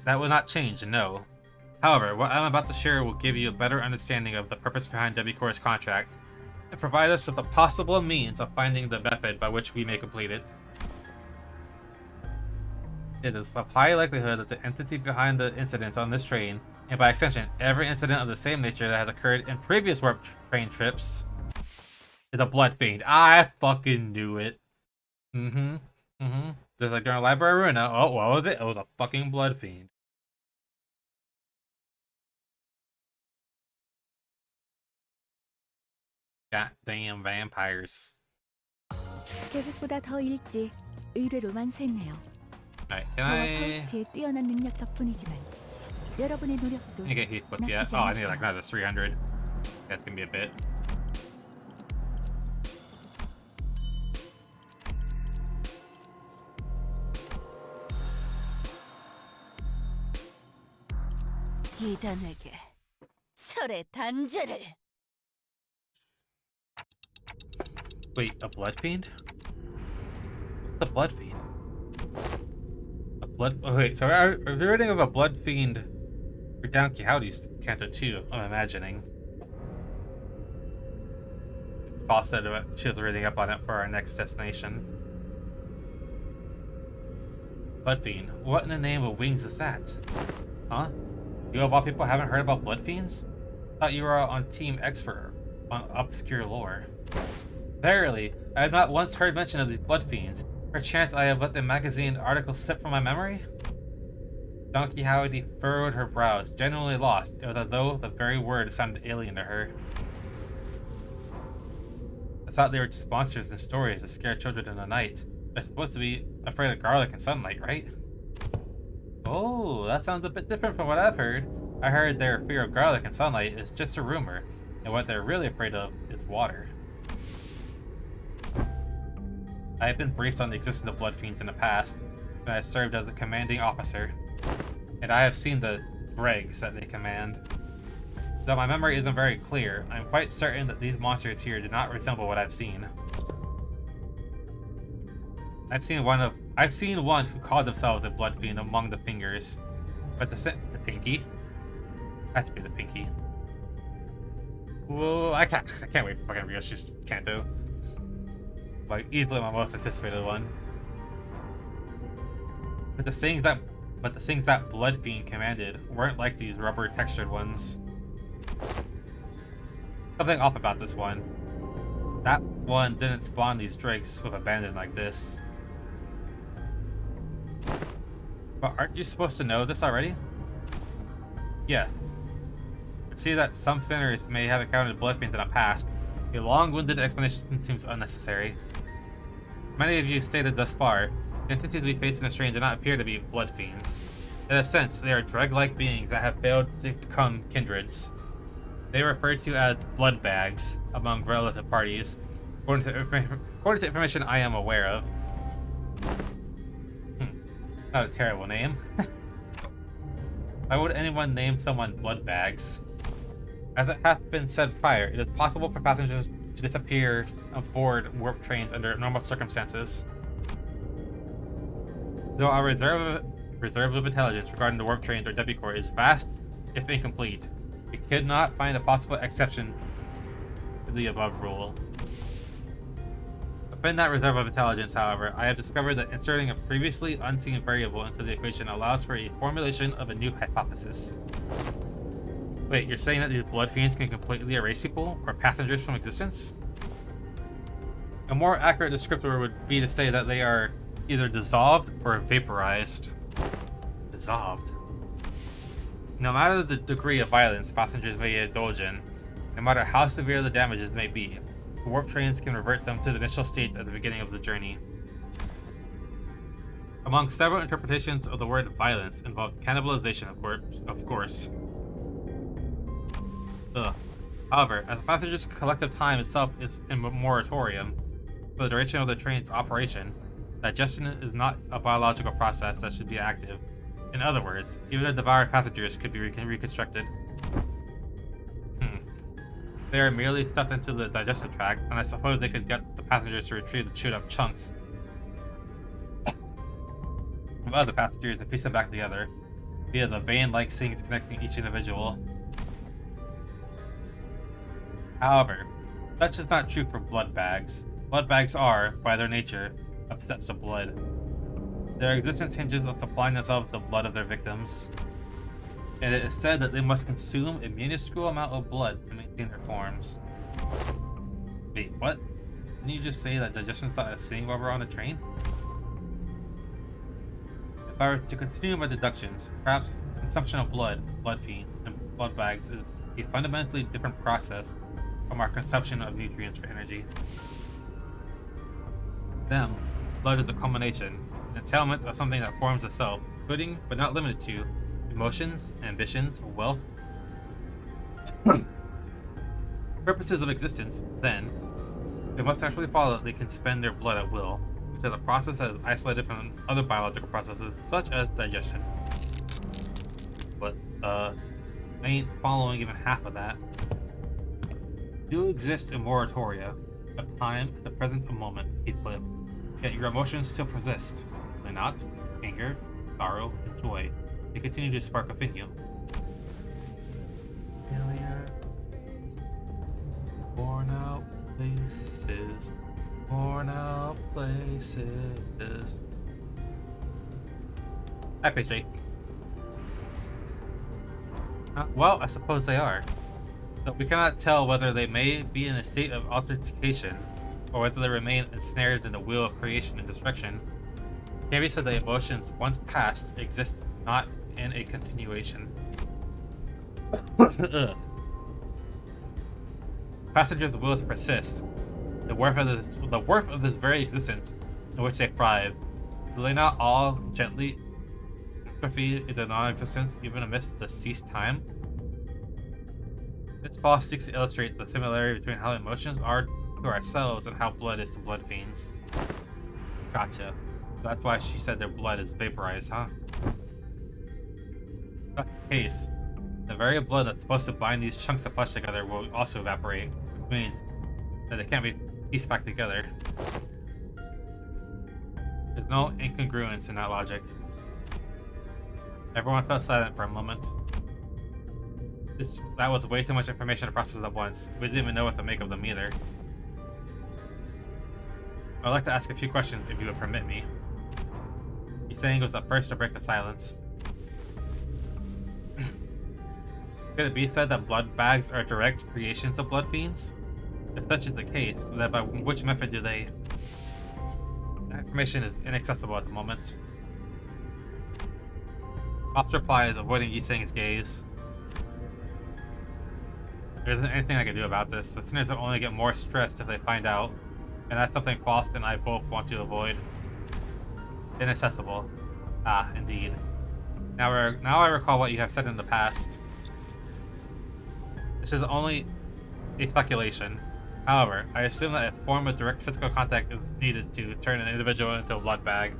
That will not change, no. However, what I'm about to share will give you a better understanding of the purpose behind Debicor's contract, and provide us with a possible means of finding the method by which we may complete it. It is of high likelihood that the entity behind the incidents on this train, and by extension every incident of the same nature that has occurred in previous warp train trips, is a blood fiend. I fucking knew it. Just like during Library Arena. Oh, what was it? It was a fucking blood fiend. Goddamn vampires. 계획보다 더 일찍 의뢰로 완수했네요. Alright, 저와 can 파우스트의 뛰어난 능력 덕분이지만 여러분의 노력도 I get Heathcliff yet? Oh, I need like another 300. That's gonna be a bit. 이단에게 철의 단죄를. Wait, a blood fiend? What's a blood fiend? Oh wait, so are we reading of a blood fiend for Don Quixote's Canto 2, I'm imagining. It's Paul said she was reading up on it for our next destination. Blood fiend. What in the name of wings is that? Huh? You of all people haven't heard about blood fiends? Thought you were on Team Expert on obscure lore. Verily, I have not once heard mention of these blood fiends. Perchance I have let the magazine article slip from my memory? Don Quixote furrowed her brows, genuinely lost. It was as though the very word sounded alien to her. I thought they were just monsters in stories that scare children in the night. They're supposed to be afraid of garlic and sunlight, right? Oh, that sounds a bit different from what I've heard. I heard their fear of garlic and sunlight is just a rumor, and what they're really afraid of is water. I have been briefed on the existence of blood fiends in the past, when I served as a commanding officer, and I have seen the dregs that they command. Though my memory isn't very clear, I'm quite certain that these monsters here do not resemble what I've seen. I've seen one who called themselves a blood fiend among the fingers, but the pinky has to be the pinky. Whoa! I can't wait for fucking Ryoshi's Kanto. Like easily my most anticipated one. But the things that blood fiend commanded weren't like these rubber textured ones. Something off about this one. That one didn't spawn these drakes with abandon like this. But aren't you supposed to know this already? Yes. I see that some sinners may have encountered blood fiends in the past, A long-winded explanation seems unnecessary. Many of you stated thus far, the entities we face in the strain do not appear to be blood fiends. In a sense, they are drug-like beings that have failed to become kindreds. They are referred to as blood bags among relative parties, according to information I am aware of. Not a terrible name. Why would anyone name someone blood bags? As it hath been said prior, it is possible for passengers to disappear aboard warp trains under normal circumstances. Though our reserve of intelligence regarding the warp trains or Debut Corps is vast, if incomplete, we could not find a possible exception to the above rule. Within that reserve of intelligence, however, I have discovered that inserting a previously unseen variable into the equation allows for a formulation of a new hypothesis. Wait, you're saying that these blood fiends can completely erase people or passengers from existence? A more accurate descriptor would be to say that they are either dissolved or vaporized. Dissolved? No matter the degree of violence passengers may indulge in, no matter how severe the damages may be, warp trains can revert them to the initial states at the beginning of the journey. Among several interpretations of the word violence involved cannibalization, of course. However, as the passengers' collective time itself is in moratorium for the duration of the train's operation, digestion is not a biological process that should be active. In other words, even the devoured passengers could be reconstructed. They are merely stuffed into the digestive tract, and I suppose they could get the passengers to retrieve the chewed up chunks of other passengers and piece them back together via the vein-like things connecting each individual. However, such is not true for blood bags. Blood bags are, by their nature, obsessed with blood. Their existence hinges on supplying themselves the blood of their victims, and it is said that they must consume a minuscule amount of blood to maintain their forms. Wait, what? Didn't you just say that digestion's not a thing while we're on the train? If I were to continue my deductions, perhaps consumption of blood fiend, and blood bags is a fundamentally different process from our consumption of nutrients for energy. Them, blood is a culmination, an entailment of something that forms a self, including, but not limited to, emotions, ambitions, wealth. Purposes of existence, then, it must naturally follow that they can spend their blood at will, which is a process that is isolated from other biological processes, such as digestion. But, I ain't following even half of that. Do exist in moratoria of time at the present moment, Heathcliff, yet your emotions still persist, do they not? Anger, sorrow, and joy. They continue to spark within you. Worn out places, worn out places. Hi, pastry. Well, I suppose they are. But we cannot tell whether they may be in a state of altercation, or whether they remain ensnared in the wheel of creation and destruction. It can be said that emotions, once past, exist not in a continuation. Passengers' will to persist, the worth of this very existence in which they thrive, do they not all gently atrophy into non-existence even amidst the ceased time? This fall seeks to illustrate the similarity between how emotions are to ourselves and how blood is to blood fiends. Gotcha. That's why she said their blood is vaporized, huh? If that's the case, the very blood that's supposed to bind these chunks of flesh together will also evaporate, which means that they can't be pieced back together. There's no incongruence in that logic. Everyone fell silent for a moment. That was way too much information to process at once. We didn't even know what to make of them either. I'd like to ask a few questions if you would permit me. Saying was the first to break the silence. Could it be said that blood bags are direct creations of blood fiends? If such is the case, then by which method do they... That information is inaccessible at the moment. Officer replies, avoiding Yiseng's gaze. There isn't anything I can do about this. The sinners will only get more stressed if they find out, and that's something Faust and I both want to avoid. Inaccessible. Ah, indeed. Now I recall what you have said in the past. This is only a speculation. However, I assume that a form of direct physical contact is needed to turn an individual into a blood bag.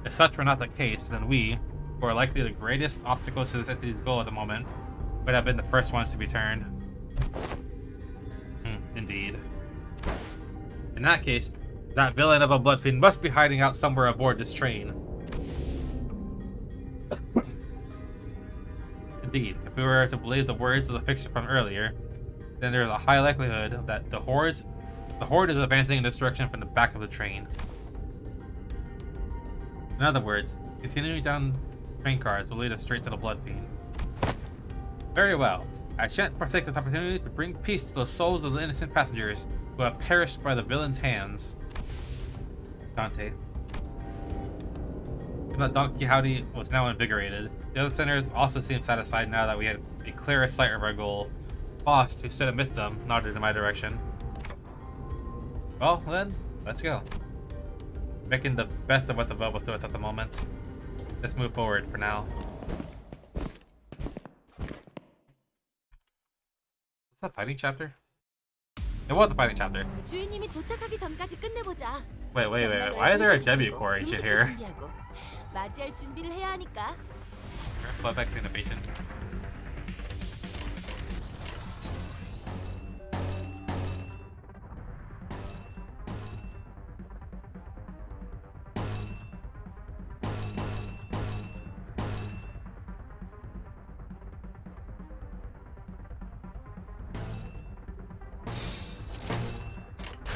If such were not the case, then we, who are likely the greatest obstacles to this entity's goal at the moment, would have been the first ones to be turned. Indeed. In that case, that villain of a blood fiend must be hiding out somewhere aboard this train. Indeed, if we were to believe the words of the fixer from earlier, then there is a high likelihood that the horde is advancing in this direction from the back of the train. In other words, continuing down train cars will lead us straight to the blood fiend. Very well. I shan't forsake this opportunity to bring peace to the souls of the innocent passengers who have perished by the villain's hands. Dante. Even though Don Quixote was now invigorated, the other sinners also seemed satisfied now that we had a clearer sight of our goal. Faust, who stood amidst them, nodded in my direction. Well, then, let's go. Making the best of what's available to us at the moment. Let's move forward for now. Is that a fighting chapter? It was a fighting chapter. 주인님이 도착하기 전까지 끝내보자. Wait. Why is there a debut core ancient here? 준비하고 맞이할 준비를 해야 하니까. Blood back innovation.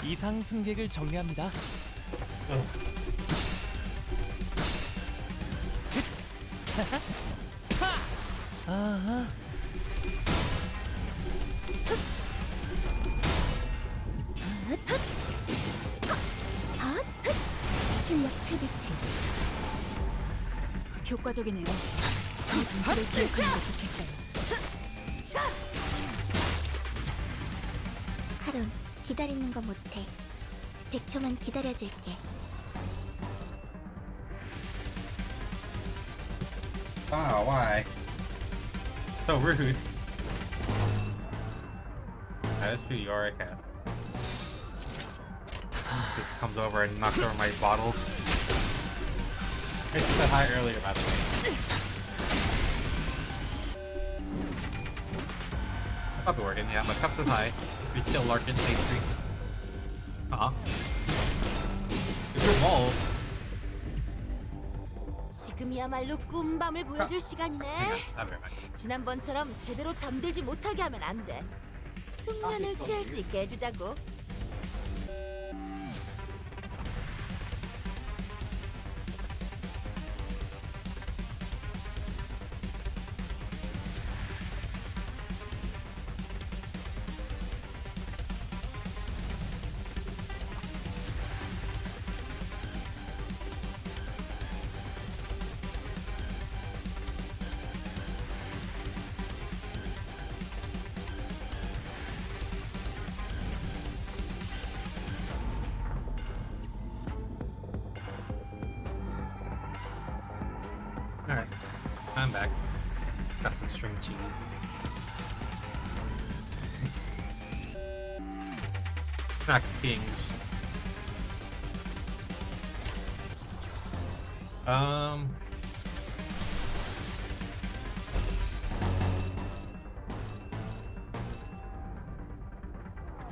이상 승객을 정리합니다. 아하. 출력 최대치. 효과적이네요. 이 분수를 기억하는 게 좋겠어요. 카론, 기다리는 거 못해. 100초만 기다려줄게. Wow, why? So rude. I just feel Yorick at. Just comes over and knocks over my bottles. I said hi earlier, by the way. I'll be working, yeah. My cup says hi. We still Larkin State Street. It's your ball. 지금이야말로 꿈밤을 보여줄 시간이네. I'll be right back. 지난번처럼 제대로 잠들지 못하게 하면 안 돼. 숙면을 취할 수 있게 해주자고. Alright, I'm back. Got some string cheese. Snack kings.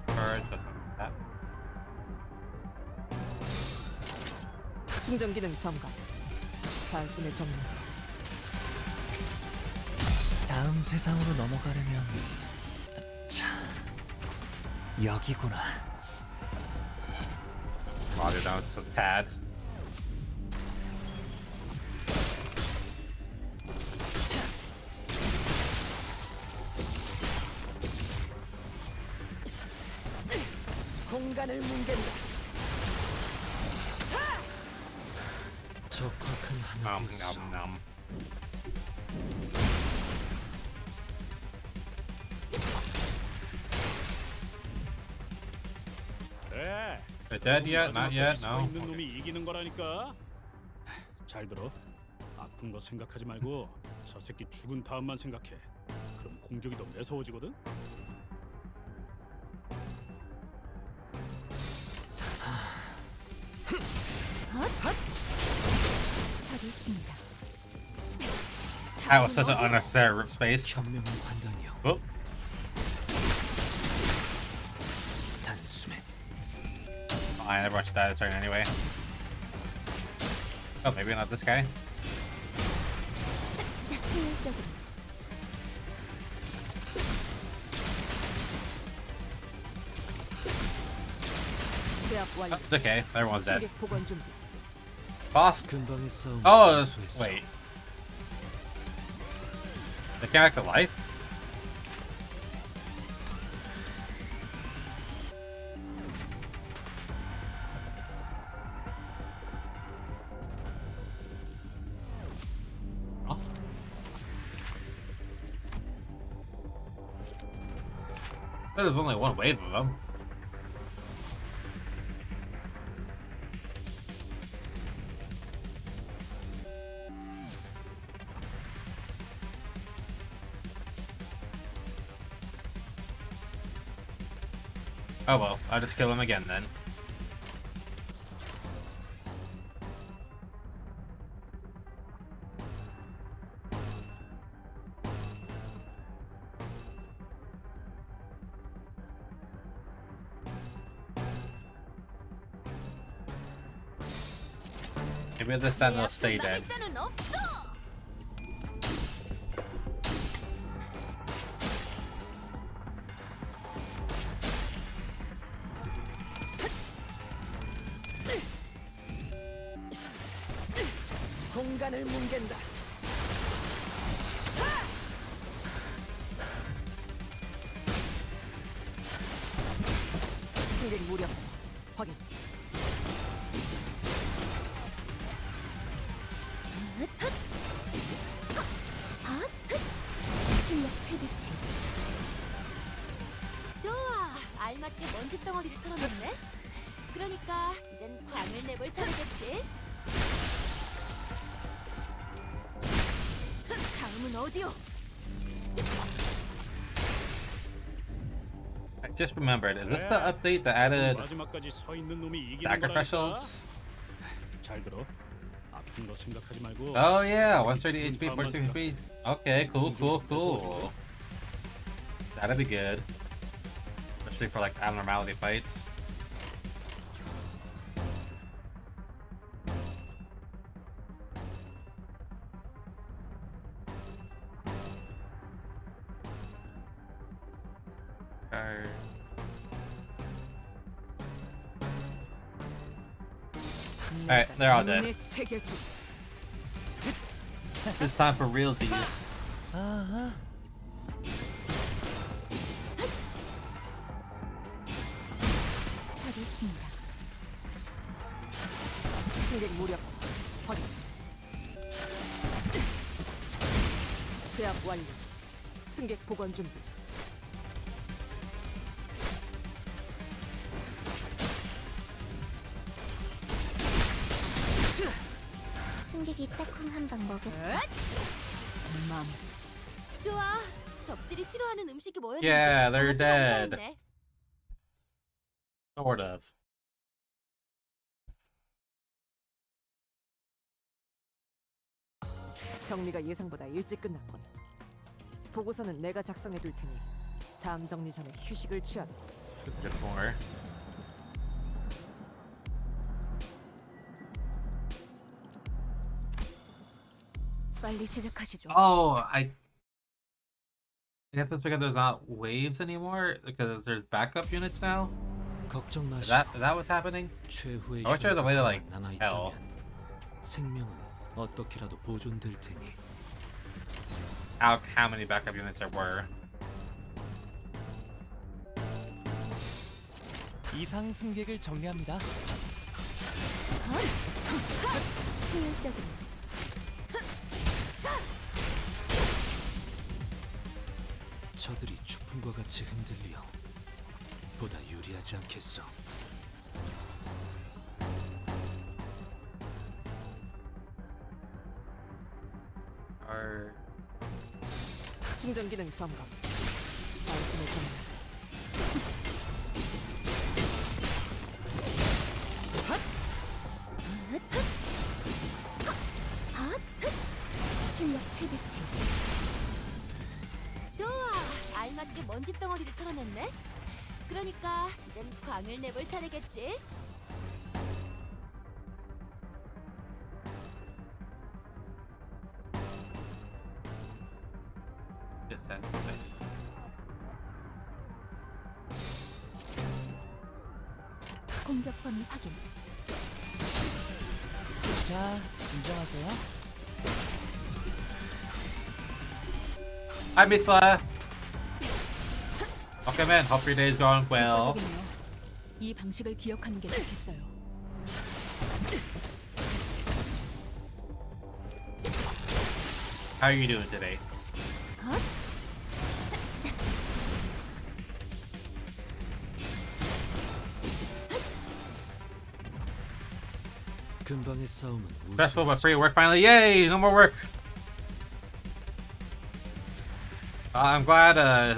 Charge, that's not that. 충전 기능 점검. 단순의 정리. 다음 세상으로 넘어가려면 자 여기구나. Water down just a tad. 공간을 뭉갠다. 적확한 하늘이었어. Nom. They're dead yet? Not yet? 서 No. 있는 놈이 이기는 거라니까. 잘 들어. 아픈 거 생각하지 말고 저 새끼 죽은 다음만 생각해. 그럼 공격이 더 매서워지거든. 저기 있습니다. That was such an unnecessary rip space. 경명한 판단이요. Oh, 단숨에 fine, everyone should die this turn anyway. Oh, maybe not this guy. 효율적으로. 제압 완료. Oh, okay, everyone's dead. 승객 복원 준비. Boss. 근방의 싸움. Oh, wait. They came back to life? Huh? There's only one wave of them. Oh well, I'll just kill him again then. Maybe this time they'll stay dead. 남자는 없어. 공간을 뭉갠다. 승객 무력 확인. 출력 회비치. 좋아. 알맞게 먼지 덩어리를 털어냈네. 그러니까 이젠 광을 내볼 차례겠지. 다음은 어디요? I just remembered, is this the update that added 마지막까지 서 있는 놈이 이기는 dagger 거라니까. thresholds? 잘 들어. 아픈 거 생각하지 말고. Oh yeah, 저 새끼 130 HP, 죽은 다음만 46 HP. Okay, cool. That'd be good. Especially for like abnormality fights. Alright, they're all dead. 내 세계 주. It's time for realsies. 아하. 저기 있습니다. 승객 무력 확인. 제압 완료. 승객 복원 준비. 승객이 딱콩 한 방 먹었어. 맘. 좋아. 적들이 싫어하는 음식이 뭐였는지 Yeah, they're 정확히 dead. 상상했네. Sort of. 정리가 예상보다 일찍 끝났군. 보고서는 내가 작성해 둘 테니 다음 정리 전에 휴식을 취하게. Good more. 빨리 시작하시죠. Oh, I guess that's because there's not waves anymore because there's backup units now. 걱정 Is 마시고 that what's happening? 최후의 I wish there was a way to like 남아 tell. 있다면 생명은 어떻게라도 보존될 테니. How many backup units there were. 이상 승객을 정리합니다. 효율적으로. 저들이 추풍과 같이 흔들려 보다 유리하지 않겠어. 충전 기능 점검. 단숨에 점검. 출력 최대치. 좋아. 알맞게 먼지 덩어리를 털어냈네. 그러니까 이젠 광을 내볼 차례겠지. Just that. Nice. 공격 범위 확인. 자, 진정하세요. Hi, Misla. Okay, man. Hope your day's going well. 효과적이네요. 이 방식을 기억하는 게 좋겠어요. How are you doing today? 근방의 싸움은 Stressful but 우스웠어. free work finally. Yay! No more work. I'm glad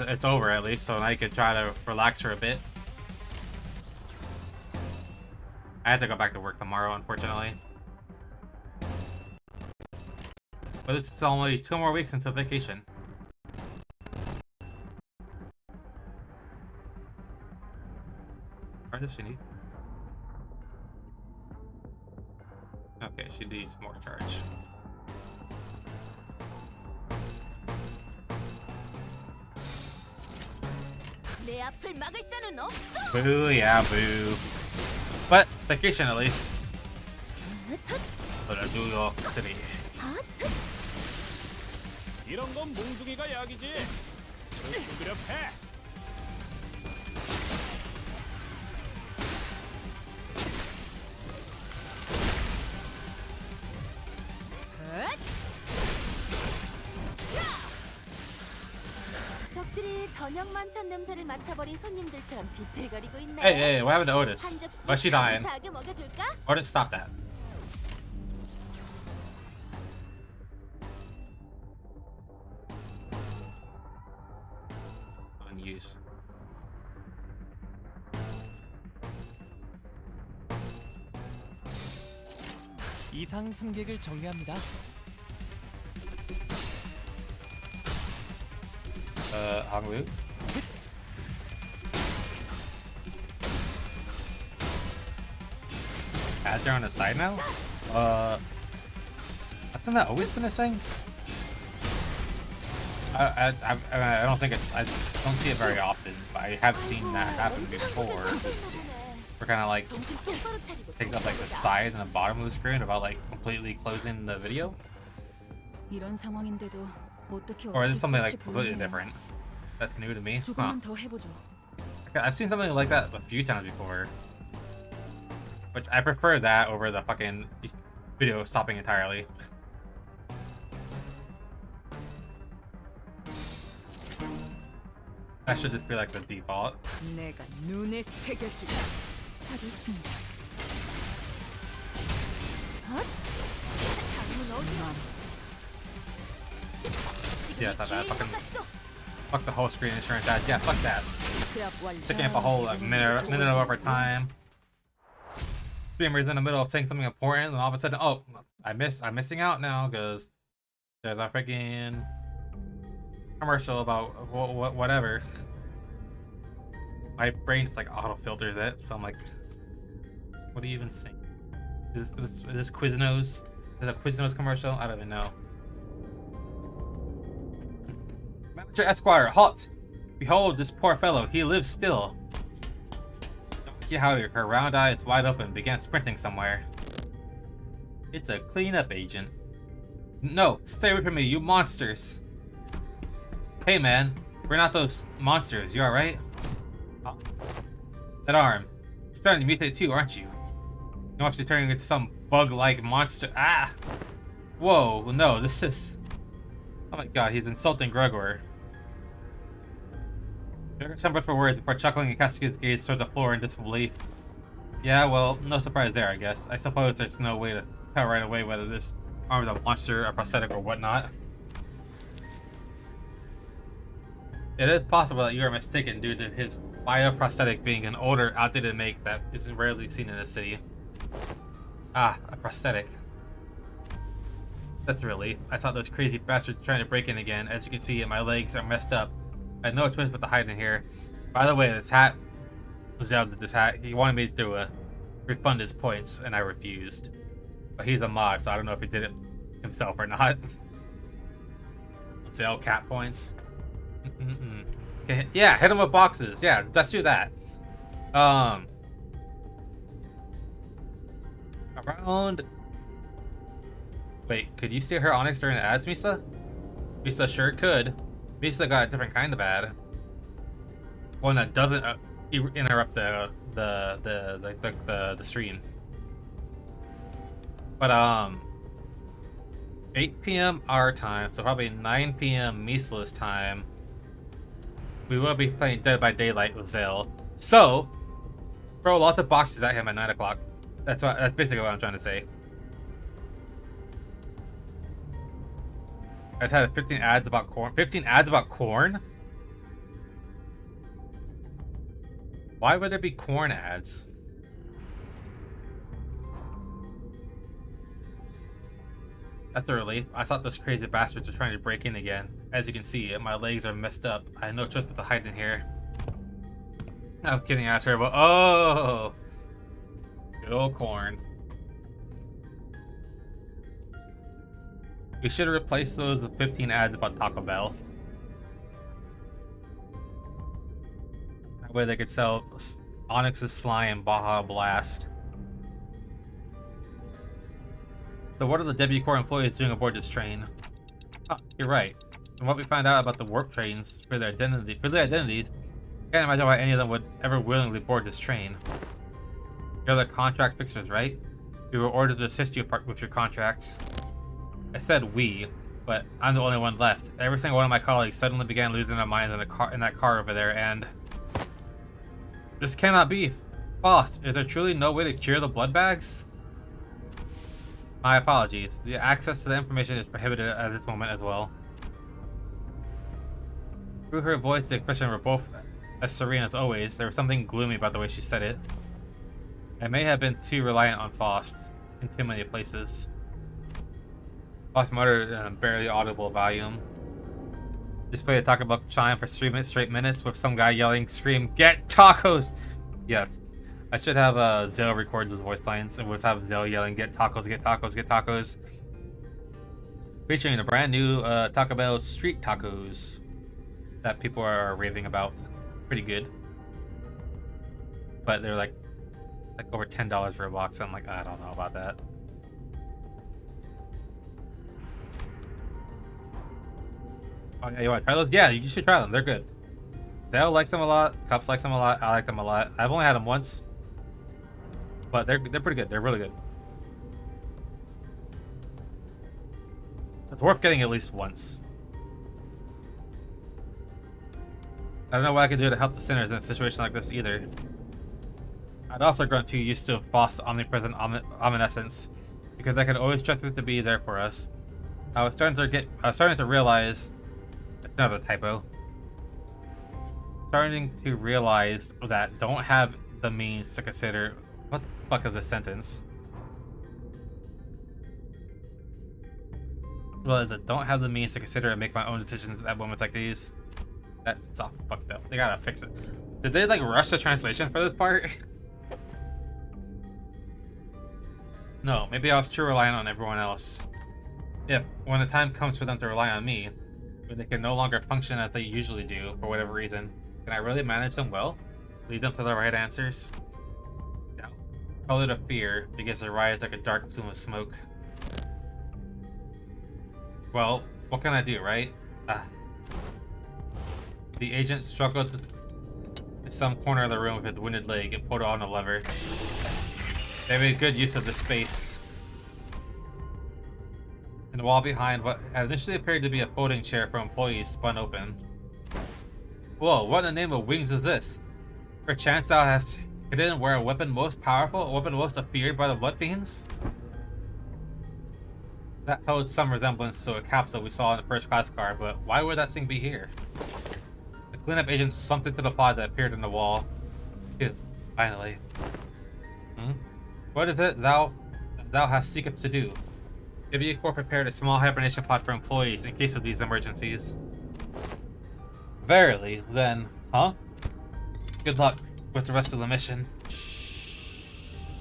it's over at least, so I could try to relax for a bit. I had to go back to work tomorrow, unfortunately. But this is only 2 more weeks until vacation. What does she need? Okay, she needs more charge. 내 앞을 막을 자는 없어. Boo, yeah, boo. But vacation at least. But New York City. 이런 건 몽둥이가 약이지. 그려 패. 적들이 저녁 만찬 냄새를 맡아버린 손님들처럼 비틀거리고 있네. Hey, hey, what happened to 한 Otis? 접시 Why's she dying? 감사하게 먹여줄까? Otis, stop that. Unused. 이상 승객을 정리합니다. Hangwoo? Ads are on the side now? Hasn't that always been a thing? I don't think it's, I don't see it very often, but I have seen that happen before. We're kind of like 정신 똑바로 차리고 take up like the sides and the bottom of the screen without like completely closing the video. 이런 상황인데도 어떻게 Or is this something 어떻게 like completely 보이네요. different? That's new to me. Huh. 조금만 더 해보죠. I've seen something like that a few times before. Which I prefer that over the fucking video stopping entirely. That should just be like the default. 내가 눈에 새겨주마. 저기 있습니다. Yeah, that fucking fuck the whole screen insurance ad. Yeah, fuck that. 제압 완료. Taking up a whole like, minute of our time. Streamer's in the middle of saying something important, and all of a sudden, oh, I'm missing out now because there's a freaking commercial about whatever. My brain just like auto filters it, so I'm like, what do you even think? Is this Quiznos? Is it a Quiznos commercial? I don't even know. Manager Esquire, halt! Behold this poor fellow, he lives still. See how her round eye is wide open, began sprinting somewhere. It's a cleanup agent. No, stay away from me, you monsters! Hey man, we're not those monsters, you alright? Oh. That arm. You're starting to mutate too, aren't you? You must be turning into some bug-like monster. Ah! Whoa, no, this is... Oh my god, he's insulting Gregor. Gregor stumbled for words before chuckling and casting his gaze toward the floor in disbelief. Yeah, well, no surprise there, I guess. I suppose there's no way to tell right away whether this arm is a monster, a prosthetic, or whatnot. It is possible that you are mistaken due to his bioprosthetic being an older, outdated make that is rarely seen in a city. Ah, a prosthetic. That's really. I saw those crazy bastards trying to break in again. As you can see, my legs are messed up. I had no choice but to hide in here. By the way, this hat... Zell did this hat. He wanted me to refund his points, and I refused. But he's a mod, so I don't know if he did it himself or not. Zell cat points. Okay, yeah, hit him with boxes. Yeah, let's do that. Around... Wait, could you see her Onyx during the ads, Misa? Misa sure could. Misa got a different kind of ad. One that doesn't interrupt the stream. But 8 p.m. our time, so probably 9 p.m. Misla's time. We will be playing Dead by Daylight with Zale. So throw lots of boxes at him at 9 o'clock. That's basically what I'm trying to say. I just had 15 ads about corn. 15 ads about corn? Why would there be corn ads? That's early. I thought those crazy bastards were trying to break in again. As you can see, my legs are messed up. I had no choice but to hide in here. I'm kidding, I terrible. Oh! Good old corn. We should replace those with 15 ads about Taco Bell. That way they could sell Onyx's Slime Baja Blast. So what are the W Corps employees doing aboard this train? Oh, you're right. From what we found out about the warp trains for their identities, I can't imagine why any of them would ever willingly board this train. You're the contract fixers, right? We were ordered to assist you with your contracts. I said we, but I'm the only one left. Every single one of my colleagues suddenly began losing their minds in that car over there, and... This cannot be. Boss, is there truly no way to cure the blood bags? My apologies. The access to the information is prohibited at this moment as well. Through her voice, the expression were both as serene as always. There was something gloomy about the way she said it. I may have been too reliant on Faust in too many places. Faust muttered in a barely audible volume. Just play a Taco Bell chime for 3 straight minutes with some guy yelling, "Scream, get tacos!" Yes. I should have Zale record those voice lines and we'll have Zale yelling, "Get tacos, get tacos, get tacos." Featuring the brand new Taco Bell street tacos that people are raving about. Pretty good. But they're like over $10 for a box. I'm like, I don't know about that. Oh yeah, you want to try those? Yeah, you should try them. They're good. Zale likes them a lot. Cups likes them a lot. I like them a lot. I've only had them once. But they're pretty good. They're really good. It's worth getting at least once. I don't know what I can do to help the sinners in a situation like this either. I'd also grown too used to Faust's omnipresent omniscience, because I could always trust it to be there for us. I was starting to realize. It's another typo. Starting to realize that don't have the means to consider. What the fuck is this sentence? Well, is it don't have the means to consider and make my own decisions at moments like these? That's all fucked up. They gotta fix it. Did they like rush the translation for this part? No, maybe I was too reliant on everyone else. If, when the time comes for them to rely on me, when they can no longer function as they usually do for whatever reason, can I really manage them well? Lead them to the right answers? No. Colored of fear begins to rise like a dark plume of smoke. Well, what can I do, right? The agent struggled to some corner of the room with his wounded leg and pulled on a lever. They made good use of the space. And the wall behind what had initially appeared to be a folding chair for employees spun open. Whoa, what in the name of wings is this? Perchance thou hast hidden where a weapon most powerful, a weapon most feared by the blood fiends? That held some resemblance to a capsule we saw in the first class car, but why would that thing be here? Cleanup agent slumped into the pod that appeared in the wall. Phew, finally. What is it thou hast seeketh to do? W Corp prepared a small hibernation pod for employees in case of these emergencies. Verily, then, huh? Good luck with the rest of the mission.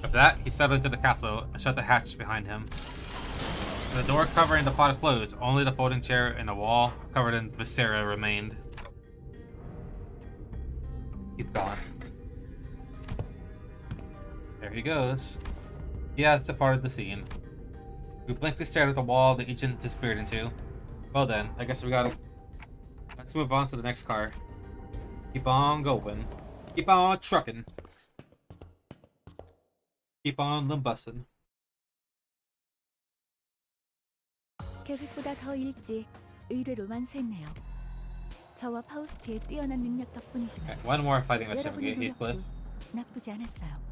With that, he settled into the capsule and shut the hatch behind him. The door covering the pod closed, only the folding chair and the wall covered in wisteria remained. He's gone. There he goes. He has departed the scene. We blankly stared at the wall the agent disappeared into. Well then, I guess we gotta... Let's move on to the next car. Keep on going. Keep on trucking. Keep on limbusing. 계획보다 더 일찍 의뢰를 완수했네요. 저와 파우스트의 뛰어난 능력 덕분이지만 Okay, one more fighting mission we 여러분의 get Heathcliff. 노력도 나쁘지 않았어요.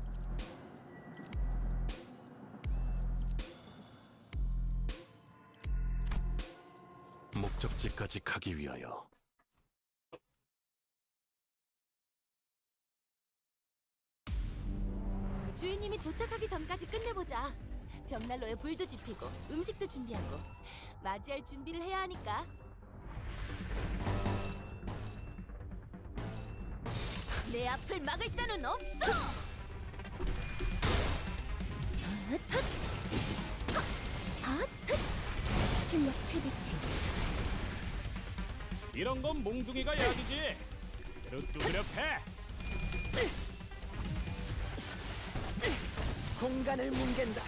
목적지까지 가기 위하여. 주인님이 도착하기 전까지 끝내보자. 벽난로에 불도 지피고 음식도 준비하고 맞이할 준비를 해야 하니까. 내 앞을 막을 자는 없어. 출력 최대치. 이런 건 몽둥이가 약이지. 그대로 두드려 패. 공간을 뭉갠다.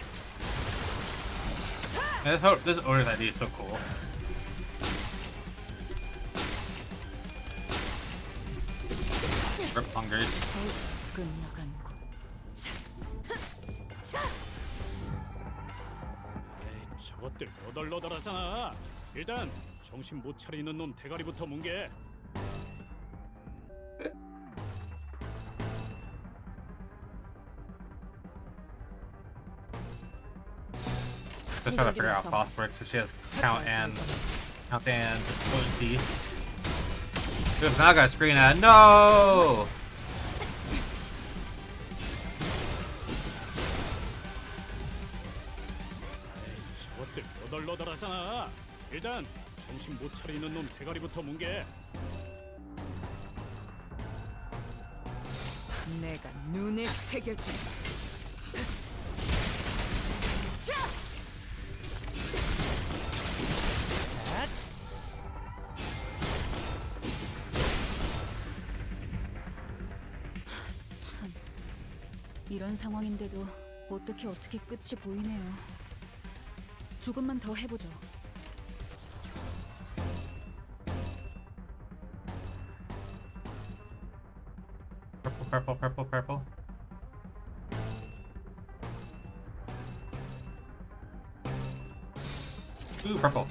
This order idea is so cool. Rip hungers. 끝나간 거. 에이, 저것들 너덜너덜하잖아. 일단 정신 못 차리는 놈 대가리부터 뭉개. Just trying to figure out phosphorus, so she has count and potency. Dude, now I gotta screen that. No! 에이, 저것들 너덜너덜하잖아. 일단 정신 못 차리는 놈 대가리부터 뭉개. 내가 눈에 새겨줄. 참, 이런 상황인데도 어떻게 끝이 보이네요. 조금만 더 해보죠. Purple, purple, purple. Ooh, purple.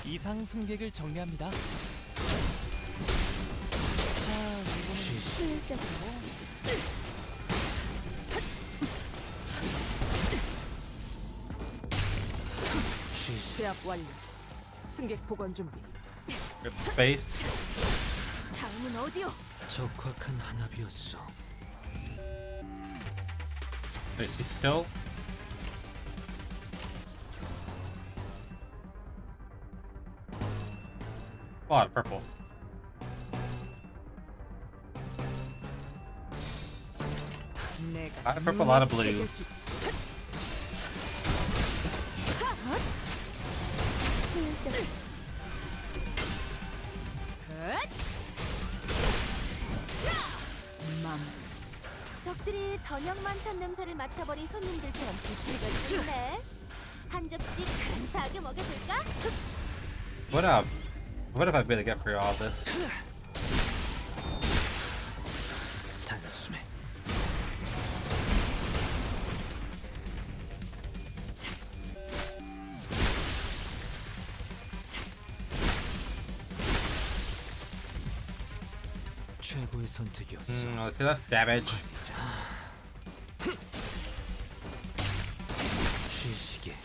이상 승객을 정리합니다. 자, 효율적으로. 제압 완료. 승객 보관 준비. Rip space. 다음은 어디요? 적확한 한압이었어. Wait, she's still? A lot of purple. 내가 A lot of purple, a lot of blue. 효율적으로. 적들이 저녁 만찬 냄새를 맡아버린 손님들처럼 비틀거리고 있네. 한 접시 감사하게 먹여볼까? What if I really get through all this? 단숨에 최고의 선택이었어. Okay, that's damage. 쉬시게.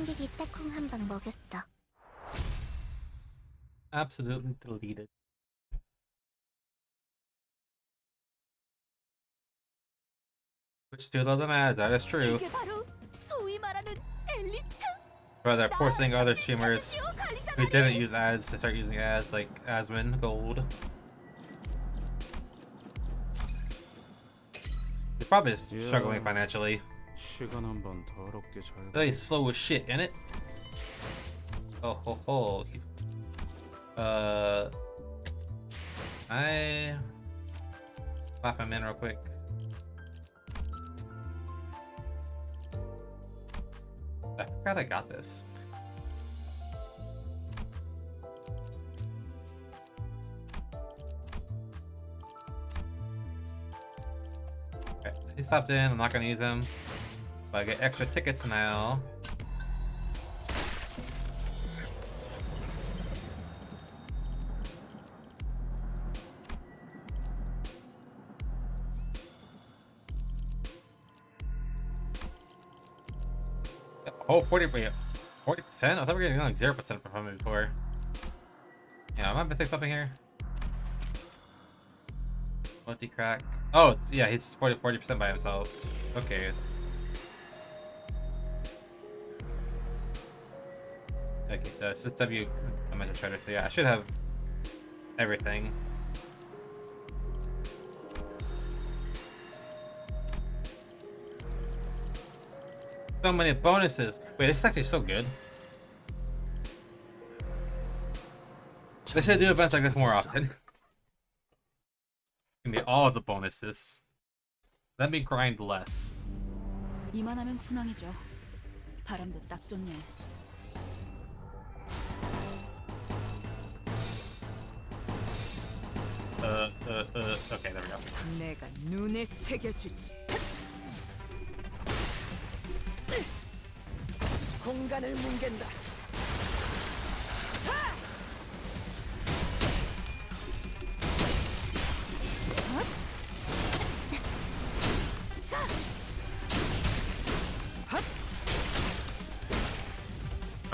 승객이 딱콩 한 방 먹였어. Absolutely deleted. Which do love them ads, that is true. 이게 바로 소위 말하는 엘리트. But they're forcing other streamers who didn't use ads to start using ads, like Asmon Gold. They're probably struggling financially. 시간 한 번 더럽게 잘. They slow as shit, innit? Oh ho ho. I slap him in real quick. I forgot I got this. Okay, he stopped in. I'm not gonna use him, but I get extra tickets now. Oh, 40%. I thought we were getting like 0% from him before. Yeah, am I missing something here? Multi-crack. Oh, yeah, he's 40% by himself. Okay. Okay, so it's just W Measure Shredder. So yeah, I should have everything. So many bonuses. Wait, this is actually so good. They should do events like this more often. Give me all the bonuses. Let me grind less. 이만하면 순항이죠. 바람도 딱 좋네. Okay, there we go. 내가 눈에 새겨주지. 공간을 뭉갠다.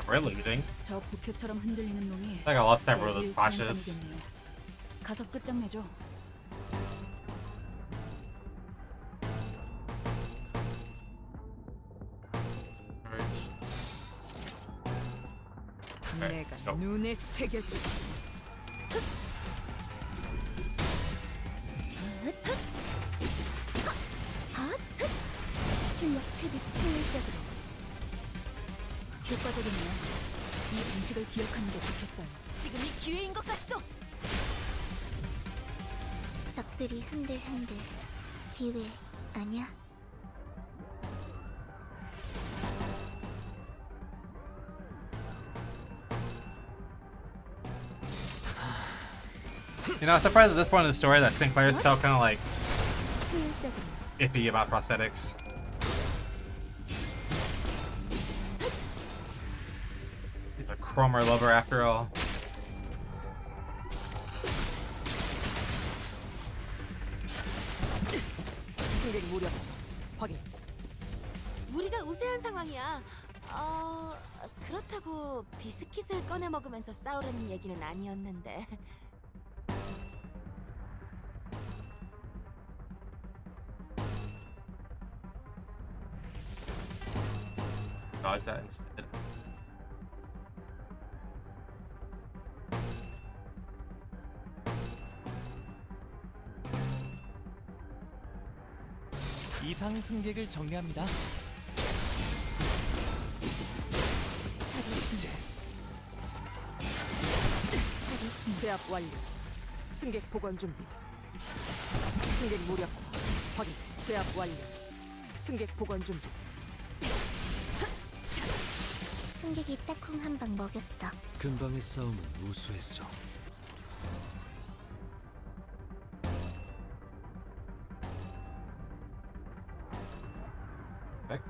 We're losing. 저 부표처럼 흔들리는 놈이 I think I lost several of those 제일 splashes. 사용감이겠네요. 가서 끝장내죠. Okay, let's go. 내가 눈에 새겨주지. 출력 최대 체일적으로. 효과적이네요. 이 방식을 기억하는 게 좋겠어요. 지금이 기회인 것 같소. 적들이 흔들흔들. 기회 아니야? You know, I'm surprised at this point of the story that Sinclair is still kind of like 효율적으로. iffy about prosthetics. He's a chromer lover after all. 승객 무력 확인. 우리가 우세한 상황이야. 그렇다고 비스킷을 꺼내 먹으면서 싸우려는 얘기는 아니었는데. Dodge that instead. 이상 승객을 정리합니다. 제압 완료. 승객 복원 준비. 승객 무력 확인. 제압 완료. 승객 복원 준비. 승객이 딱콩 한 방 먹였어. 근방의 싸움은 우수했어. Perfect.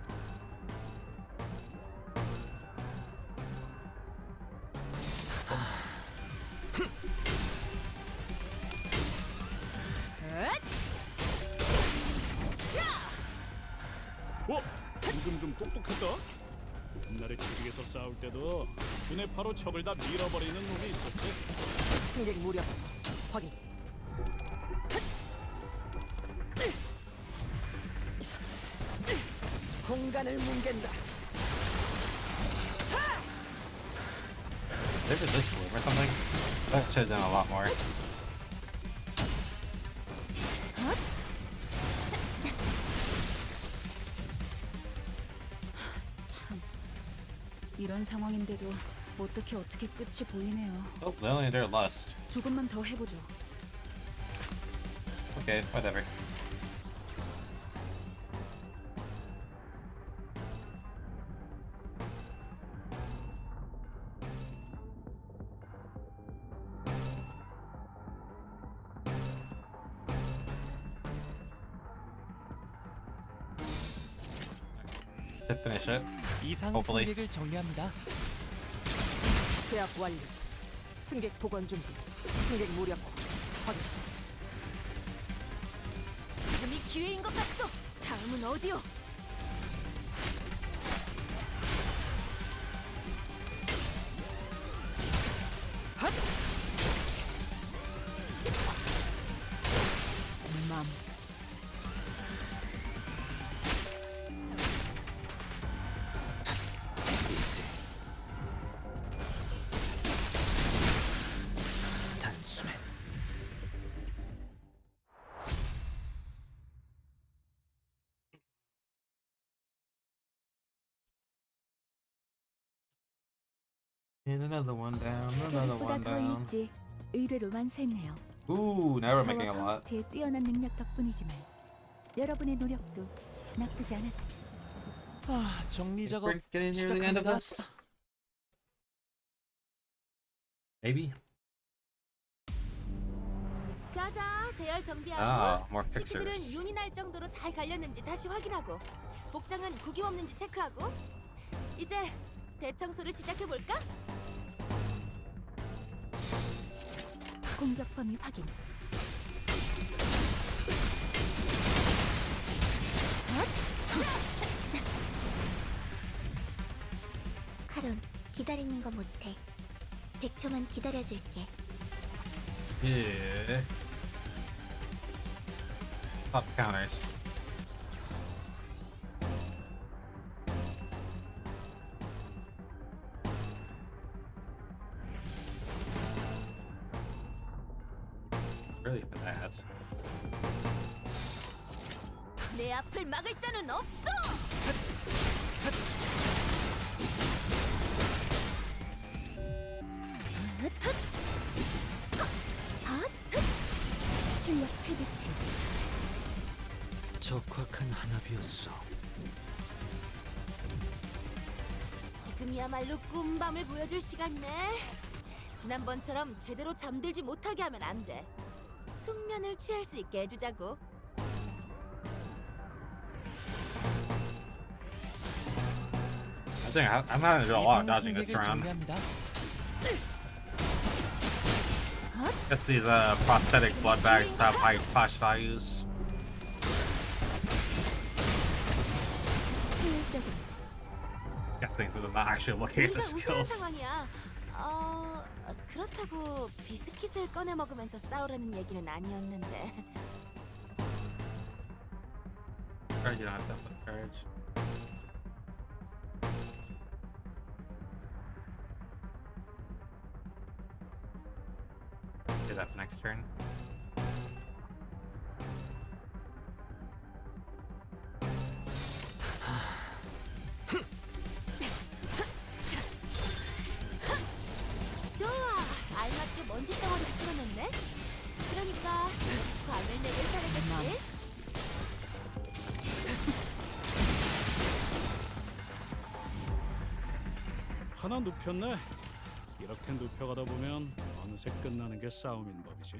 방금 좀 똑똑했다. 옛날에 지식에서 싸울 때도 눈에 바로 적을 다 밀어버리는 놈이 있었지. 승객 무력 확인. 공간을 뭉갠다. Maybe this room or something. That should have done a lot more. 참, 이런 상황인데도 어떻게 끝이 보이네요. Oh, they only their lust. 조금만 더 해보죠. Okay, whatever. To finish it. 이상 Hopefully. 승객을 정리합니다. 제압 완료. 승객 복원 준비. 승객 무력 확인. 지금이 기회인 것 같소. 다음은 어디요? 맘. 단숨에 And another one down, another 계획보다 one 더 down. 일찍 의뢰를 완수했네요. Ooh, now we're making a 저와 lot. 파우스트의 뛰어난 능력 덕분이지만 여러분의 노력도 나쁘지 않았습니다. 아, 정리 작업 We're getting near the end of 시작합니다. this. Maybe. 자자, 대열 정비하고 Ah, more 시트들은 fixers. 윤이 날 정도로 잘 갈렸는지 다시 확인하고 복장은 구김 없는지 체크하고 이제 대청소를 시작해볼까? 공격 범위 확인. 카론, 기다리는 거 못해. 100초만 기다려줄게. Yeah. Pop counters. Really bad. 내 앞을 막을 자는 없어! 출력 최대치. 적확한 한압이었어. 지금이야말로 꿈밤을 보여줄 시간이네. 지난번처럼 제대로 잠들지 못하게 하면 안 돼. 숙면을 취할 수 있게 해주자고. I think I'm having to do a lot of 이상 dodging this 승객을 round. 정리합니다. Guess these prosthetic blood bags have high flash values. 효율적으로. Got things that are not actually looking at 우리가 the 우세한 skills. 상황이야. 그렇다고 비스킷을 꺼내 먹으면서 싸우라는 얘기는 아니었는데. Charge, you don't have to put charge. Do that next turn. 좋아, 알맞게 먼지 덩어리를 풀어냈네. 그러니까 광을 내릴 차례겠지. 하나 눕혔네. 이렇게 눕혀가다 보면 어느새 끝나는 게 싸움인 법이지.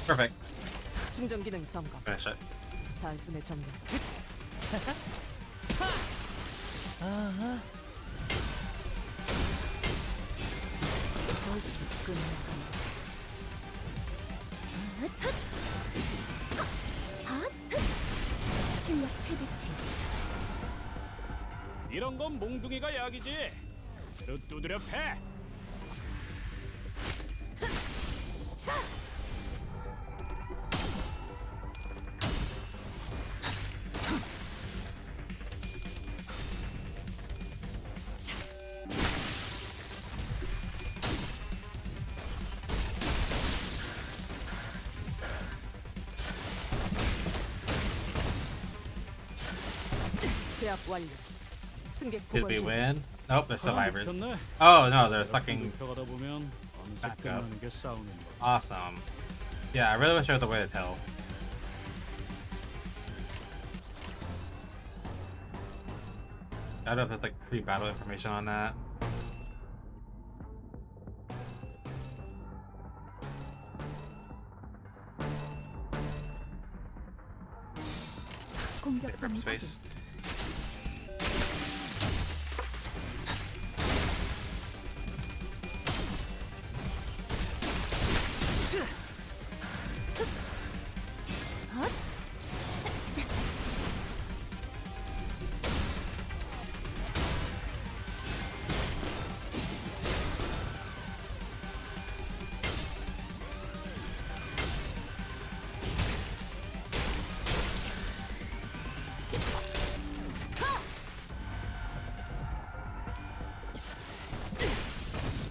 Perfect. 충전 기능 점검. Finish it. 단숨에 점령. 아하, 벌써 끝나간다. 뻔한 건 몽둥이가 약이지. 제대로 두드려 패. 제압 완료. 승객 Did we 보건 중. win? Nope, they're survivors. 눕혔네. Oh no, they're fucking 눕혀가다 보면 어느새 back up. 끝나는 게 싸우는 거. awesome. Yeah, I really wish there was a way to tell. I don't know if there's like pre-battle information on that. 공격 Rip 범위 space.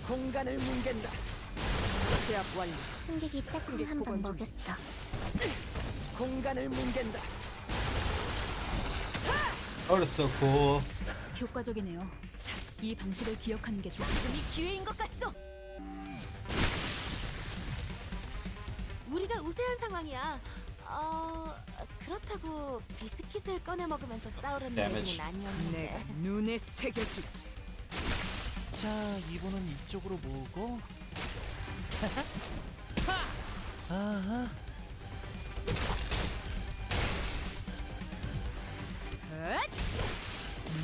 공간을 뭉갠다. 제압 완료. 승객이 딱 승객 한 방 보건 중. 먹였어. 공간을 뭉갠다. Oh, that's so cool. 효과적이네요. 이 방식을 기억하는 게 좋습니다. 지금이 기회인 것 같소. 우리가 우세한 상황이야. 그렇다고 비스킷을 꺼내 먹으면서 싸우려는 Damage. 얘기는 아니었는데. 내가 눈에 새겨주지. 자, 이번은 이쪽으로 모으고. 아하.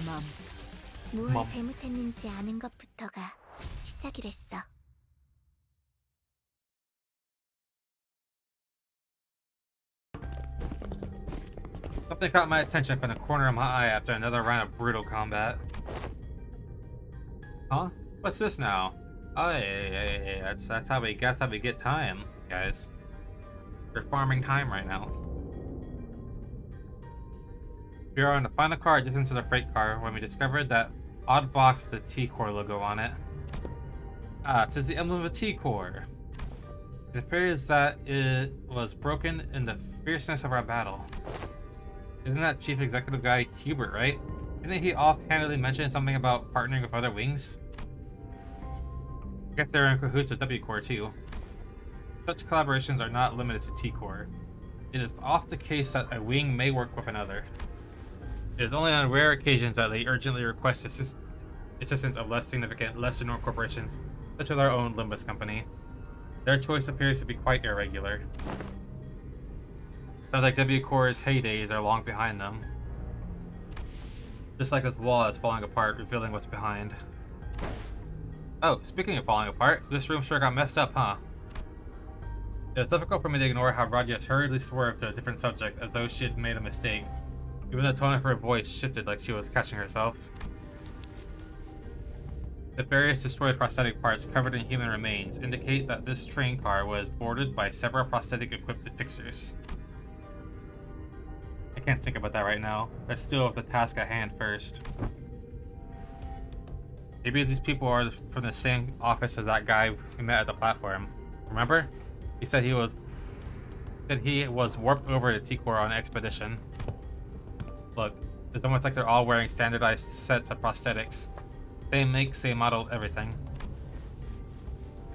맘. 무얼 멈. 잘못했는지 아는 것부터가 시작이랬어. Something caught my attention from the corner of my eye after another round of brutal combat. Huh? What's this now? Oh, yeah. That's how we get time, guys. We're farming time right now. We are on the final car adjacent to the freight car when we discovered that odd box with the T-Core logo on it. Ah, it says the emblem of a T-Core. It appears that it was broken in the fierceness of our battle. Isn't that Chief Executive guy Hubert, right? Didn't he offhandedly mention something about partnering with other wings? I guess they're in cahoots with W-Core too. Such collaborations are not limited to T-Core. It is often the case that a wing may work with another. It is only on rare occasions that they urgently request assistance of less significant, lesser-known corporations, such as our own Limbus company. Their choice appears to be quite irregular. Sounds like W-Core's heydays are long behind them. Just like this wall is falling apart, revealing what's behind. Oh, speaking of falling apart, this room sure got messed up, huh? It was difficult for me to ignore how Radia hurriedly swerved to a different subject as though she had made a mistake. Even the tone of her voice shifted like she was catching herself. The various destroyed prosthetic parts covered in human remains indicate that this train car was boarded by several prosthetic-equipped fixers. I can't think about that right now. Let's deal with the task at hand first. Maybe these people are from the same office as that guy we met at the platform. Remember? He said he was warped over to T-Core on an expedition. Look, it's almost like they're all wearing standardized sets of prosthetics. Same make, same model, everything.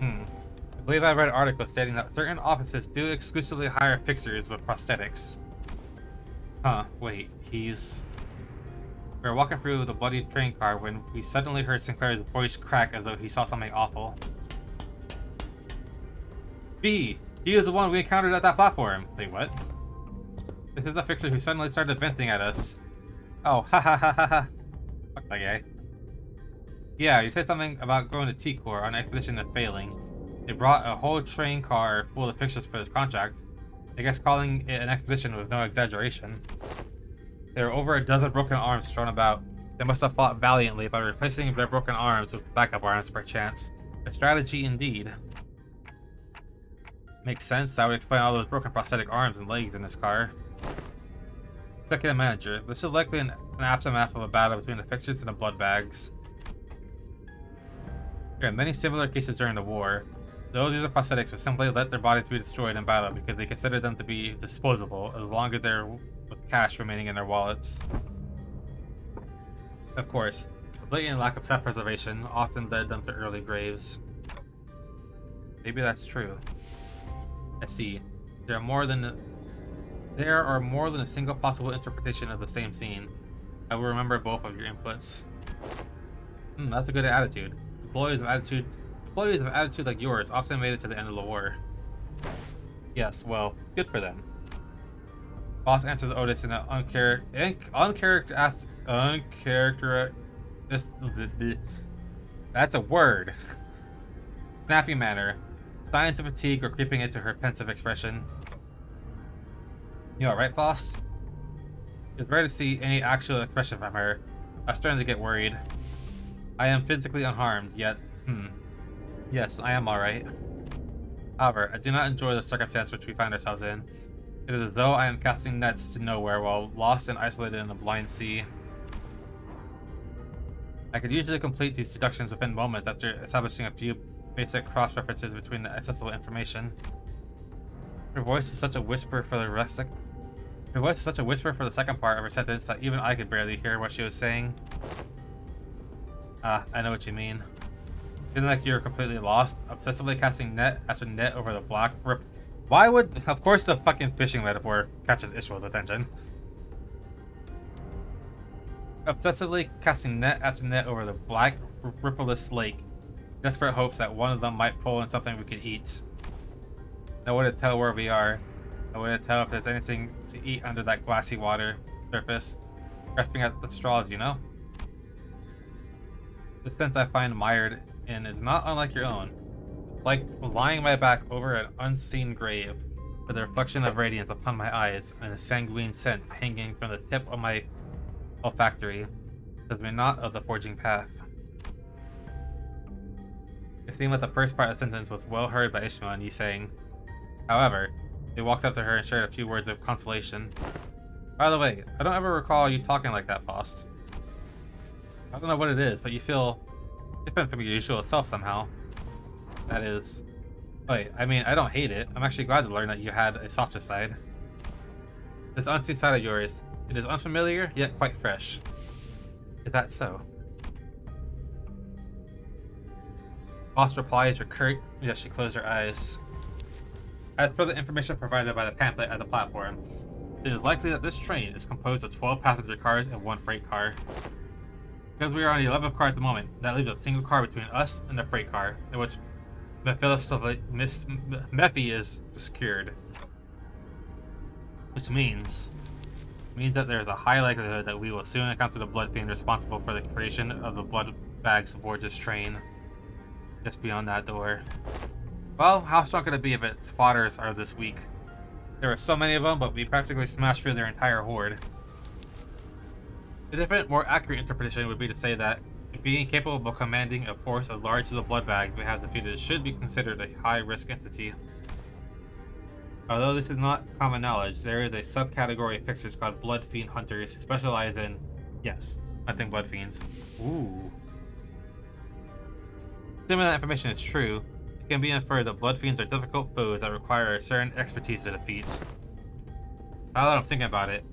I believe I read an article stating that certain offices do exclusively hire fixers with prosthetics. Huh, wait, we were walking through the bloody train car when we suddenly heard Sinclair's voice crack as though he saw something awful. B! He is the one we encountered at that platform! Wait, what? This is the fixer who suddenly started venting at us. Oh, ha ha ha ha ha. Fuck that guy. Yeah, you said something about going to T-Core on an expedition and failing. They brought a whole train car full of fixtures for this contract. I guess calling it an expedition was no exaggeration. There were over a dozen broken arms thrown about. They must have fought valiantly by replacing their broken arms with backup arms per chance. A strategy indeed. Makes sense. That would explain all those broken prosthetic arms and legs in his car. Executive manager. This is likely an aftermath of a battle between the fixtures and the blood bags. There are many similar cases during the war. Those user prosthetics would simply let their bodies be destroyed in battle because they consider them to be disposable as long as they're with cash remaining in their wallets. Of course, the blatant lack of self-preservation often led them to early graves. Maybe that's true. Let's see. There are more than a single possible interpretation of the same scene. I will remember both of your inputs. That's a good attitude. Employees of attitude like yours often made it to the end of the war. Yes, well, good for them. Boss answers Otis in an that's a word. Snappy manner. Signs of fatigue or creeping into her pensive expression. You alright, Faust? It's rare to see any actual expression from her. I was starting to get worried. I am physically unharmed, yet, yes, I am alright. However, I do not enjoy the circumstance which we find ourselves in. It is as though I am casting nets to nowhere while lost and isolated in a blind sea. I could usually complete these deductions within moments after establishing a few basic cross-references between the accessible information. Her voice is such a whisper for the second part of her sentence that even I could barely hear what she was saying. I know what you mean. Feeling like you're completely lost, obsessively casting net after net over the black rip. Why would, of course, the fucking fishing metaphor catches Ishmael's attention. Obsessively casting net after net over the black, rippleless lake. Desperate hopes that one of them might pull in something we could eat. No way to tell where we are. No way to tell if there's anything to eat under that glassy water surface. Grasping at the straws, you know? The sense I find mired in is not unlike your own. Like lying my back over an unseen grave, with a reflection of radiance upon my eyes and a sanguine scent hanging from the tip of my olfactory, says me not of the forging path. It seemed like the first part of the sentence was well heard by Ishmael and you saying. However, they walked up to her and shared a few words of consolation. By the way, I don't ever recall you talking like that, Faust. I don't know what it is, but you feel different from your usual self somehow. That is... Wait, I mean, I don't hate it. I'm actually glad to learn that you had a softer side. This unseen side of yours, it is unfamiliar, yet quite fresh. Is that so? Faust replies with curt, yet she closed her eyes. As per the information provided by the pamphlet at the platform, it is likely that this train is composed of 12 passenger cars and 1 freight car. Because we are on the 11th car at the moment, that leaves a single car between us and the freight car, in which Mephi is secured. Which means that there is a high likelihood that we will soon encounter the blood fiend responsible for the creation of the blood bags aboard this train. Just beyond that door. Well, how strong could it be if its spotters are this weak? There are so many of them, but we practically smashed through their entire horde. A different, more accurate interpretation would be to say that being capable of commanding a force as large as the blood bags we have defeated should be considered a high-risk entity. Although this is not common knowledge, there is a subcategory of fixers called blood fiend hunters who specialize in, yes, hunting blood fiends. Ooh. Assuming that information is true, it can be inferred that blood fiends are difficult foes that require a certain expertise to defeat. Now that I'm thinking about it,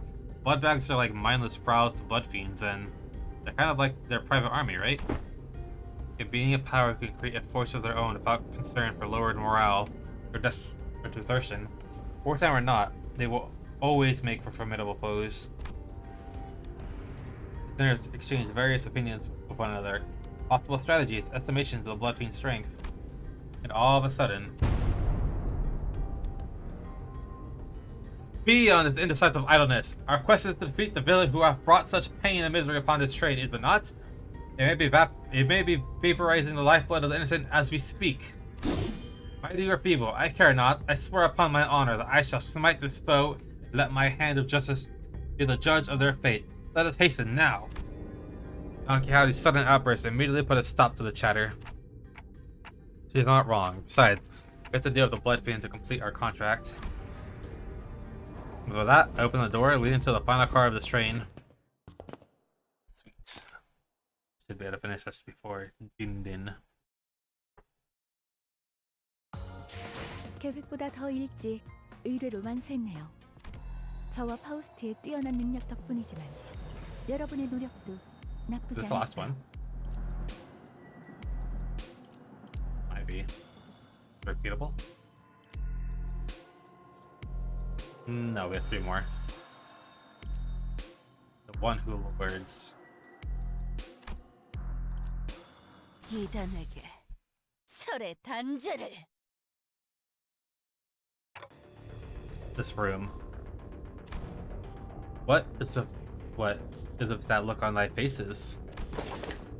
blood bags are like mindless frowns to blood fiends, and they're kind of like their private army, right? If being a power could create a force of their own without concern for lowered morale or desertion, wartime or not, they will always make for formidable foes. Listeners exchange various opinions with one another, possible strategies, estimations of the blood fiend's strength, and all of a sudden, be on this indecisive idleness. Our quest is to defeat the villain who have brought such pain and misery upon this train, is it not? It may be vaporizing the lifeblood of the innocent as we speak. Mighty or feeble, I care not. I swear upon my honor that I shall smite this foe and let my hand of justice be the judge of their fate. Let us hasten now. Don Quixote's sudden outburst immediately put a stop to the chatter. She's not wrong. Besides, we have to deal with the Blood Fiend to complete our contract. With that, I open the door leading to the final car of this train. Sweet. Should be able to finish this before Din Din. 계획보다 더 일찍 의뢰로 완수했네요. 저와 파우스트의 뛰어난 능력 덕분이지만 여러분의 노력도 나쁘지 Is this the last 않았어요. one? Might be. Repeatable? No, we have 3 more. The one hula words. 이단에게 철의 단죄를. This room. What is of that look on thy faces?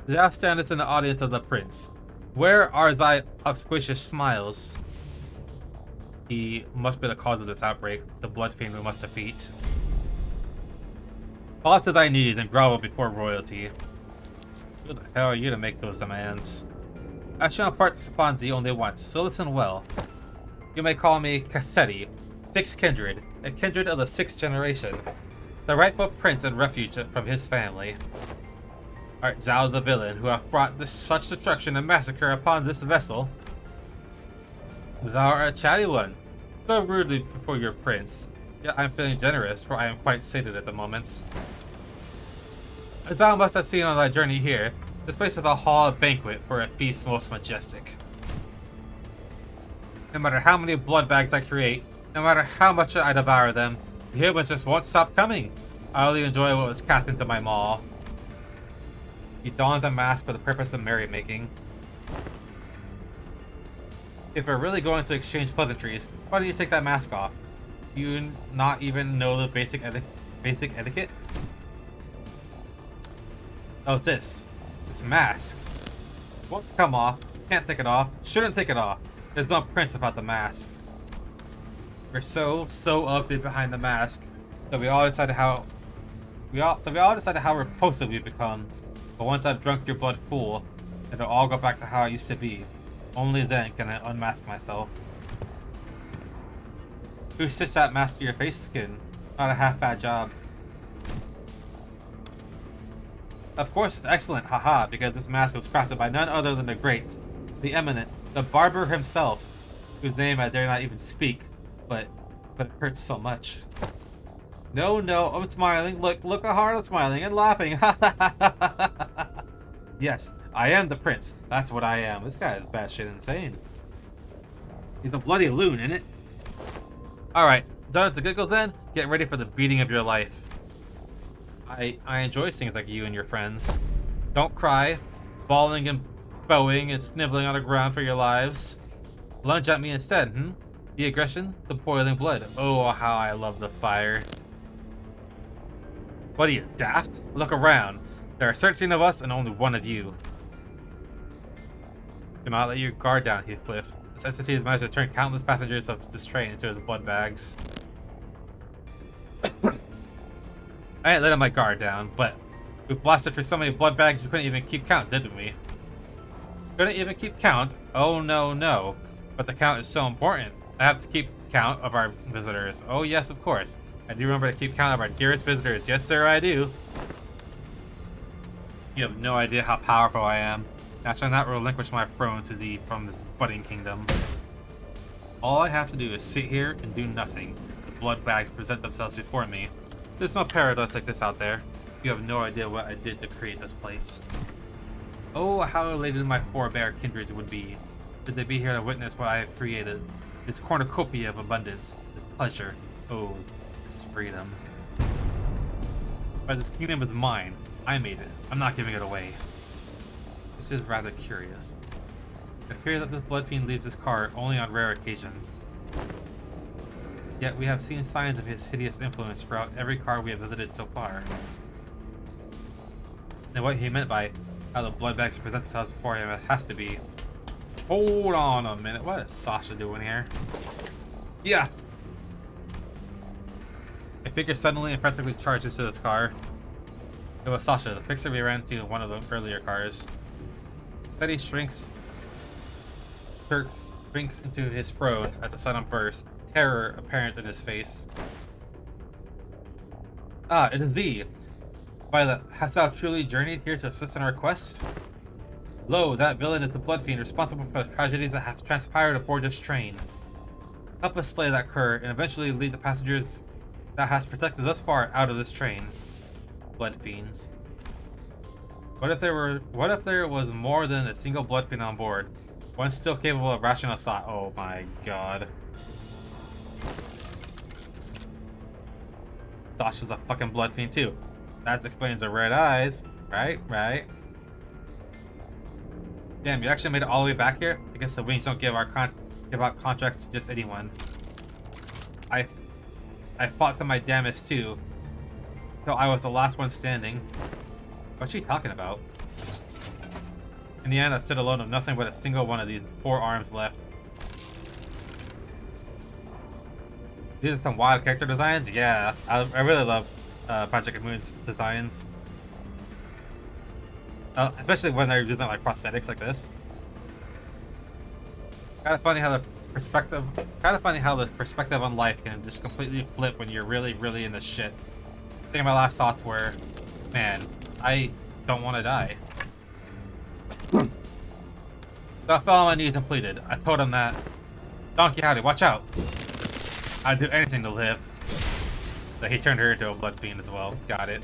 Thou standest in the audience of the prince. Where are thy auspicious smiles? He must be the cause of this outbreak, the blood fiend we must defeat. Fall to thy knees and grovel before royalty. Who the hell are you to make those demands? I shall impart this upon thee only once, so listen well. You may call me Cassetti, Sixth Kindred, a kindred of the 6th generation, the rightful prince and refuge from his family. Art thou the villain who hath brought such destruction and massacre upon this vessel? Thou art a chatty one, so rudely before your prince, yet I am feeling generous, for I am quite sated at the moment. As thou must have seen on thy journey here, this place is a hall of banquet for a feast most majestic. No matter how many blood bags I create, no matter how much I devour them, the humans just won't stop coming. I only enjoy what was cast into my maw. He dons a mask for the purpose of merrymaking. If we're really going to exchange pleasantries, why don't you take that mask off? Do you not even know the basic etiquette? Oh, this mask. Won't come off. Can't take it off. Shouldn't take it off. There's no prince about the mask. We're so ugly behind the mask that we all decided how repulsive we've become. But once I've drunk your blood full, it'll all go back to how it used to be. Only then can I unmask myself. Who stitched that mask to your face skin? Not a half-bad job. Of course it's excellent, haha, because this mask was crafted by none other than the great, the eminent, the barber himself, whose name I dare not even speak, but it hurts so much. No, I'm smiling. Look how hard I'm smiling and laughing. Yes, I am the prince. That's what I am. This guy is batshit insane. He's a bloody loon, isn't it? Alright, done with the giggles then? Get ready for the beating of your life. I enjoy things like you and your friends. Don't cry, bawling and bowing and sniveling on the ground for your lives. Lunge at me instead, The aggression, the boiling blood. Oh, how I love the fire. What are you, daft? Look around. There are 13 of us and only one of you. Do not let your guard down, Heathcliff. This entity has managed to turn countless passengers of this train into his blood bags. I ain't letting my guard down, but we blasted through so many blood bags we couldn't even keep count, didn't we? Couldn't even keep count? Oh no. But the count is so important. I have to keep count of our visitors. Oh yes, of course. I do remember to keep count of our dearest visitors. Yes sir, I do. You have no idea how powerful I am. I shall not relinquish my throne to thee from this budding kingdom. All I have to do is sit here and do nothing. The blood bags present themselves before me. There's no paradise like this out there. You have no idea what I did to create this place. Oh, how elated my forebear kindreds would be, did they be here to witness what I have created. This cornucopia of abundance, this pleasure, oh, this freedom. But this kingdom is mine. I made it. I'm not giving it away. This is rather curious. It appears that this blood fiend leaves his car only on rare occasions. Yet we have seen signs of his hideous influence throughout every car we have visited so far. And what he meant by how the blood bags present themselves before him has to be... Hold on a minute, what is Sasha doing here? Yeah! A figure suddenly and practically charges to this car. It was Sasha, the fixer we ran into in one of the earlier cars. Teddy shrinks into his throne as the sudden burst, terror apparent in his face. Ah, it is thee. Violet, hast thou truly journeyed here to assist in our quest? Lo, that villain is the blood fiend responsible for the tragedies that have transpired aboard this train. Help us slay that cur and eventually lead the passengers that has protected thus far out of this train. Blood fiends. What if there was more than a single blood fiend on board? One still capable of rational thought. Oh my god. Sasha's a fucking blood fiend too. That explains the red eyes. Right? Damn, you actually made it all the way back here? I guess the wings don't give out contracts to just anyone. I fought to my damnest too. Till I was the last one standing. What's she talking about? In the end, I stood alone with nothing but a single one of these 4 arms left. These are some wild character designs? Yeah, I really love Project Moon's designs. Especially when they're using like prosthetics like this. Kind of funny how the perspective on life can just completely flip when you're really, really in the shit. I think my last thoughts were, man, I don't want to die. So I fell on my knees and pleaded. I told him that, Don Quixote, watch out. I'd do anything to live. So he turned her into a blood fiend as well. Got it.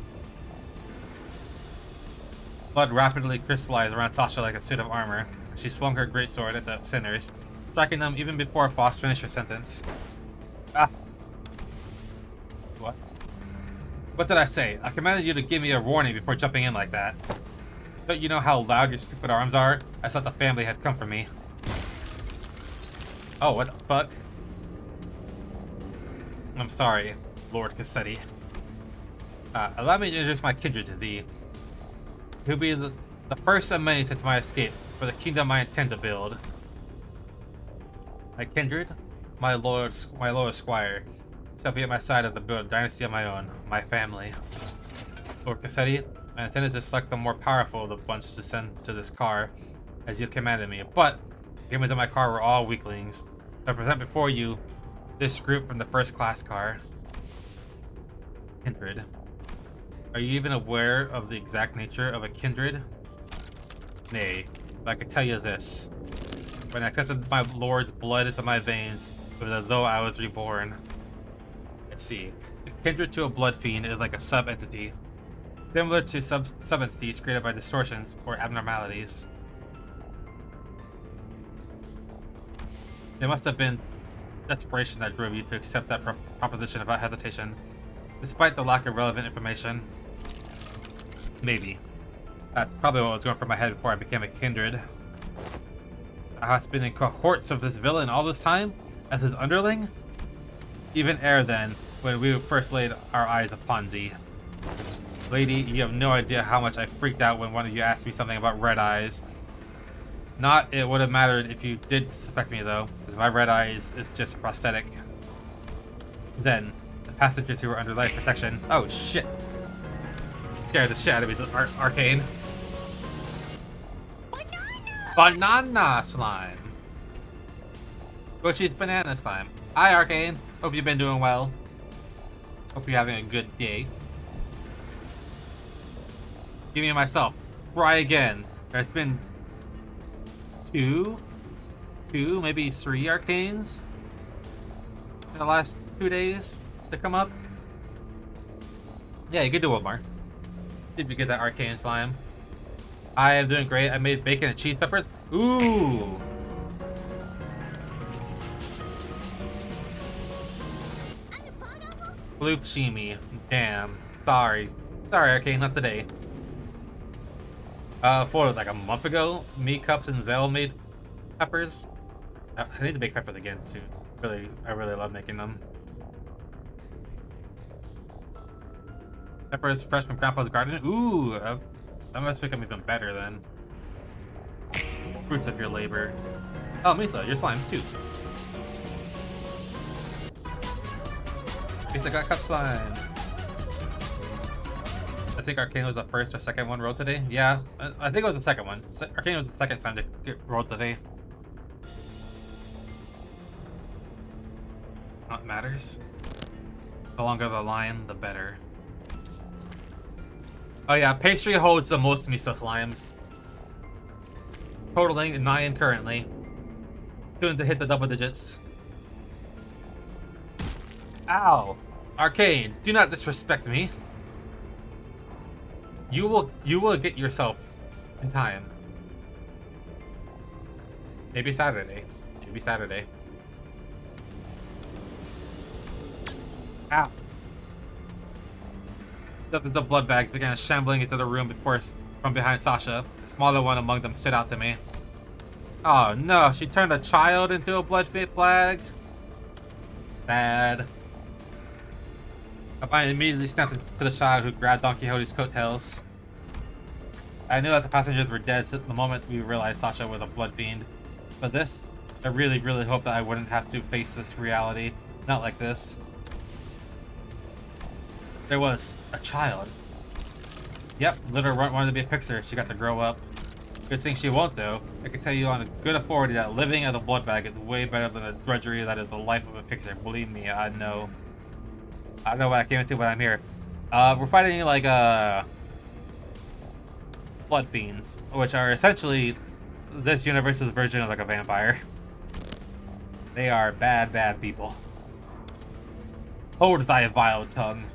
Blood rapidly crystallized around Sasha like a suit of armor. She swung her greatsword at the sinners, striking them even before Foss finished her sentence. Ah. What? What did I say? I commanded you to give me a warning before jumping in like that. Don't you know how loud your stupid arms are? I thought the family had come for me. Oh, what the fuck? I'm sorry, Lord Cassetti. Allow me to introduce my kindred to thee. He'll be the first of many since my escape for the kingdom I intend to build. My kindred, my lord squire, shall be at my side as I build a dynasty of my own, my family. Lord Cassetti, I intended to select the more powerful of the bunch to send to this car, as you commanded me, but the humans in my car were all weaklings. So I present before you this group from the first class car. Kindred. Are you even aware of the exact nature of a kindred? Nay, but I can tell you this. When I accepted my lord's blood into my veins, it was as though I was reborn. Let's see. A kindred to a blood fiend is like a sub-entity, similar to sub-entities created by distortions or abnormalities. It must have been desperation that drove you to accept that proposition without hesitation, despite the lack of relevant information. Maybe. That's probably what was going through my head before I became a kindred. I have been in cohorts of this villain all this time, as his underling? Even ere then, when we first laid our eyes upon thee. Lady, you have no idea how much I freaked out when one of you asked me something about red eyes. Not it would have mattered if you did suspect me though, because my red eyes is just prosthetic. Then, the passengers who were under life protection. Oh shit! Scared the shit out of me, Arcane. Banana slime! Bushy's banana slime. Hi Arcane, hope you've been doing well. Hope you're having a good day. Give me myself. Try again. There's been two, maybe 3 arcanes in the last 2 days to come up. Yeah, you can do one more. See if you get that arcane slime. I am doing great. I made bacon and cheese peppers. Ooh. Blue Shimi. Damn. Sorry, Arcane, not today. For like a month ago, me, Cups, and Zell made peppers. I need to make peppers again soon. I really love making them. Peppers fresh from Grandpa's garden. Ooh, that must make them even better then. Fruits of your labor. Oh, Misa, your slimes too. At least I got cup slime. I think Arcane was the first or second one rolled today. Yeah, I think it was the second one. Arcane was the second time to get rolled today. Not matters. The longer the line, the better. Oh yeah, pastry holds the most miso slimes. Totaling 9 currently. Soon to hit the double digits. Ow! Arcane, do not disrespect me. You will get yourself in time. Maybe Saturday. Maybe Saturday. Ow. Dozens of blood bags began shambling into the room from behind Sasha. The smaller one among them stood out to me. Oh no, she turned a child into a blood flag. Bad. I immediately snapped to the child who grabbed Don Quixote's coattails. I knew that the passengers were dead the moment we realized Sasha was a blood fiend. But this, I really, really hoped that I wouldn't have to face this reality. Not like this. There was a child. Yep, little runt wanted to be a fixer. She got to grow up. Good thing she won't though. I can tell you on good authority that living as a blood bag is way better than the drudgery that is the life of a fixer. Believe me, I know. I don't know what I came into, but I'm here. We're fighting like blood fiends, which are essentially this universe's version of like a vampire. They are bad, bad people. Hold thy vile tongue.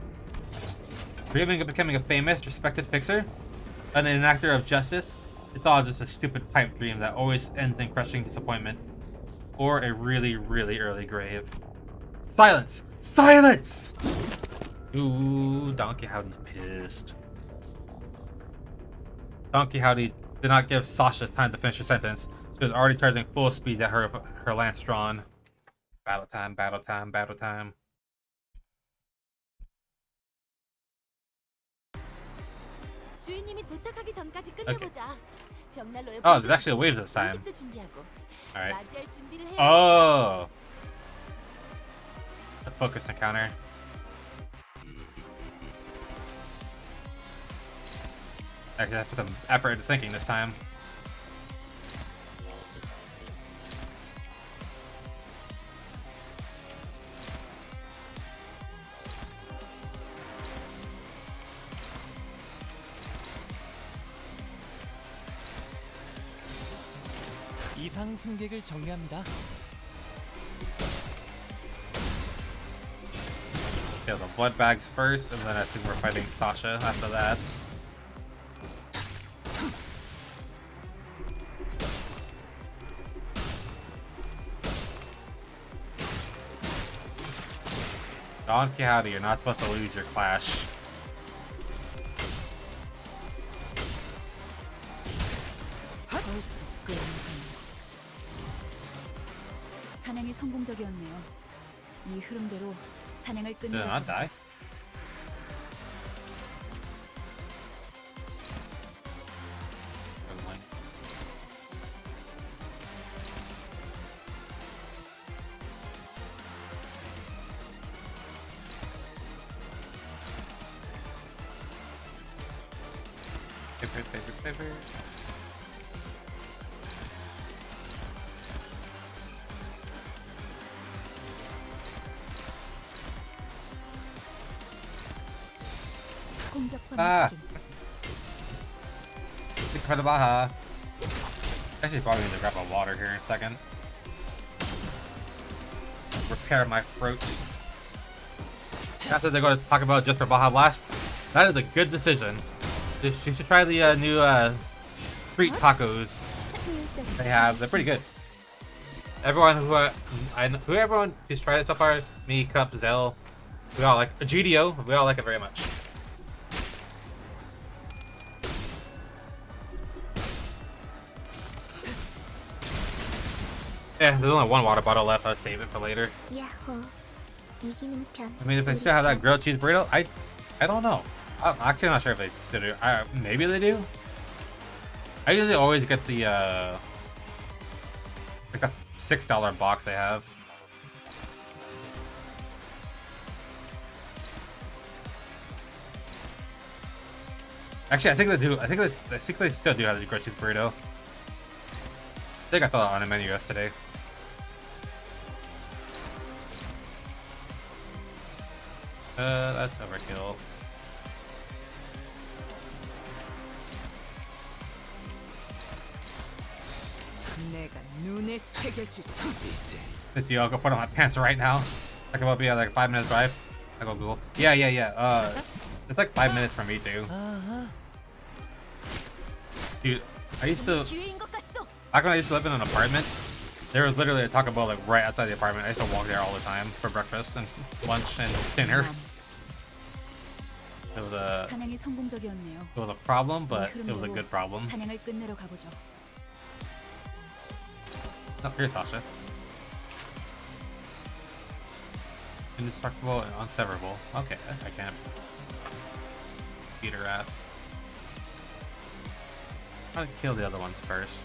Dreaming of becoming a famous, respected fixer? An enactor of justice? It's all just a stupid pipe dream that always ends in crushing disappointment. Or a really, really early grave. Silence! Silence! Ooh, Don Quixote's pissed. Don Quixote did not give Sasha time to finish her sentence. She was already charging full speed at her lance drawn. Battle time, battle time, battle time. 주인님이 도착하기 전까지 끝내보자. 벽난로에 Oh, there's actually a wave this time. 음식도 준비하고. Alright. 맞이할 준비를 해. Oh! A focused encounter. Actually, I put some effort into thinking this time. 이상 승객을 정리합니다. Yeah, the blood bags first, and then I think we're fighting Sasha after that. Don Quixote, you're not supposed to lose your clash. 사냥이 성공적이었네요. 이 흐름대로 사냥을 Did 끝내야 it not die? Never mind. Paper. 공격받는 Ah. 느낌. Secret Baja. Actually, probably need to grab a water here in a second. Repair my throat. After they're going to talk about just for Baja Blast, that is a good decision. You should try the new street tacos they have. They're pretty good. Everyone everyone who's tried it so far, me, Cup, Zell, we all like GDO. We all like it very much. Yeah, there's only one water bottle left. I'll save it for later. 야호. 이기는 편. I mean, if they still have that grilled cheese burrito, I don't know. I'm actually not sure if they still do. Maybe they do. I usually always get the like a $6 box they have. Actually, I think they do. I think they still do have the grilled cheese burrito. I think I saw that on the menu yesterday. That's overkill. 내가 눈에 새겨줄 Good deal. I'll go put on my pants right now. I can be like a 5-minute drive. I go Google. Yeah. It's like 5 minutes from me too. Dude, I used to. 기회인 것 같소. Back when I used to live in an apartment, there was literally a Taco Bell like right outside the apartment. I used to walk there all the time for breakfast and lunch and dinner. It was a 사냥이 성공적이었네요. problem, but it was a good problem. 사냥을 끝내러 가보죠. Oh, here's Sasha. Indestructible and unseverable. Okay, I can't beat her ass. I'm gonna kill the other ones first.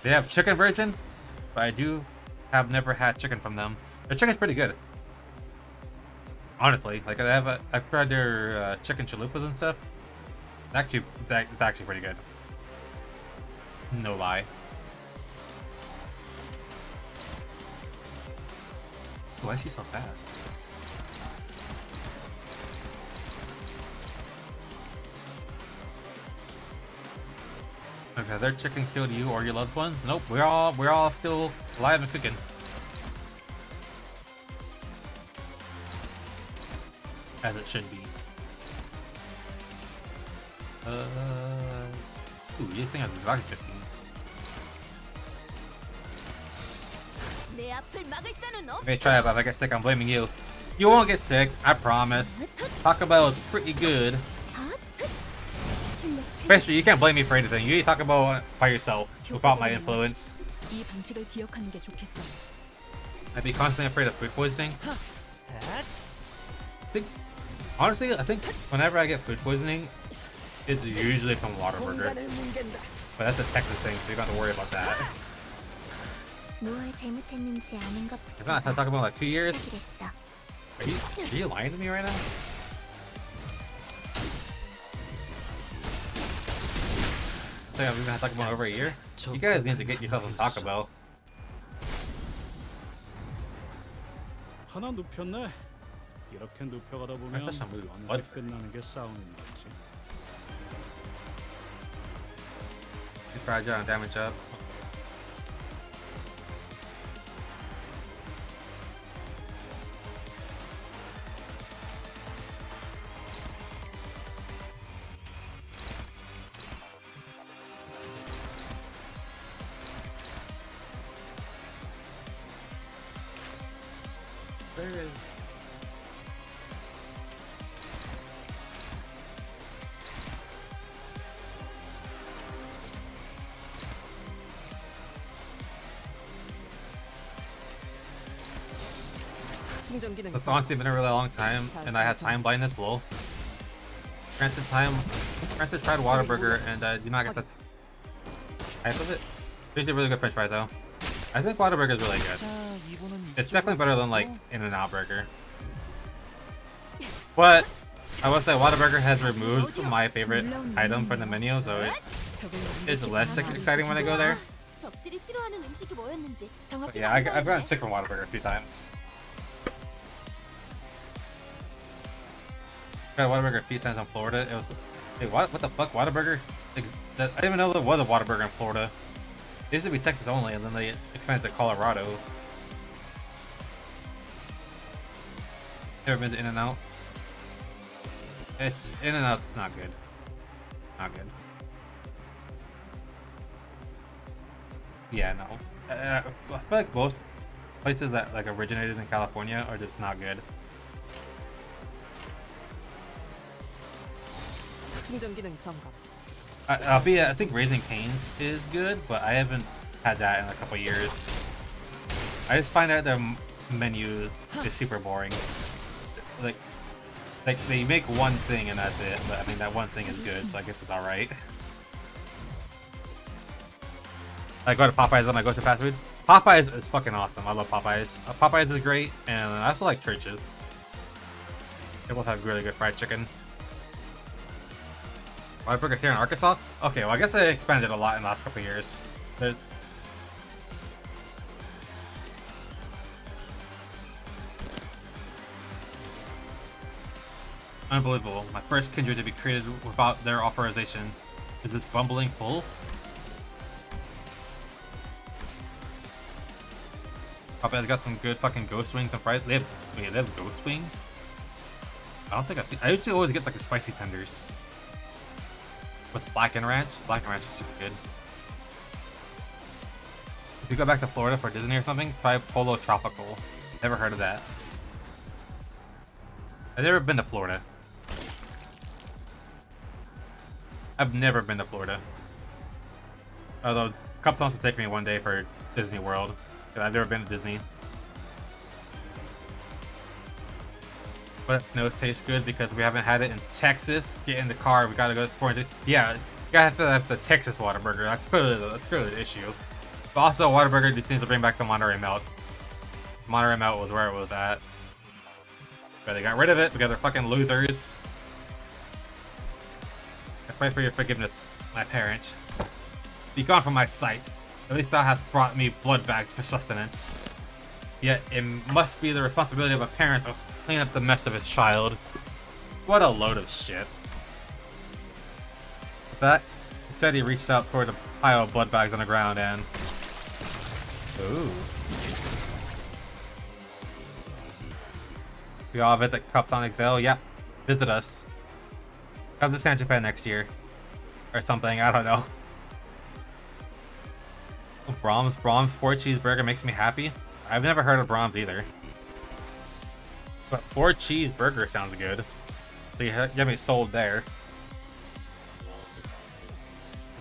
They have chicken version, but I have never had chicken from them. Their chicken's pretty good. Honestly, like I've tried their chicken chalupas and stuff. That's actually pretty good. No lie. Why is she so fast? Okay, their chicken killed you or your loved one? Nope, we're all still alive and cooking. As it should be. Ooh, you think I'm about 15. 내 앞을 막을 자는 없어. Let me try it, but if I get sick, I'm blaming you. You won't get sick, I promise. Taco Bell is pretty good. Basically, you can't blame me for anything. You eat Taco Bell by yourself, without my influence. 이 방식을 기억하는 게 좋겠어. I'd be constantly afraid of food poisoning. Honestly, I think whenever I get food poisoning, it's usually from Whataburger. But that's a Texas thing, so you don't have to worry about that. 무엇을 잘못했는지 아는 I've 것부터 not had Taco Bell in like 2 years. 시작이랬어. Are you lying to me right now? I think I've even had Taco Bell in over a year. You guys need to get yourself some Taco Bell. 하나 눕혔네. 이렇게 눕혀가다 보면 That's such a move. 언제 끝나는 게 싸우는 거지. You fragile and damage up. 충전 기능 It's honestly been a really long time, and I had time blindness. Lol. Granted, tried Whataburger, and I do not get the type of it. It's a really good French fry though. I think Whataburger is really good. It's definitely better than like In-N-Out Burger. But I will say Whataburger has removed my favorite item from the menu, so it's less exciting when I go there. 적들이 싫어하는 음식이 뭐였는지 But 정확히 yeah, I've gotten sick from Whataburger a few times. Got a Whataburger a few times in Florida. It was, hey, what the fuck, Whataburger? I didn't even know there was a Whataburger in Florida. It used to be Texas only, and then they expanded to Colorado. Ever been to In-N-Out? It's In-N-Out's not good. Not good. Yeah, no. I feel like most places that like originated in California are just not good. 충전 기능 점검. I think Raising Cane's is good, but I haven't had that in a couple years. I just find that their menu is super boring. Like they make one thing and that's it, but I mean that one thing is good, so I guess it's alright. I go to Popeyes when I go to fast food. Popeyes is fucking awesome. I love Popeyes. Popeyes is great, and I also like Church's. They both have really good fried chicken. Whataburger's here in Arkansas? Okay, well I guess they expanded a lot in the last couple of years. They're... Unbelievable. My first kindred to be created without their authorization. Is this bumbling full? Popeye's got some good fucking ghost wings and fries. They have ghost wings? I don't think I've seen. I usually always get like the spicy tenders. With blackened ranch. Blackened ranch is super good. If you go back to Florida for Disney or something, try Polo Tropical. Never heard of that. I've never been to Florida. I've never been to Florida. Although, Cups wants to take me one day for Disney World. Because I've never been to Disney. But no, it tastes good because we haven't had it in Texas. Get in the car, we gotta go to it. Yeah, you gotta have the Texas Whataburger. That's clearly the issue. But also, Whataburger just seems to bring back the Monterey Melt. Monterey Melt was where it was at. But they got rid of it because they're fucking losers. I pray for your forgiveness, my parent. Be gone from my sight. At least thou hast brought me blood bags for sustenance. Yet it must be the responsibility of a parent to clean up the mess of his child. What a load of shit. With that, he said he reached out toward a pile of blood bags on the ground and... Ooh. We all visit Cups on Exile? Yep. Visit us. Come to San Japan next year. Or something, I don't know. Brahms 4 cheeseburger makes me happy. I've never heard of Brahms either. But 4 cheeseburger sounds good. So you get me sold there.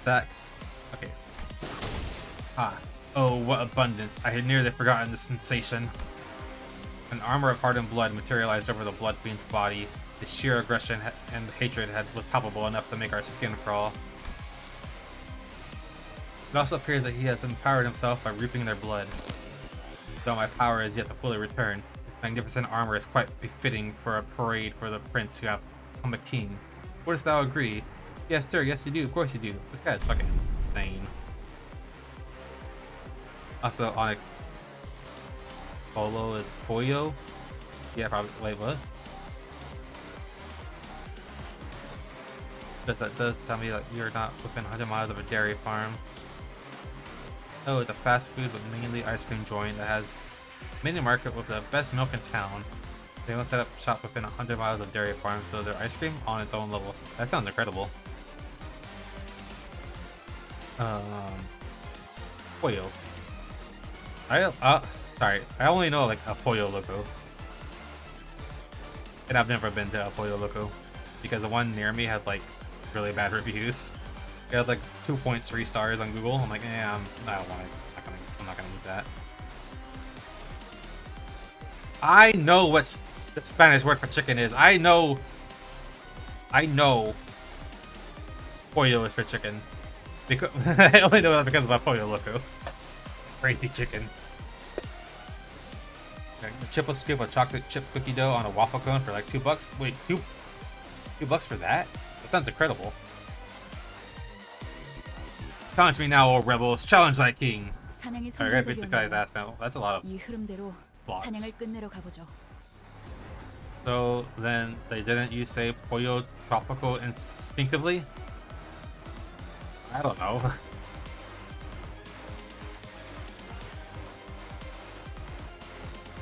That's okay. Ah. Oh, what abundance. I had nearly forgotten the sensation. An armor of hardened blood materialized over the blood fiend's body. The sheer aggression and hatred was palpable enough to make our skin crawl. It also appears that he has empowered himself by reaping their blood. Though my power is yet to fully return, his magnificent armor is quite befitting for a parade for the prince who have become a king. Wouldst thou agree? Yes, sir, yes you do, of course you do. This guy is fucking insane. Also, Onyx Polo is Pollo? Yeah, probably. Wait, what? That does tell me that you're not within 100 miles of a dairy farm. Oh, it's a fast food but mainly ice cream joint that has a mini market with the best milk in town. They won't set up shop within 100 miles of dairy farm, so their ice cream on its own level. That sounds incredible. Pollo. Sorry, I only know like a Pollo Loco. And I've never been to a Pollo Loco because the one near me has like really bad reviews. It has like 2.3 stars on Google. I'm like, I'm not gonna eat that. I know what the Spanish word for chicken is. I know pollo is for chicken. Because I only know that because of my Pollo Loco. Crazy chicken. A triple scoop of chocolate chip cookie dough on a waffle cone for like $2. Wait, $2 for that? That sounds incredible. Challenge me now, O rebels! Challenge thy king! 사냥이 Sorry, I gotta beat the guy's 성공적이었는데 ass now. That's a lot of 이 흐름대로 plots. 사냥을 끝내러 가보죠. So then they didn't you say Pollo Tropical instinctively? I don't know.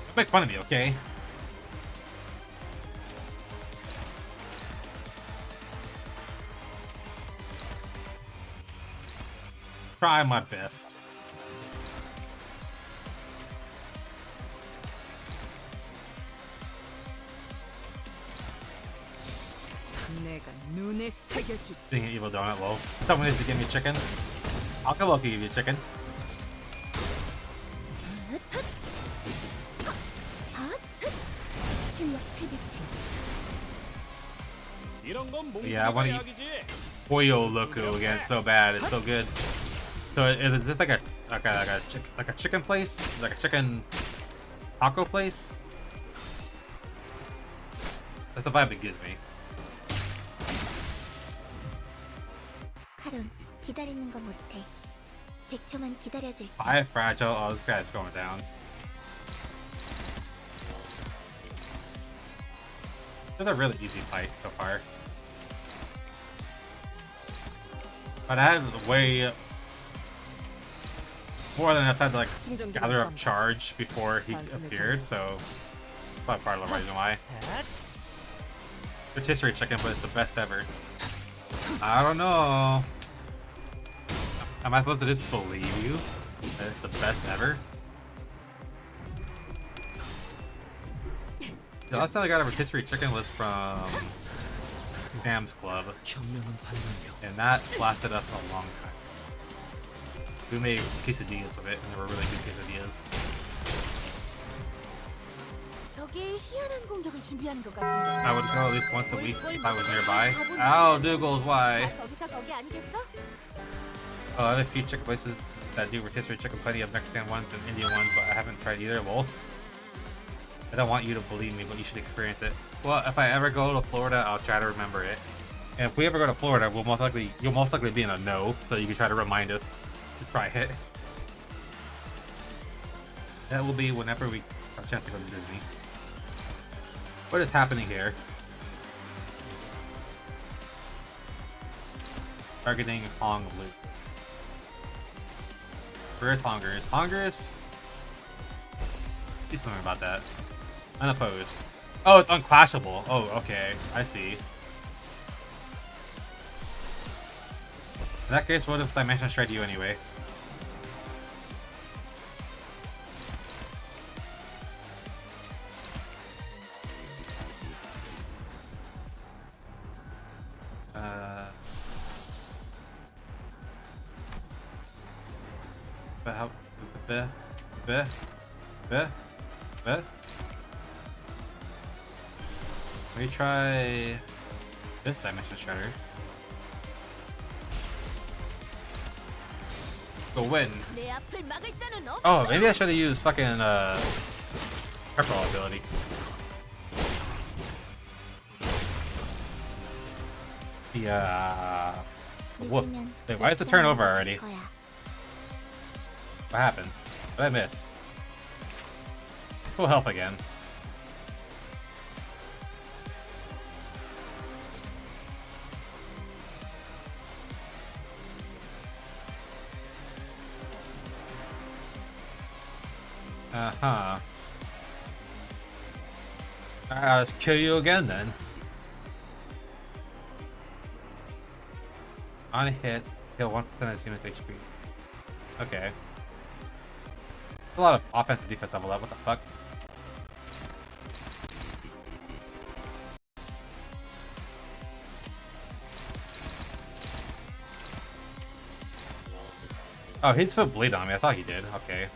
Don't make fun of me, okay? Try my best. Seeing an evil donut, lol. Someone needs to give me chicken. I'll come up and give you chicken. Yeah, I want to eat Pollo Loco again so bad. It's so good. So is this like a chicken place? Like a chicken taco place? That's the vibe it gives me. 하론, 기다리는 거 못해. 100초만 기다려줄게. 5 fragile. Oh, this guy's going down. It's a really easy fight so far. But I had way more than enough time to like gather up charge before he appeared, so that's probably part of the reason why. Rotisserie chicken, but it's the best ever. I don't know. Am I supposed to just believe you that it's the best ever? The last time I got a rotisserie chicken was from Sam's Club, and that lasted us a long time. We made quesadillas with it, and they were really good quesadillas. 저기 희한한 공격을 준비하는 것 같은데. I would go at least once a week if I was nearby. Ow, Dougals, why? 거기서 거기 아니겠어? I have a few chicken places that do rotisserie chicken, plenty of Mexican ones and Indian ones, but I haven't tried either. Well, I don't want you to believe me, but you should experience it. Well, if I ever go to Florida, I'll try to remember it. And if we ever go to Florida, you'll most likely be in a no, so you can try to remind us to try it. That will be whenever we have a chance to go to Disney. What is happening here? Targeting Hong Loop. Where is Honger's? Honger's? Please tell me about that. Unopposed. Oh, it's unclashable. Oh, okay. I see. In that case, what if Dimension Shred you anyway? Let me try this Dimension Shredder. Go win. 내 앞을 막을 자는 없어. Oh, maybe I should have used fucking purple ability. Yeah. Whoop. Wait, why is the turn over already? What happened? What did I miss? Let's go help again. Uh-huh. Alright, let's kill you again then. On a hit, heal 1% of his unit HP. Okay. A lot of offense and defense level up, what the fuck? Oh, he just put bleed on me, I thought he did, okay.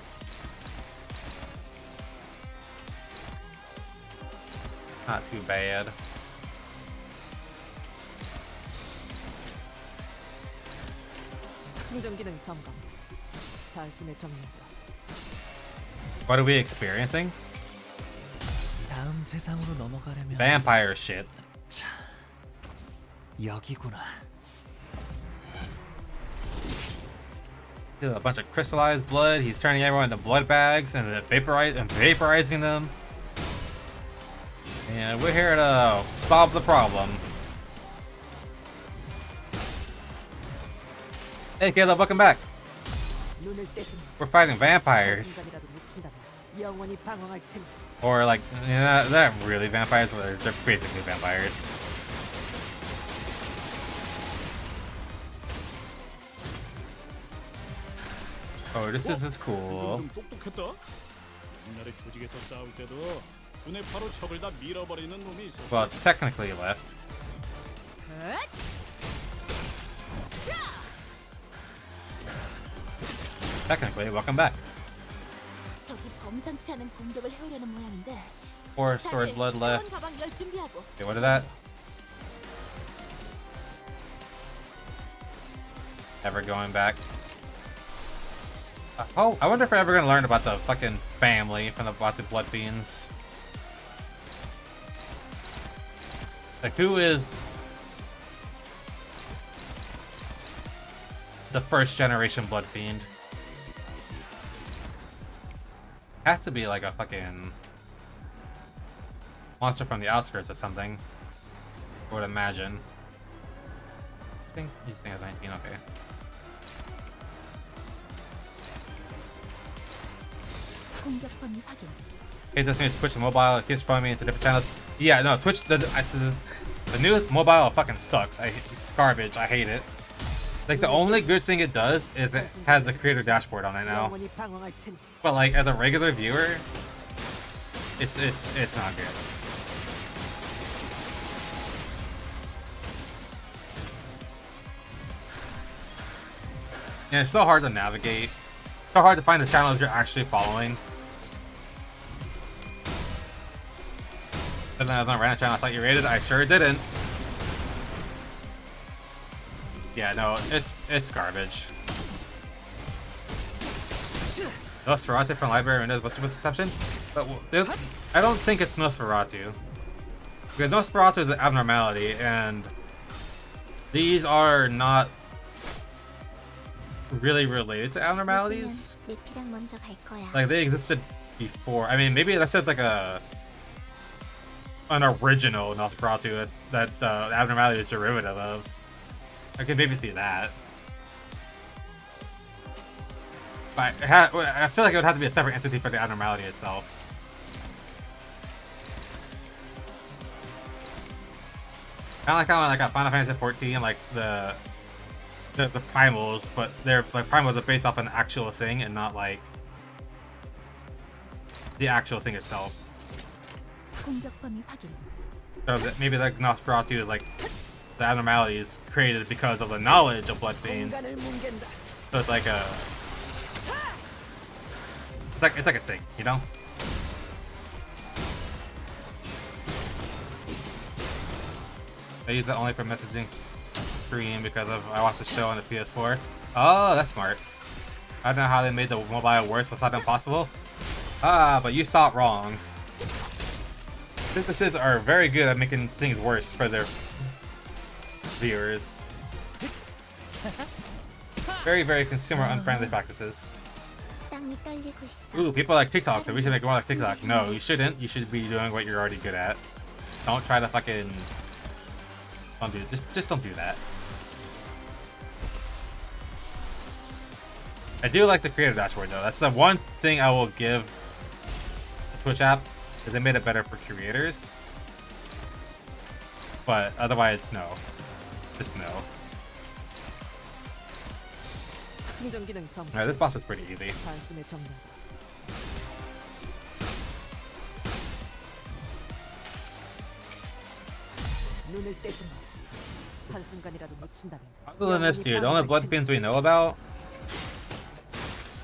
Not too bad. 충전 기능 점검. 단숨에 정리하라. What are we experiencing? 다음 세상으로 넘어가려면 Vampire shit. 자, 여기구나. A bunch of crystallized blood. He's turning everyone into blood bags and vaporizing them. And we're here to solve the problem. Hey Caleb, welcome back. 눈을 떼지 마. We're fighting vampires. 순간이라도 놓친다면 영원히 방황할 테니. Or like, they're not really vampires, but they're basically vampires. Oh, this is cool. 좀 똑똑했다. 옛날에 조직에서 싸울 때도 눈에 바로 적을 다 밀어버리는 놈이 있었어. Well, technically left. Technically, welcome back. 저기 범상치 않은 공격을 해오려는 모양인데. Four stored blood left. 가방 열 준비하고. Okay, what is that? Ever going back? Oh, I wonder if we're ever gonna learn about the fucking family from about the Blood Fiends. Like, who is the first generation Blood Fiend. Has to be like a fucking monster from the outskirts or something. I would imagine. I think he's thinking of 19, okay. 공격범위 확인. It just needs Twitch mobile. It keeps throwing me into different channels. Yeah, no, Twitch. The new mobile fucking sucks. It's garbage. I hate it. Like the only good thing it does is it has the creator dashboard on it now. 영원히 방황할 테니. But like as a regular viewer, it's not good. Yeah, it's so hard to navigate. So hard to find the channels you're actually following. And then I was on a random channel, I thought you rated. I sure didn't. Yeah, no, it's garbage. Nosferatu from Library Windows. What's the exception? But I don't think it's Nosferatu. Because Nosferatu is an abnormality, and these are not really related to abnormalities. 리피랑 먼저 갈 거야. Like they existed before. I mean, maybe that's like an original Nosferatu that the abnormality is derivative of. I could maybe see that. But I feel like it would have to be a separate entity for the abnormality itself. Kind of like how like a Final Fantasy 14, like the primals, but they're like primals are based off an actual thing and not like the actual thing itself. 공격범위 확인. So maybe like Nosferatu is like the abnormalities created because of the knowledge of blood fiends. So it's like a it's like a thing, you know? I use that only for messaging stream because I watched the show on the PS4. Oh, that's smart. I don't know how they made the mobile worse, so it's not impossible. Ah, but you saw it wrong. Businesses are very good at making things worse for their viewers. Very, very consumer unfriendly practices. 땅이 떨리고 있어. Ooh, people like TikTok, so we should make more like TikTok. No, you shouldn't. You should be doing what you're already good at. Don't try to fucking... Don't do it. Just don't do that. I do like the creator dashboard though. That's the one thing I will give the Twitch app, is they made it better for creators. But otherwise, no. Just no. 충전 기능 정. Alright, this boss is pretty easy. 단숨에 정리. 눈을 떼지 마. 한순간이라도 놓친다면. Other than this dude, the only blood fiends we know about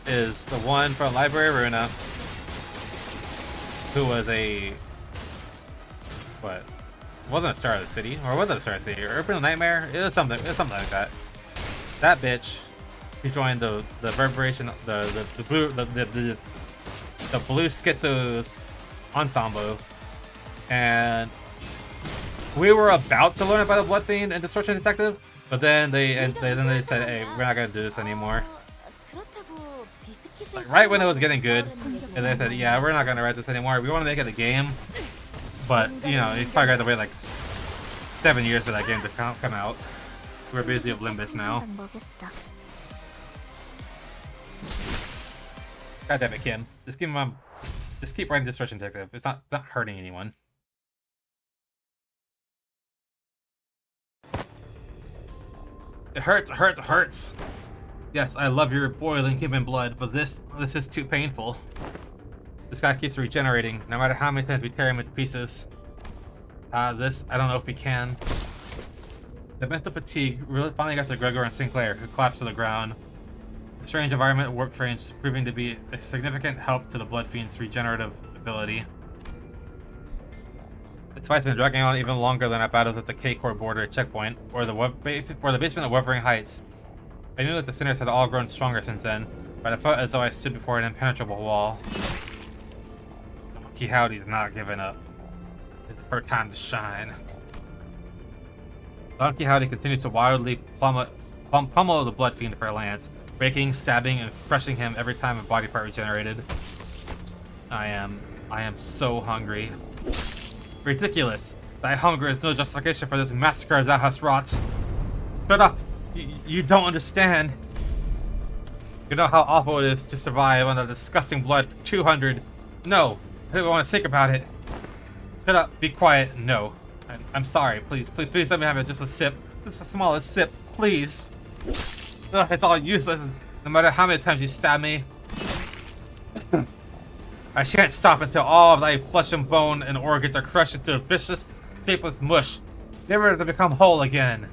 is the one from Library Runa, who was a... what? It wasn't a Star of the City, or was it a Star of the City? Or Urban Nightmare? It was something like that. That bitch, he joined the Reverberation, the Blue Schizos ensemble, and we were about to learn about the Blood Fiend and Distortion Detective, but then they said, "Hey, we're not gonna do this anymore." Like right when it was getting good, and they said, "Yeah, we're not gonna write this anymore. We want to make it a game." But, you know, you probably got to wait like 7 years for that game to come out. We're busy with Limbus now. God damn it, Kim. Just give him just keep writing Destruction Detective. It's not hurting anyone. It hurts, it hurts, it hurts. Yes, I love your boiling human blood, but this is too painful. This guy keeps regenerating, no matter how many times we tear him into pieces. This, I don't know if we can. The mental fatigue really finally got to Gregor and Sinclair, who collapsed to the ground. The strange environment warp trains proving to be a significant help to the Blood Fiend's regenerative ability. This fight's been dragging on even longer than our battles at the K-Core border checkpoint, or the basement of Wuthering Heights. I knew that the sinners had all grown stronger since then, but I felt as though I stood before an impenetrable wall. Monkey Howdy's not giving up. It's her time to shine. Donkey Howdy continues to wildly plummet Pummel the Blood Fiend for a lance, breaking, stabbing, and crushing him every time a body part regenerated. I am so hungry. Ridiculous. Thy hunger is no justification for this massacre thou hast wrought. Shut up! You don't understand. You know how awful it is to survive on the disgusting blood for 200. No, I don't want to think about it. Shut up, be quiet. No. I'm sorry, please let me have it, just a sip. Just the smallest sip, please. Ugh, it's all useless, no matter how many times you stab me. I shan't stop until all of thy flesh and bone and organs are crushed into a vicious, shapeless mush, never to become whole again.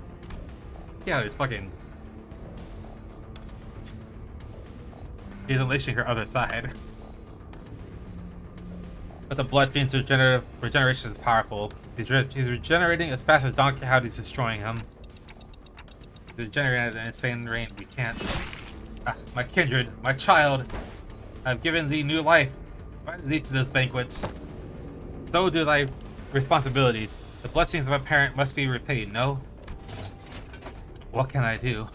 Yeah, he's fucking... He's unleashing her other side. But the Blood Fiend's regeneration is powerful. He's regenerating as fast as Don Quixote's destroying him. He's regenerating at an insane rate. We can't. My kindred, my child, I've given thee new life. Invited thee to those banquets. So do thy responsibilities. The blessings of a parent must be repaid, no? What can I do?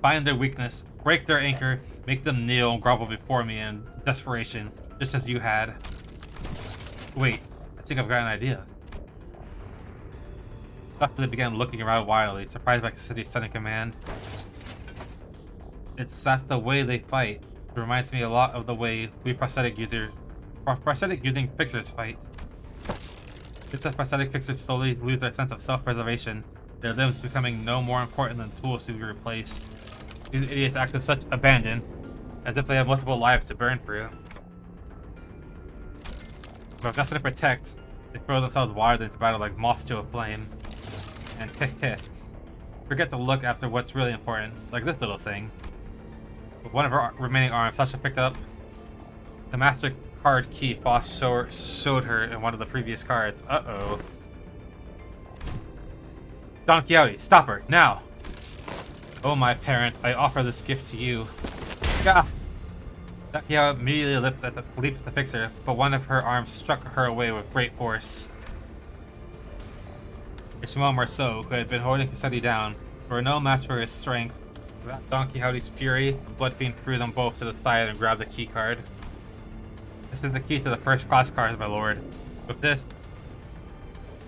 Find their weakness, break their anchor, make them kneel and grovel before me in desperation, just as you had. Wait, I think I've got an idea. Suddenly began looking around wildly, surprised by the city's sudden command. It's that the way they fight. It reminds me a lot of the way we prosthetic using fixers fight. It's as prosthetic fixers slowly lose their sense of self-preservation, their limbs becoming no more important than tools to be replaced. These idiots act with such abandon, as if they have multiple lives to burn through. But if nothing to protect, they throw themselves wildly into battle like moths to a flame. And forget to look after what's really important, like this little thing. With one of her remaining arms, Sasha picked up the master card key Foss showed her in one of the previous cards. Uh-oh. Don Quixote, stop her, now! Oh my parent, I offer this gift to you. Gah! Don Quixote immediately leaped at the fixer, but one of her arms struck her away with great force. Ishmael Marceau, who had been holding Cassetti down, were no match for his strength. Without Don Quixote's fury, the Blood Fiend threw them both to the side and grabbed the key card. This is the key to the first class cards, my lord. With this,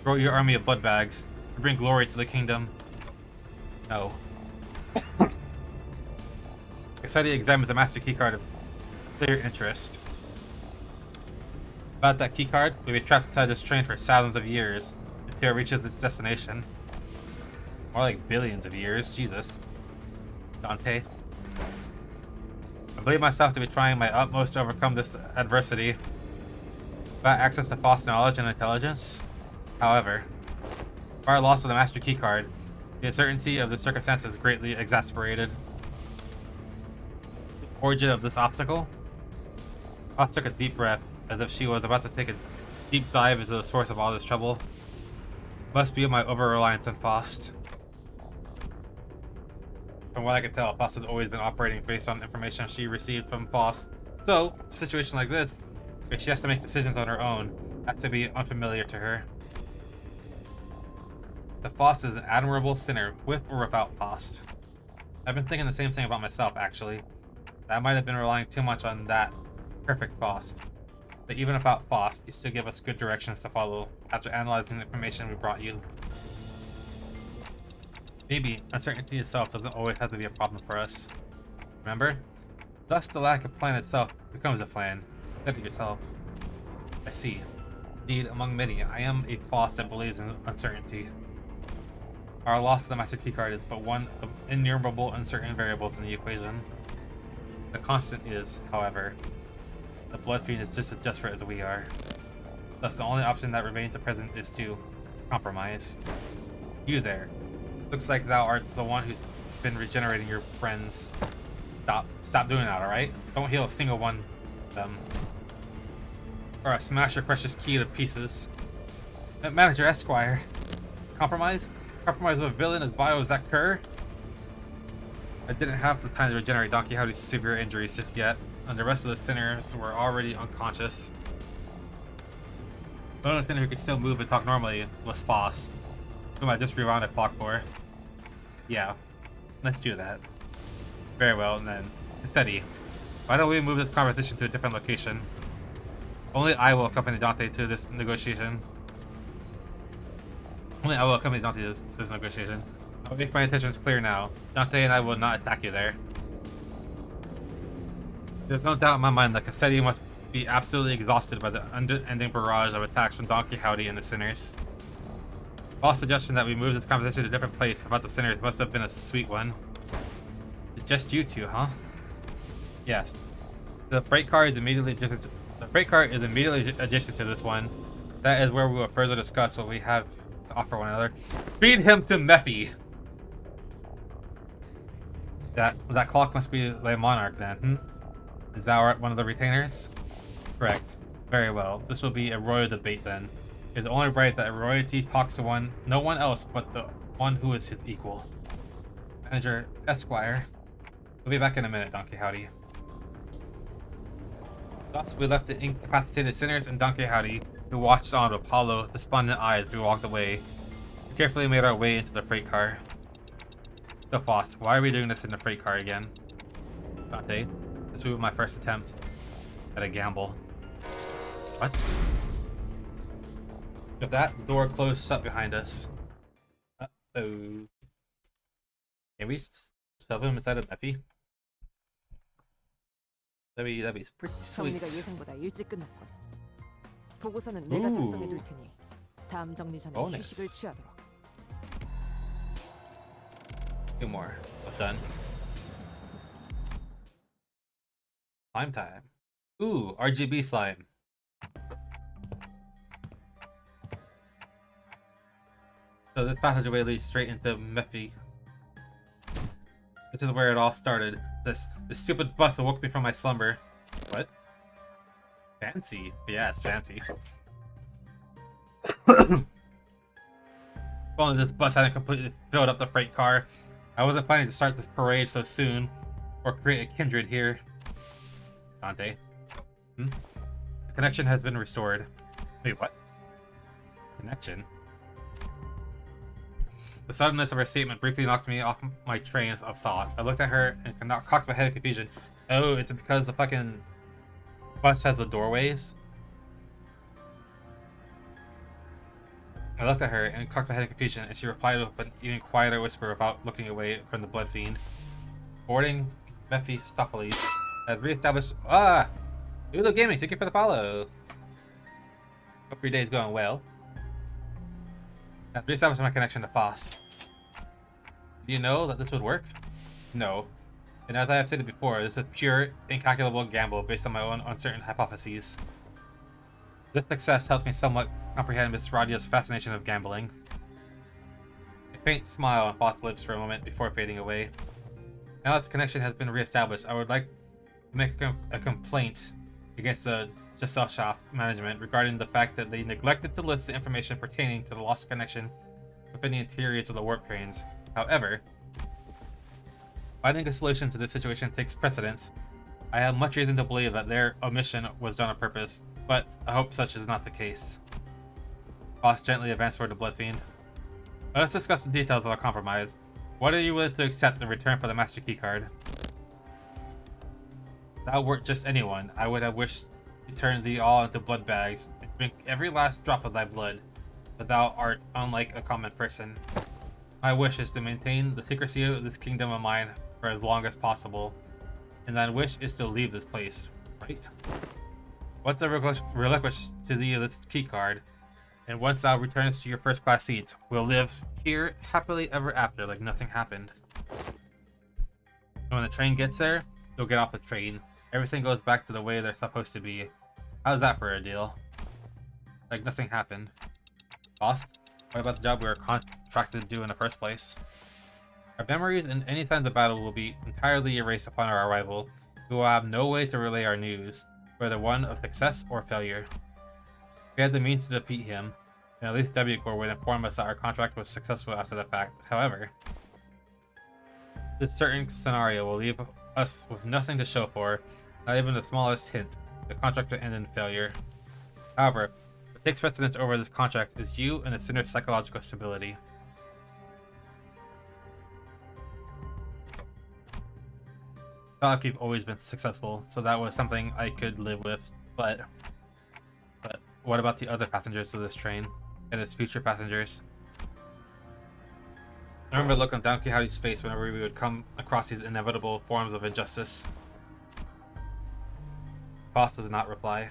grow your army of blood bags to bring glory to the kingdom. No. Cassetti examines the master key card of clear interest. About that key card, we'll be trapped inside this train for thousands of years until it reaches its destination. More like billions of years, Jesus. Dante. I believe myself to be trying my utmost to overcome this adversity. Without access to false knowledge and intelligence. However, by our loss of the master key card, the uncertainty of the circumstances greatly exasperated. The origin of this obstacle? Foss took a deep breath, as if she was about to take a deep dive into the source of all this trouble. Must be my over-reliance on Faust. From what I can tell, Faust has always been operating based on information she received from Faust. So, a situation like this, where she has to make decisions on her own, has to be unfamiliar to her. The Faust is an admirable sinner, with or without Faust. I've been thinking the same thing about myself, actually. That I might have been relying too much on that perfect Faust. But even without Faust, you still give us good directions to follow after analyzing the information we brought you. Maybe uncertainty itself doesn't always have to be a problem for us. Remember? Thus the lack of plan itself becomes a plan. Said it yourself. I see. Indeed, among many, I am a Faust that believes in uncertainty. Our loss of the master keycard is but one of innumerable uncertain variables in the equation. The constant is, however, the Blood Fiend is just as desperate as we are. Thus the only option that remains at present is to compromise. You there. Looks like thou art the one who's been regenerating your friends. Stop doing that, alright? Don't heal a single one of them. Or I smash your precious key to pieces. Manager Esquire. Compromise? Compromise with a villain as vile as that cur? I didn't have the time to regenerate Don Quixote's severe injuries just yet, and the rest of the sinners were already unconscious. The only sinner who could still move and talk normally was Faust, whom I just rewound a clock for. Yeah, Let's do that. Very well, and then steady. Why don't we move this conversation to a different location? Only I will accompany Dante to this negotiation. Only I will accompany Dante to this negotiation. I'll make my intentions clear now. Dante and I will not attack you there. There's no doubt in my mind that Cassetti must be absolutely exhausted by the unending barrage of attacks from Don Quixote and the Sinners. Paul's suggestion that we move this conversation to a different place about the Sinners must have been a sweet one. Just you two, huh? Yes. The freight car is immediately adjacent to this one. That is where we will further discuss what we have to offer one another. Feed him to Mephi! That clock must be Le Monarch then, hmm? Is that one of the retainers? Correct. Very well. This will be a royal debate then. It is only right that royalty talks to no one else but the one who is his equal. Manager Esquire. We'll be back in a minute, Don Quixote. Thus, we left the incapacitated Sinners and Don Quixote, who watched on with hollow, despondent eyes as we walked away. We carefully made our way into the freight car. So, Foss, why are we doing this in the freight car again? Dante, this will be my first attempt at a gamble. What? With that, the door closed shut behind us. Uh-oh. Can we shove him inside of Mephi? That'd be pretty sweet. 정리가 예상보다 일찍 끝났군. 보고서는 내가 작성해 둘 테니 다음 정리 전에 휴식을 취하도록. Two more. What's done? Slime time. Ooh, RGB slime. So this passageway leads straight into Mephi. This is where it all started. This stupid bus awoke me from my slumber. What? Fancy. Yes, fancy. If only this bus hadn't completely filled up the freight car. I wasn't planning to start this parade so soon, or create a kindred here. Dante. The connection has been restored. Wait, what? Connection? The suddenness of her statement briefly knocked me off my train of thought. I looked at her and cocked my head in confusion. Oh, it's because the fucking bus has the doorways? I looked at her and cocked my head in confusion, and she replied with an even quieter whisper without looking away from the blood fiend. Boarding Mephistopheles has reestablished. Ulo Gaming, thank you for the follow. Hope your day's going well. Has reestablished my connection to Foss. Do you know that this would work? No. And as I have stated before, this is pure, incalculable gamble based on my own uncertain hypotheses. This success helps me somewhat comprehend Miss Radia's fascination of gambling. A faint smile on Foss' lips for a moment before fading away. Now that the connection has been reestablished, I would like to make a complaint against the Gesellschaft management regarding the fact that they neglected to list the information pertaining to the lost connection within the interiors of the warp trains. However, finding a solution to this situation takes precedence. I have much reason to believe that their omission was done on purpose, but I hope such is not the case. Boss gently advanced toward the Blood Fiend. Let us discuss the details of our compromise. What are you willing to accept in return for the Master Keycard? If thou wert just anyone, I would have wished to turn thee all into blood bags and drink every last drop of thy blood, but thou art unlike a common person. My wish is to maintain the secrecy of this kingdom of mine for as long as possible, and thy wish is to leave this place, right? Once I relinquish to thee this keycard, and once thou returnest to your first-class seats, we'll live here happily ever after like nothing happened. And when the train gets there, you'll get off the train. Everything goes back to the way they're supposed to be. How's that for a deal? Like nothing happened. Boss, what about the job we were contracted to do in the first place? Our memories and any signs of battle will be entirely erased upon our arrival. We will have no way to relay our news, whether one of success or failure. If we had the means to defeat him, then at least W Corps would inform us that our contract was successful after the fact. However, this certain scenario will leave us with nothing to show for, not even the smallest hint. The contract will end in failure. However, what takes precedence over this contract is you and the Sinner's psychological stability. felt like we've always been successful, so that was something I could live with. But what about the other passengers of this train and its future passengers? I remember looking at Don Quixote's face whenever we would come across these inevitable forms of injustice. Costa did not reply.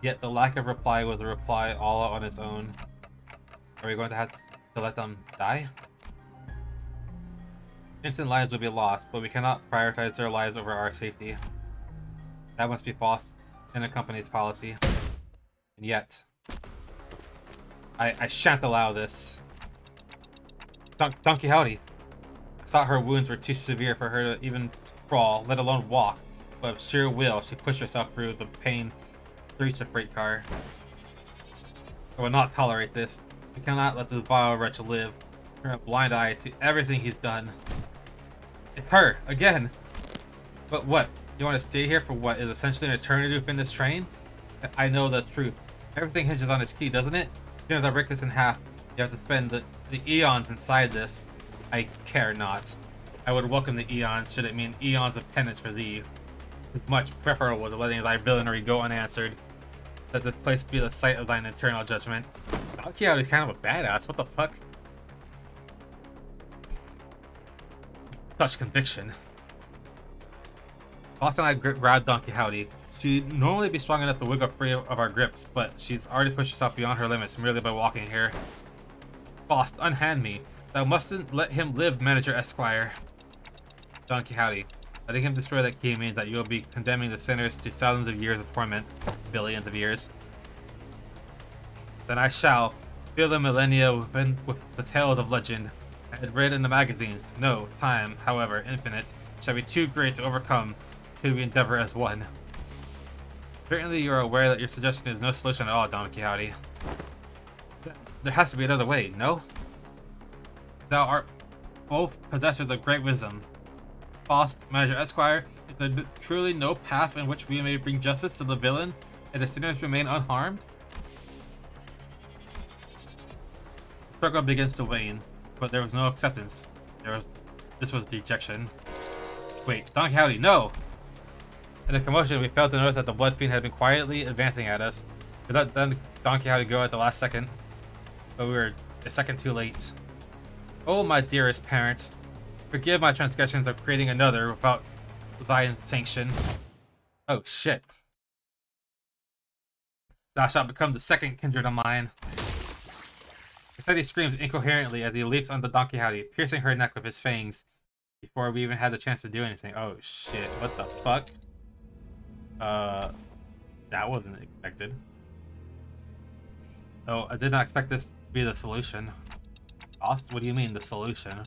Yet the lack of reply was a reply all on its own. Are we going to have to let them die? Innocent lives will be lost, but we cannot prioritize their lives over our safety. That must be false in the company's policy. And yet, I shan't allow this. Don Quixote. I thought her wounds were too severe for her to even crawl, let alone walk. But of sheer will, she pushed herself through the pain to reach the freight car. I will not tolerate this. We cannot let this vile wretch live. Turn a blind eye to everything he's done. It's her, again! But what? You want to stay here for what is essentially an eternity within this train? I know the truth. Everything hinges on its key, doesn't it? As soon as I break this in half, you have to spend the eons inside this. I care not. I would welcome the eons should it mean eons of penance for thee. It's much preferable to letting thy villainy go unanswered. Let this place be the site of thine eternal judgment. Don Quixote's kind of a badass, what the fuck? Such conviction. Costa and I grabbed Don Quixote. She'd normally be strong enough to wiggle free of our grips, but she's already pushed herself beyond her limits merely by walking here. Faust, unhand me. Thou mustn't let him live, Manager Esquire. Don Quixote. Letting him destroy that key means that you will be condemning the sinners to thousands of years of torment. Billions of years. Then I shall fill the millennia with the tales of legend. I had read in the magazines. No time, however infinite, shall be too great to overcome till we endeavor as one. Certainly you are aware that your suggestion is no solution at all, Don Quixote. There has to be another way, no? Thou art both possessors of great wisdom. Faust, Manager Esquire, is there truly no path in which we may bring justice to the villain and the sinners remain unharmed? The struggle begins to wane, but there was no acceptance. This was dejection. Wait, Don Quixote, no! In the commotion, we failed to notice that the Blood Fiend had been quietly advancing at us. We let Don Quixote go at the last second, but we were a second too late. Oh, my dearest parent, forgive my transgressions of creating another without thy sanction. Oh shit. Thou shalt become the second kindred of mine. He screams incoherently as he leaps onto Don Quixote, piercing her neck with his fangs before we even had the chance to do anything. Oh shit, what the fuck? That wasn't expected. Oh, I did not expect this to be the solution. What do you mean, the solution?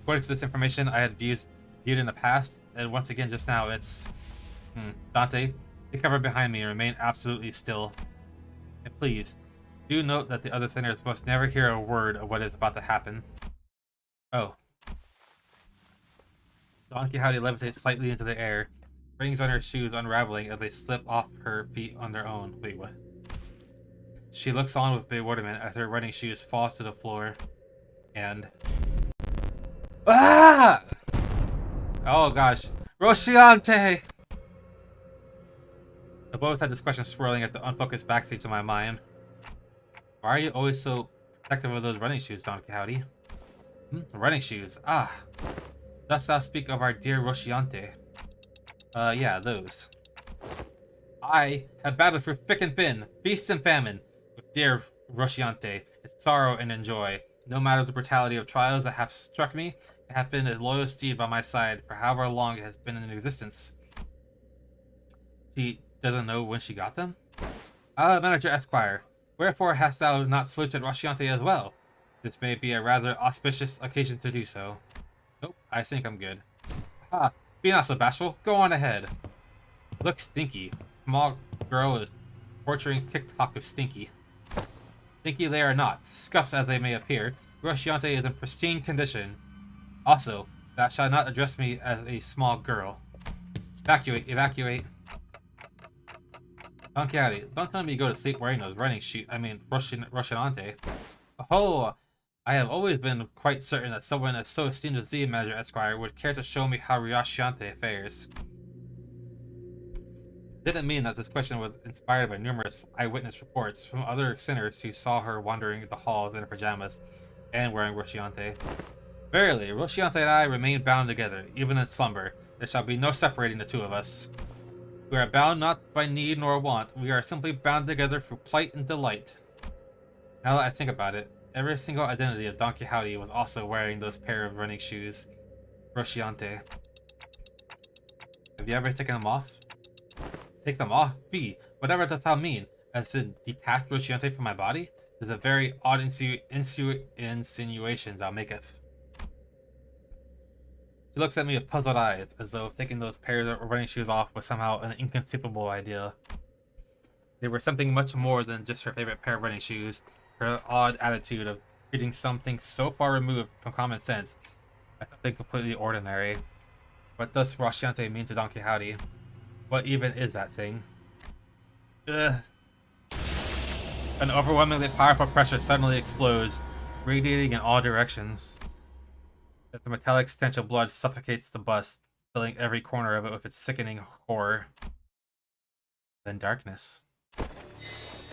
According to this information I had viewed in the past, and once again just now, it's... Dante, take cover behind me and remain absolutely still. And please, do note that the other sinners must never hear a word of what is about to happen. Oh. Don Quixote levitates slightly into the air, rings on her shoes unraveling as they slip off her feet on their own. Wait, what? She looks on with bewilderment as her running shoes fall to the floor, and... Ah! Oh gosh. Rosciante! I both had this question swirling at the unfocused backseat of my mind. Why are you always so protective of those running shoes, Don Quixote? Running shoes. Ah. Thus thou speak of our dear Rosciante. Yeah, those. I have battled through thick and thin, feast and famine, with dear Rosciante, its sorrow and joy. No matter the brutality of trials that have struck me, it hath been a loyal steed by my side for however long it has been in existence. She doesn't know when she got them? Manager Esquire, wherefore hast thou not saluted Rosciante as well? This may be a rather auspicious occasion to do so. Nope, I think I'm good. Ah, be not so bashful, go on ahead. Look stinky. Small girl is torturing TikTok with Stinky. Stinky they are not, scuffed as they may appear. Rosciante is in pristine condition. Also, thou shalt not address me as a small girl. Evacuate, evacuate. Don Quixote, don't tell me you go to sleep wearing those running shoes. I mean, Rosciante. Oh, I have always been quite certain that someone as so esteemed as thee, Manager Esquire, would care to show me how Ryoshiante fares. Didn't mean that this question was inspired by numerous eyewitness reports from other sinners who saw her wandering the halls in her pajamas and wearing Rosciante. Verily, Rosciante and I remain bound together, even in slumber. There shall be no separating the two of us. We are bound not by need nor want, we are simply bound together through plight and delight. Now that I think about it, every single identity of Don Quixote was also wearing those pair of running shoes. Rosciante. Have you ever taken them off? Take them off? B. Whatever does thou mean? As in detach Rosciante from my body? There's a very odd insinuation thou maketh. She looks at me with puzzled eyes, as though taking those pairs of running shoes off was somehow an inconceivable idea. They were something much more than just her favorite pair of running shoes. Her odd attitude of treating something so far removed from common sense as something completely ordinary. What does Rosciante mean to Don Quixote? What even is that thing? Ugh. An overwhelmingly powerful pressure suddenly explodes, radiating in all directions. The metallic stench of blood suffocates the bus, filling every corner of it with its sickening horror. Then darkness.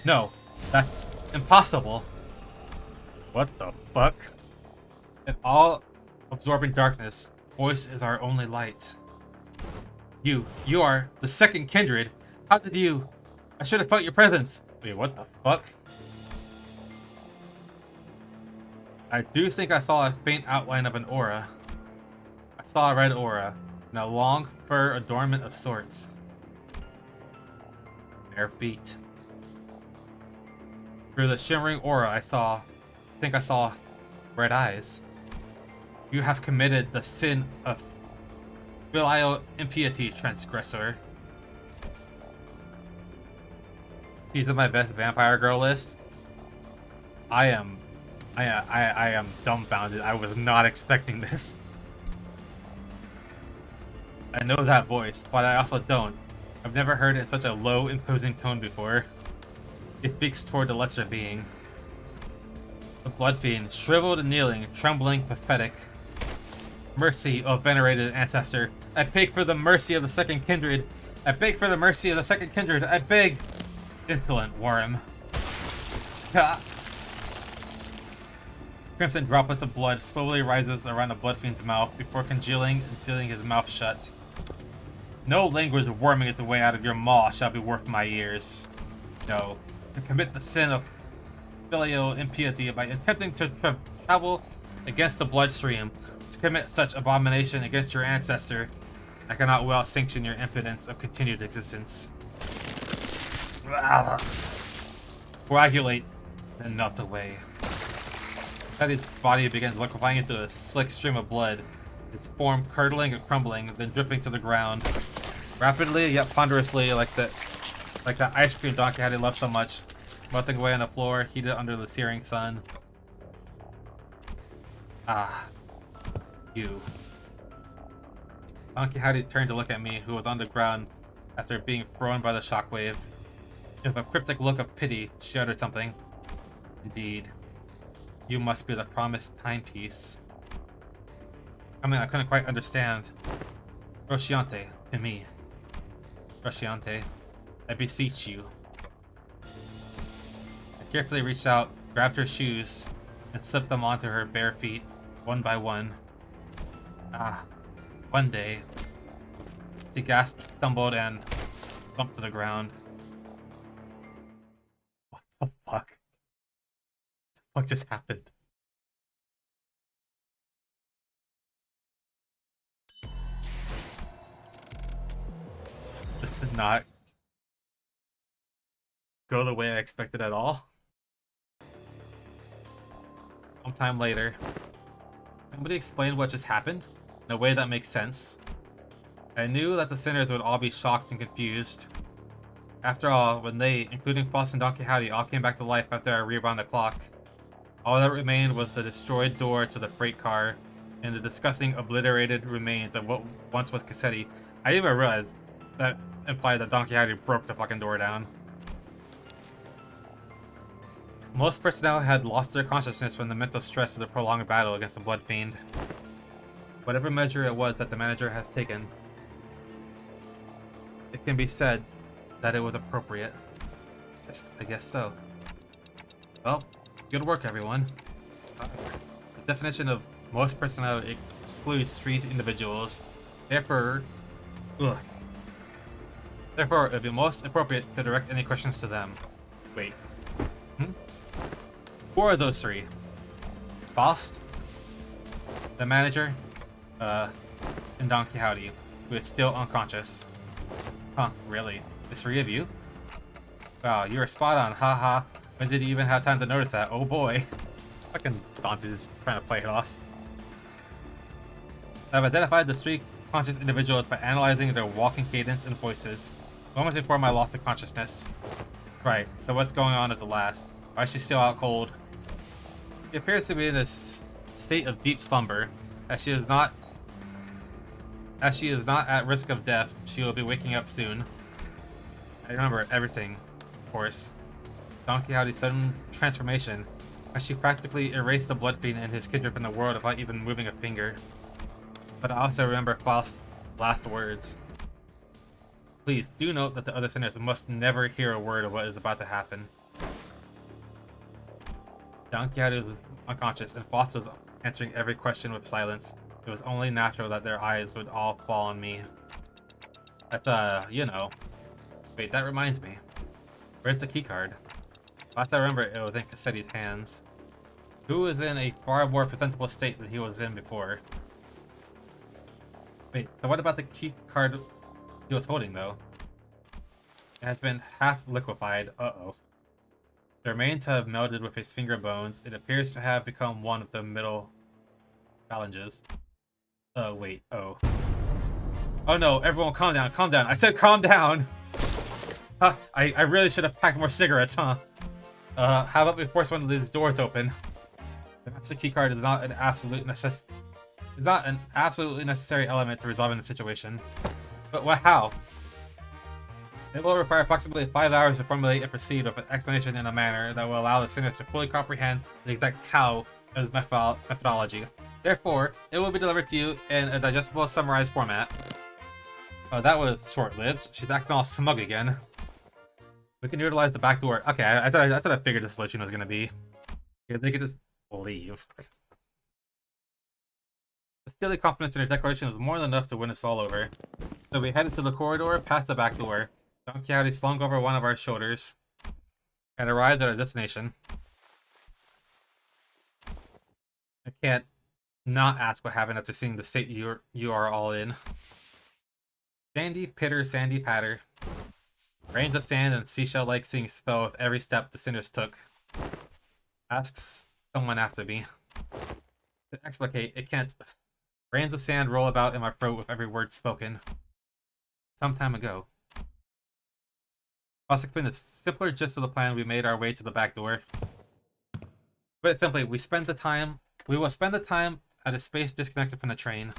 No, that's impossible. What the fuck? In all-absorbing darkness, voice is our only light. You are the second kindred. How did you? I should have felt your presence. Wait, what the fuck? I do think I saw a faint outline of an aura. I saw a red aura, and a long fur adornment of sorts. Bare feet. Through the shimmering aura I think I saw red eyes. You have committed the sin of filial impiety, transgressor. She's on my best vampire girl list. I am dumbfounded. I was not expecting this. I know that voice, but I also don't. I've never heard it in such a low, imposing tone before. It speaks toward the lesser being. The blood fiend, shriveled and kneeling, trembling, pathetic. Mercy, O venerated ancestor. I beg for the mercy of the second kindred. I beg for the mercy of the second kindred. I beg. Insolent worm. Ah. Crimson droplets of blood slowly rises around the blood fiend's mouth before congealing and sealing his mouth shut. No language worming its way out of your maw shall be worth my ears. No, to commit the sin of filial impiety by attempting to travel against the bloodstream, to commit such abomination against your ancestor, I cannot well sanction your impotence of continued existence. Coagulate and melt away. His body begins liquefying into a slick stream of blood, its form curdling and crumbling, then dripping to the ground. Rapidly yet ponderously, like that ice cream Don Quixote loved so much, melting away on the floor, heated under the searing sun. Ah. You. Don Quixote turned to look at me, who was on the ground after being thrown by the shockwave. With a cryptic look of pity, she uttered something. Indeed. You must be the promised timepiece. I mean, I couldn't quite understand. Rosciante, to me. Rosciante, I beseech you. I carefully reached out, grabbed her shoes, and slipped them onto her bare feet, one by one. Ah, one day. She gasped, stumbled, and bumped to the ground. What the fuck? What just happened? This did not go the way I expected at all. Sometime later, somebody explained what just happened in a way that makes sense. I knew that the sinners would all be shocked and confused. After all, when they, including Faust and Don Quixote, all came back to life after I rewound the clock, all that remained was the destroyed door to the freight car and the disgusting obliterated remains of what once was Cassetti. I didn't even realize that implied that Don Quixote broke the fucking door down. Most personnel had lost their consciousness from the mental stress of the prolonged battle against the Blood Fiend. Whatever measure it was that the manager has taken, it can be said that it was appropriate. I guess so. Well, good work, everyone. The definition of most personnel excludes 3 individuals. Therefore, it would be most appropriate to direct any questions to them. Wait. Who are those 3? Faust, the manager, and Don Quixote, who is still unconscious. Huh, really? The 3 of you? Wow, you were spot on, haha. When did you even have time to notice that? Oh boy. Fucking Dante is trying to play it off. I've identified the 3 conscious individuals by analyzing their walking cadence and voices. Moments before my loss of consciousness. Right, so what's going on at the last? Why is she still out cold? She appears to be in a state of deep slumber. As she is not at risk of death, she will be waking up soon. I remember everything, of course. Don Quixote's sudden transformation, as she practically erased the Blood Fiend and his kindred from the world without even moving a finger. But I also remember Faust's last words. Please do note that the other sinners must never hear a word of what is about to happen. Don Quixote was unconscious, and Faust was answering every question with silence. It was only natural that their eyes would all fall on me. That's, you know. Wait, that reminds me. Where's the keycard? Last I remember, it was in Cassetti's hands. Who was in a far more presentable state than he was in before? Wait, so what about the keycard he was holding, though? It has been half liquefied. Uh-oh. The remains have melded with his finger bones. It appears to have become one of the middle phalanges. Wait, oh. Oh no, everyone calm down, calm down. I said calm down! Huh, I really should have packed more cigarettes, huh? How about we force one of these doors open? The master keycard is not an absolutely necessary element to resolving the situation. But how? It will require approximately 5 hours to formulate and proceed with an explanation in a manner that will allow the sinners to fully comprehend the exact how of his methodology. Therefore, it will be delivered to you in a digestible, summarized format. Oh, that was short-lived. She's acting all smug again. We can utilize the back door. Okay, I thought I figured the solution was gonna be. Yeah, they could just leave. The steely confidence in her declaration was more than enough to win us all over. So we headed to the corridor, past the back door. Don Quixote slung over one of our shoulders and arrived at our destination. I can't not ask what happened after seeing the state you are all in. Sandy pitter, sandy patter. Rains of sand and seashell-like things fell with every step the sinners took. Asks someone after me. To explicate, it can't. Rains of sand roll about in my throat with every word spoken. Some time ago. I'll explain the simpler gist of the plan. We made our way to the back door. But simply, we will spend the time at a space disconnected from the train.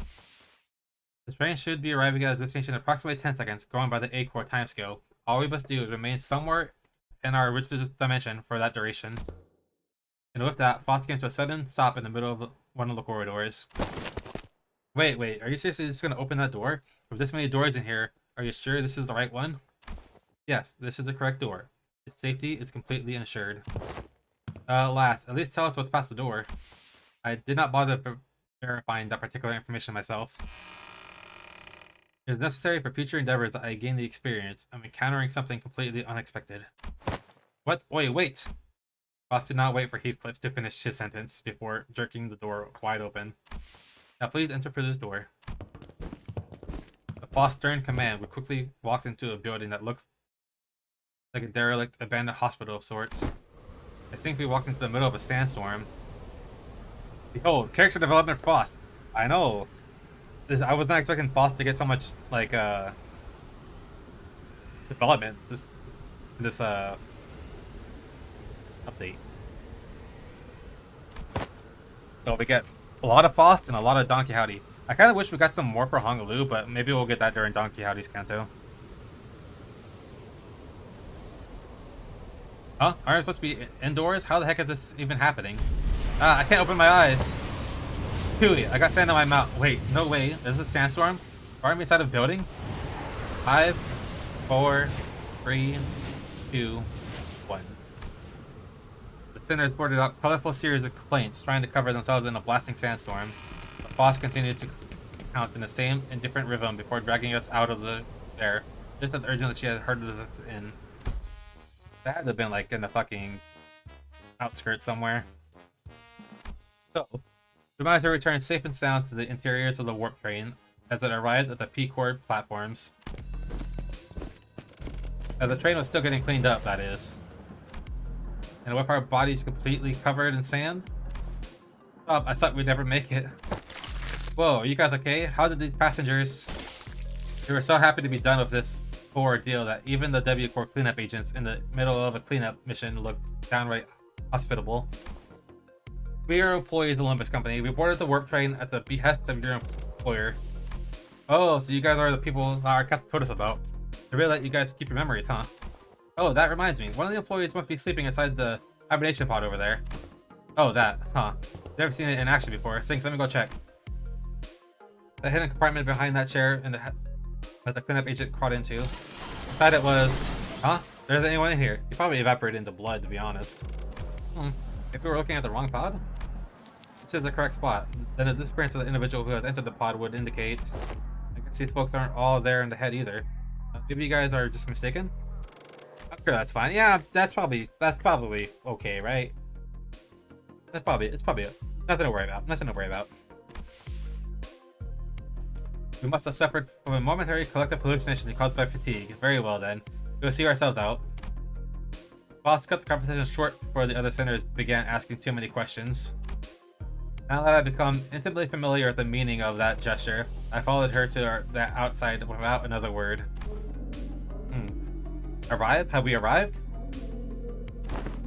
The train should be arriving at a destination in approximately 10 seconds, going by the A-core timescale. All we must do is remain somewhere in our original dimension for that duration. And with that, Foss came to a sudden stop in the middle of one of the corridors. Wait, are you seriously just going to open that door? With this many doors in here, are you sure this is the right one? Yes, this is the correct door. Its safety is completely ensured. Last, at least tell us what's past the door. I did not bother verifying that particular information myself. It is necessary for future endeavors that I gain the experience. I'm encountering something completely unexpected. What? Wait! Boss did not wait for Heathcliff to finish his sentence before jerking the door wide open. Now please enter through this door. The boss' stern command, we quickly walked into a building that looks like a derelict, abandoned hospital of sorts. I think we walked into the middle of a sandstorm. Behold, character development Faust. I know. I was not expecting Faust to get so much, like, development this update. So we get a lot of Faust and a lot of Don Quixote. I kind of wish we got some more for Honolulu, but maybe we'll get that during Don Quixote's canto. Huh? Aren't I supposed to be indoors? How the heck is this even happening? Ah, I can't open my eyes. Pooey, I got sand on my mouth. Wait, no way. Is this a sandstorm? Aren't we inside a building? 5, 4, 3, 2, 1. The sinners boarded out a colorful series of complaints, trying to cover themselves in a blasting sandstorm. The boss continued to count in the same indifferent rhythm before dragging us out of the air, just as urgent that she had heard of us in. That had to have been like in the fucking outskirts somewhere. So, we managed to return safe and sound to the interiors of the warp train as it arrived at the P-Cord platforms. As the train was still getting cleaned up, that is. And with our bodies completely covered in sand? Oh, I thought we'd never make it. Whoa, are you guys okay? How did these passengers... They were so happy to be done with this whole ordeal that even the W-Core cleanup agents in the middle of a cleanup mission looked downright hospitable. We are employees of the Limbus company. We boarded the warp train at the behest of your employer. Oh, so you guys are the people that our cats told us about. They really let you guys keep your memories, huh? Oh, that reminds me. One of the employees must be sleeping inside the hibernation pod over there. Oh, that, huh? Never seen it in action before. Thanks, let me go check. The hidden compartment behind that chair and that the cleanup agent crawled into. Inside it was... Huh? There's anyone in here. He probably evaporated into blood, to be honest. If we were looking at the wrong pod? This is the correct spot. Then the disappearance of the individual who has entered the pod would indicate... I guess these folks aren't all there in the head either. Maybe you guys are just mistaken? I'm sure that's fine. Yeah, that's probably okay, right? It's probably nothing to worry about. Nothing to worry about. We must have suffered from a momentary collective hallucination caused by fatigue. Very well then. We'll see ourselves out. Boss cut the conversation short before the other sinners began asking too many questions. Now that I've become intimately familiar with the meaning of that gesture, I followed her to that outside without another word. Arrive? Have we arrived?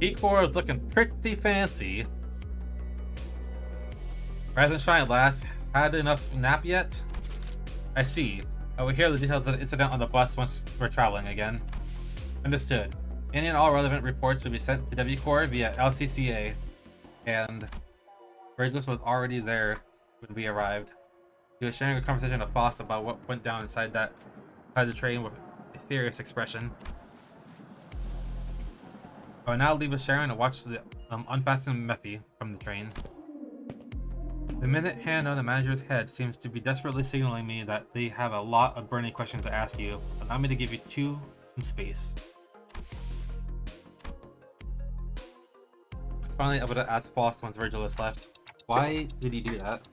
P-Core is looking pretty fancy. Rise and shine, lass. Had enough nap yet? I see. I will hear the details of the incident on the bus once we're traveling again. Understood. Any and all relevant reports will be sent to W-Core via LCCA. And Virgilus was already there when we arrived. He was sharing a conversation with Foss about what went down inside the train with a serious expression. I will now leave with Sharon and watch the unfasten Meppy from the train. The minute hand on the manager's head seems to be desperately signaling me that they have a lot of burning questions to ask you. Allow me to give you some space. I was finally able to ask Foss once Virgilus left. Why did he do that?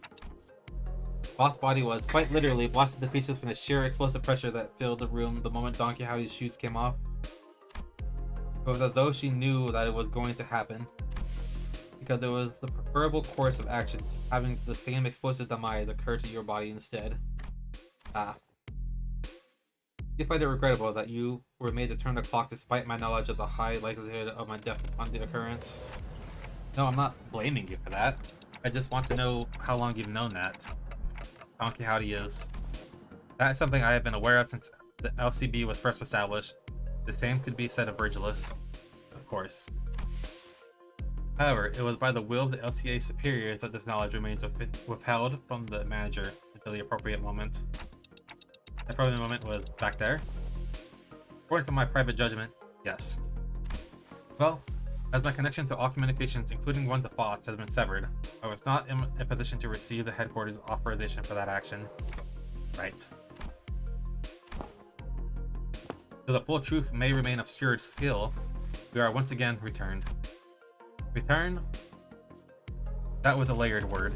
Foss' body was quite literally blasted to pieces from the sheer explosive pressure that filled the room the moment Don Quixote's shoes came off. It was as though she knew that it was going to happen, because it was the preferable course of action, having the same explosive demise occur to your body instead. You find it regrettable that you were made to turn the clock despite my knowledge of the high likelihood of my death upon the occurrence. No, I'm not blaming you for that. I just want to know how long you've known that Don Quixote is. That is something I have been aware of since the LCB was first established. The same could be said of Virgilus, of course. However, it was by the will of the LCA superiors that this knowledge remains withheld from the manager until the appropriate moment. The appropriate moment was back there? According to my private judgment, yes. Well, as my connection to all communications, including one to Foss, has been severed, I was not in a position to receive the headquarters' authorization for that action. Right. Though the full truth may remain obscured still, we are once again returned. Return? That was a layered word.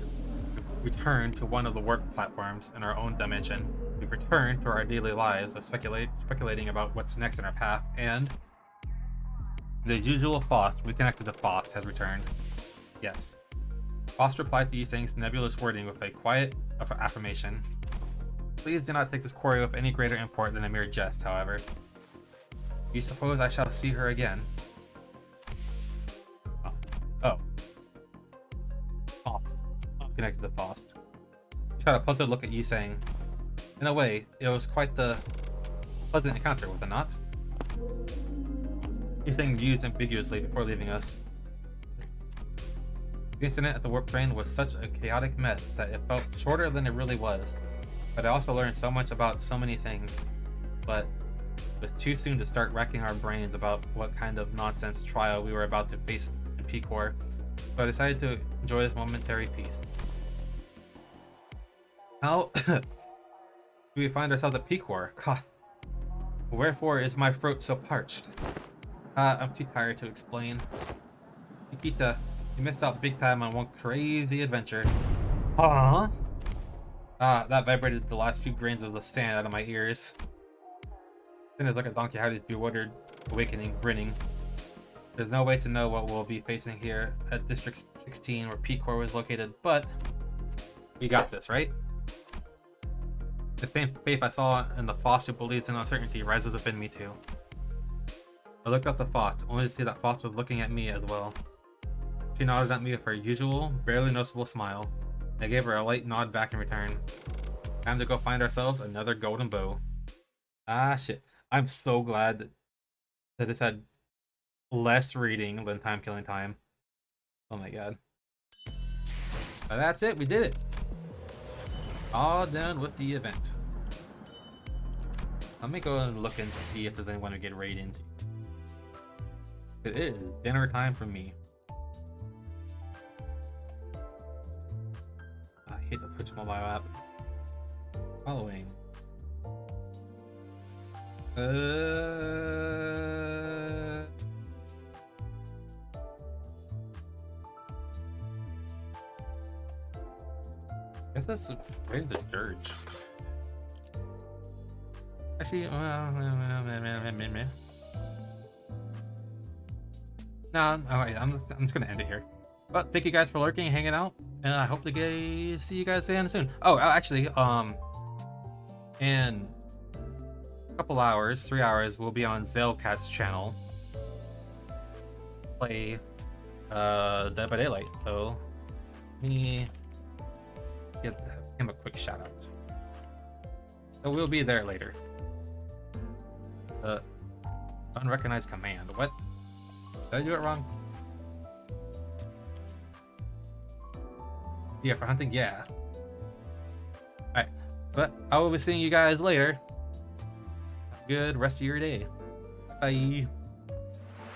We returned to one of the work platforms in our own dimension. We returned to our daily lives of speculating about what's next in our path, and the usual Foss reconnected to Foss has returned. Yes. Foss replied to Yiseng's nebulous wording with a quiet affirmation. Please do not take this query with any greater import than a mere jest, however. You suppose I shall see her again? Oh. Faust. I'm connected to Faust. She shot a puzzled look at Yiseng. In a way, it was quite the pleasant encounter, was it not? He's saying used ambiguously before leaving us. The incident at the warp train was such a chaotic mess that it felt shorter than it really was. But I also learned so much about so many things. But it was too soon to start racking our brains about what kind of nonsense trial we were about to face in P-Core. So I decided to enjoy this momentary peace. How do we find ourselves at P-Core? Cough. Wherefore is my throat so parched? I'm too tired to explain. Nikita, you missed out big time on one crazy adventure. Huh? That vibrated the last few grains of the sand out of my ears. Then it's like a Don Quixote's bewildered awakening, grinning. There's no way to know what we'll be facing here at District 16 where P-Core was located, but we got this, right? The same faith I saw in the Foss who believes in uncertainty rises within me too. I looked up to Foss, only to see that Foss was looking at me as well. She nodded at me with her usual, barely noticeable smile. I gave her a light nod back in return. Time to go find ourselves another golden bow. Ah shit. I'm so glad that this had less reading than time killing time. Oh my god. But that's it, we did it. All done with the event. Let me go and look in to see if there's anyone to get raided into. It is dinner time for me. I hate the Twitch mobile app. Following. I guess that's right into Dirge. Actually, no, alright, I'm just gonna end it here. But thank you guys for lurking and hanging out, and I hope to see you guys again soon. Oh, actually, in a couple hours, 3 hours, we'll be on Zelcat's channel. Play Dead by Daylight. So let me give him a quick shout out. So we'll be there later. Unrecognized command. What? Did I do it wrong? Yeah, for hunting, yeah. Alright, but I will be seeing you guys later. Have a good rest of your day. Bye.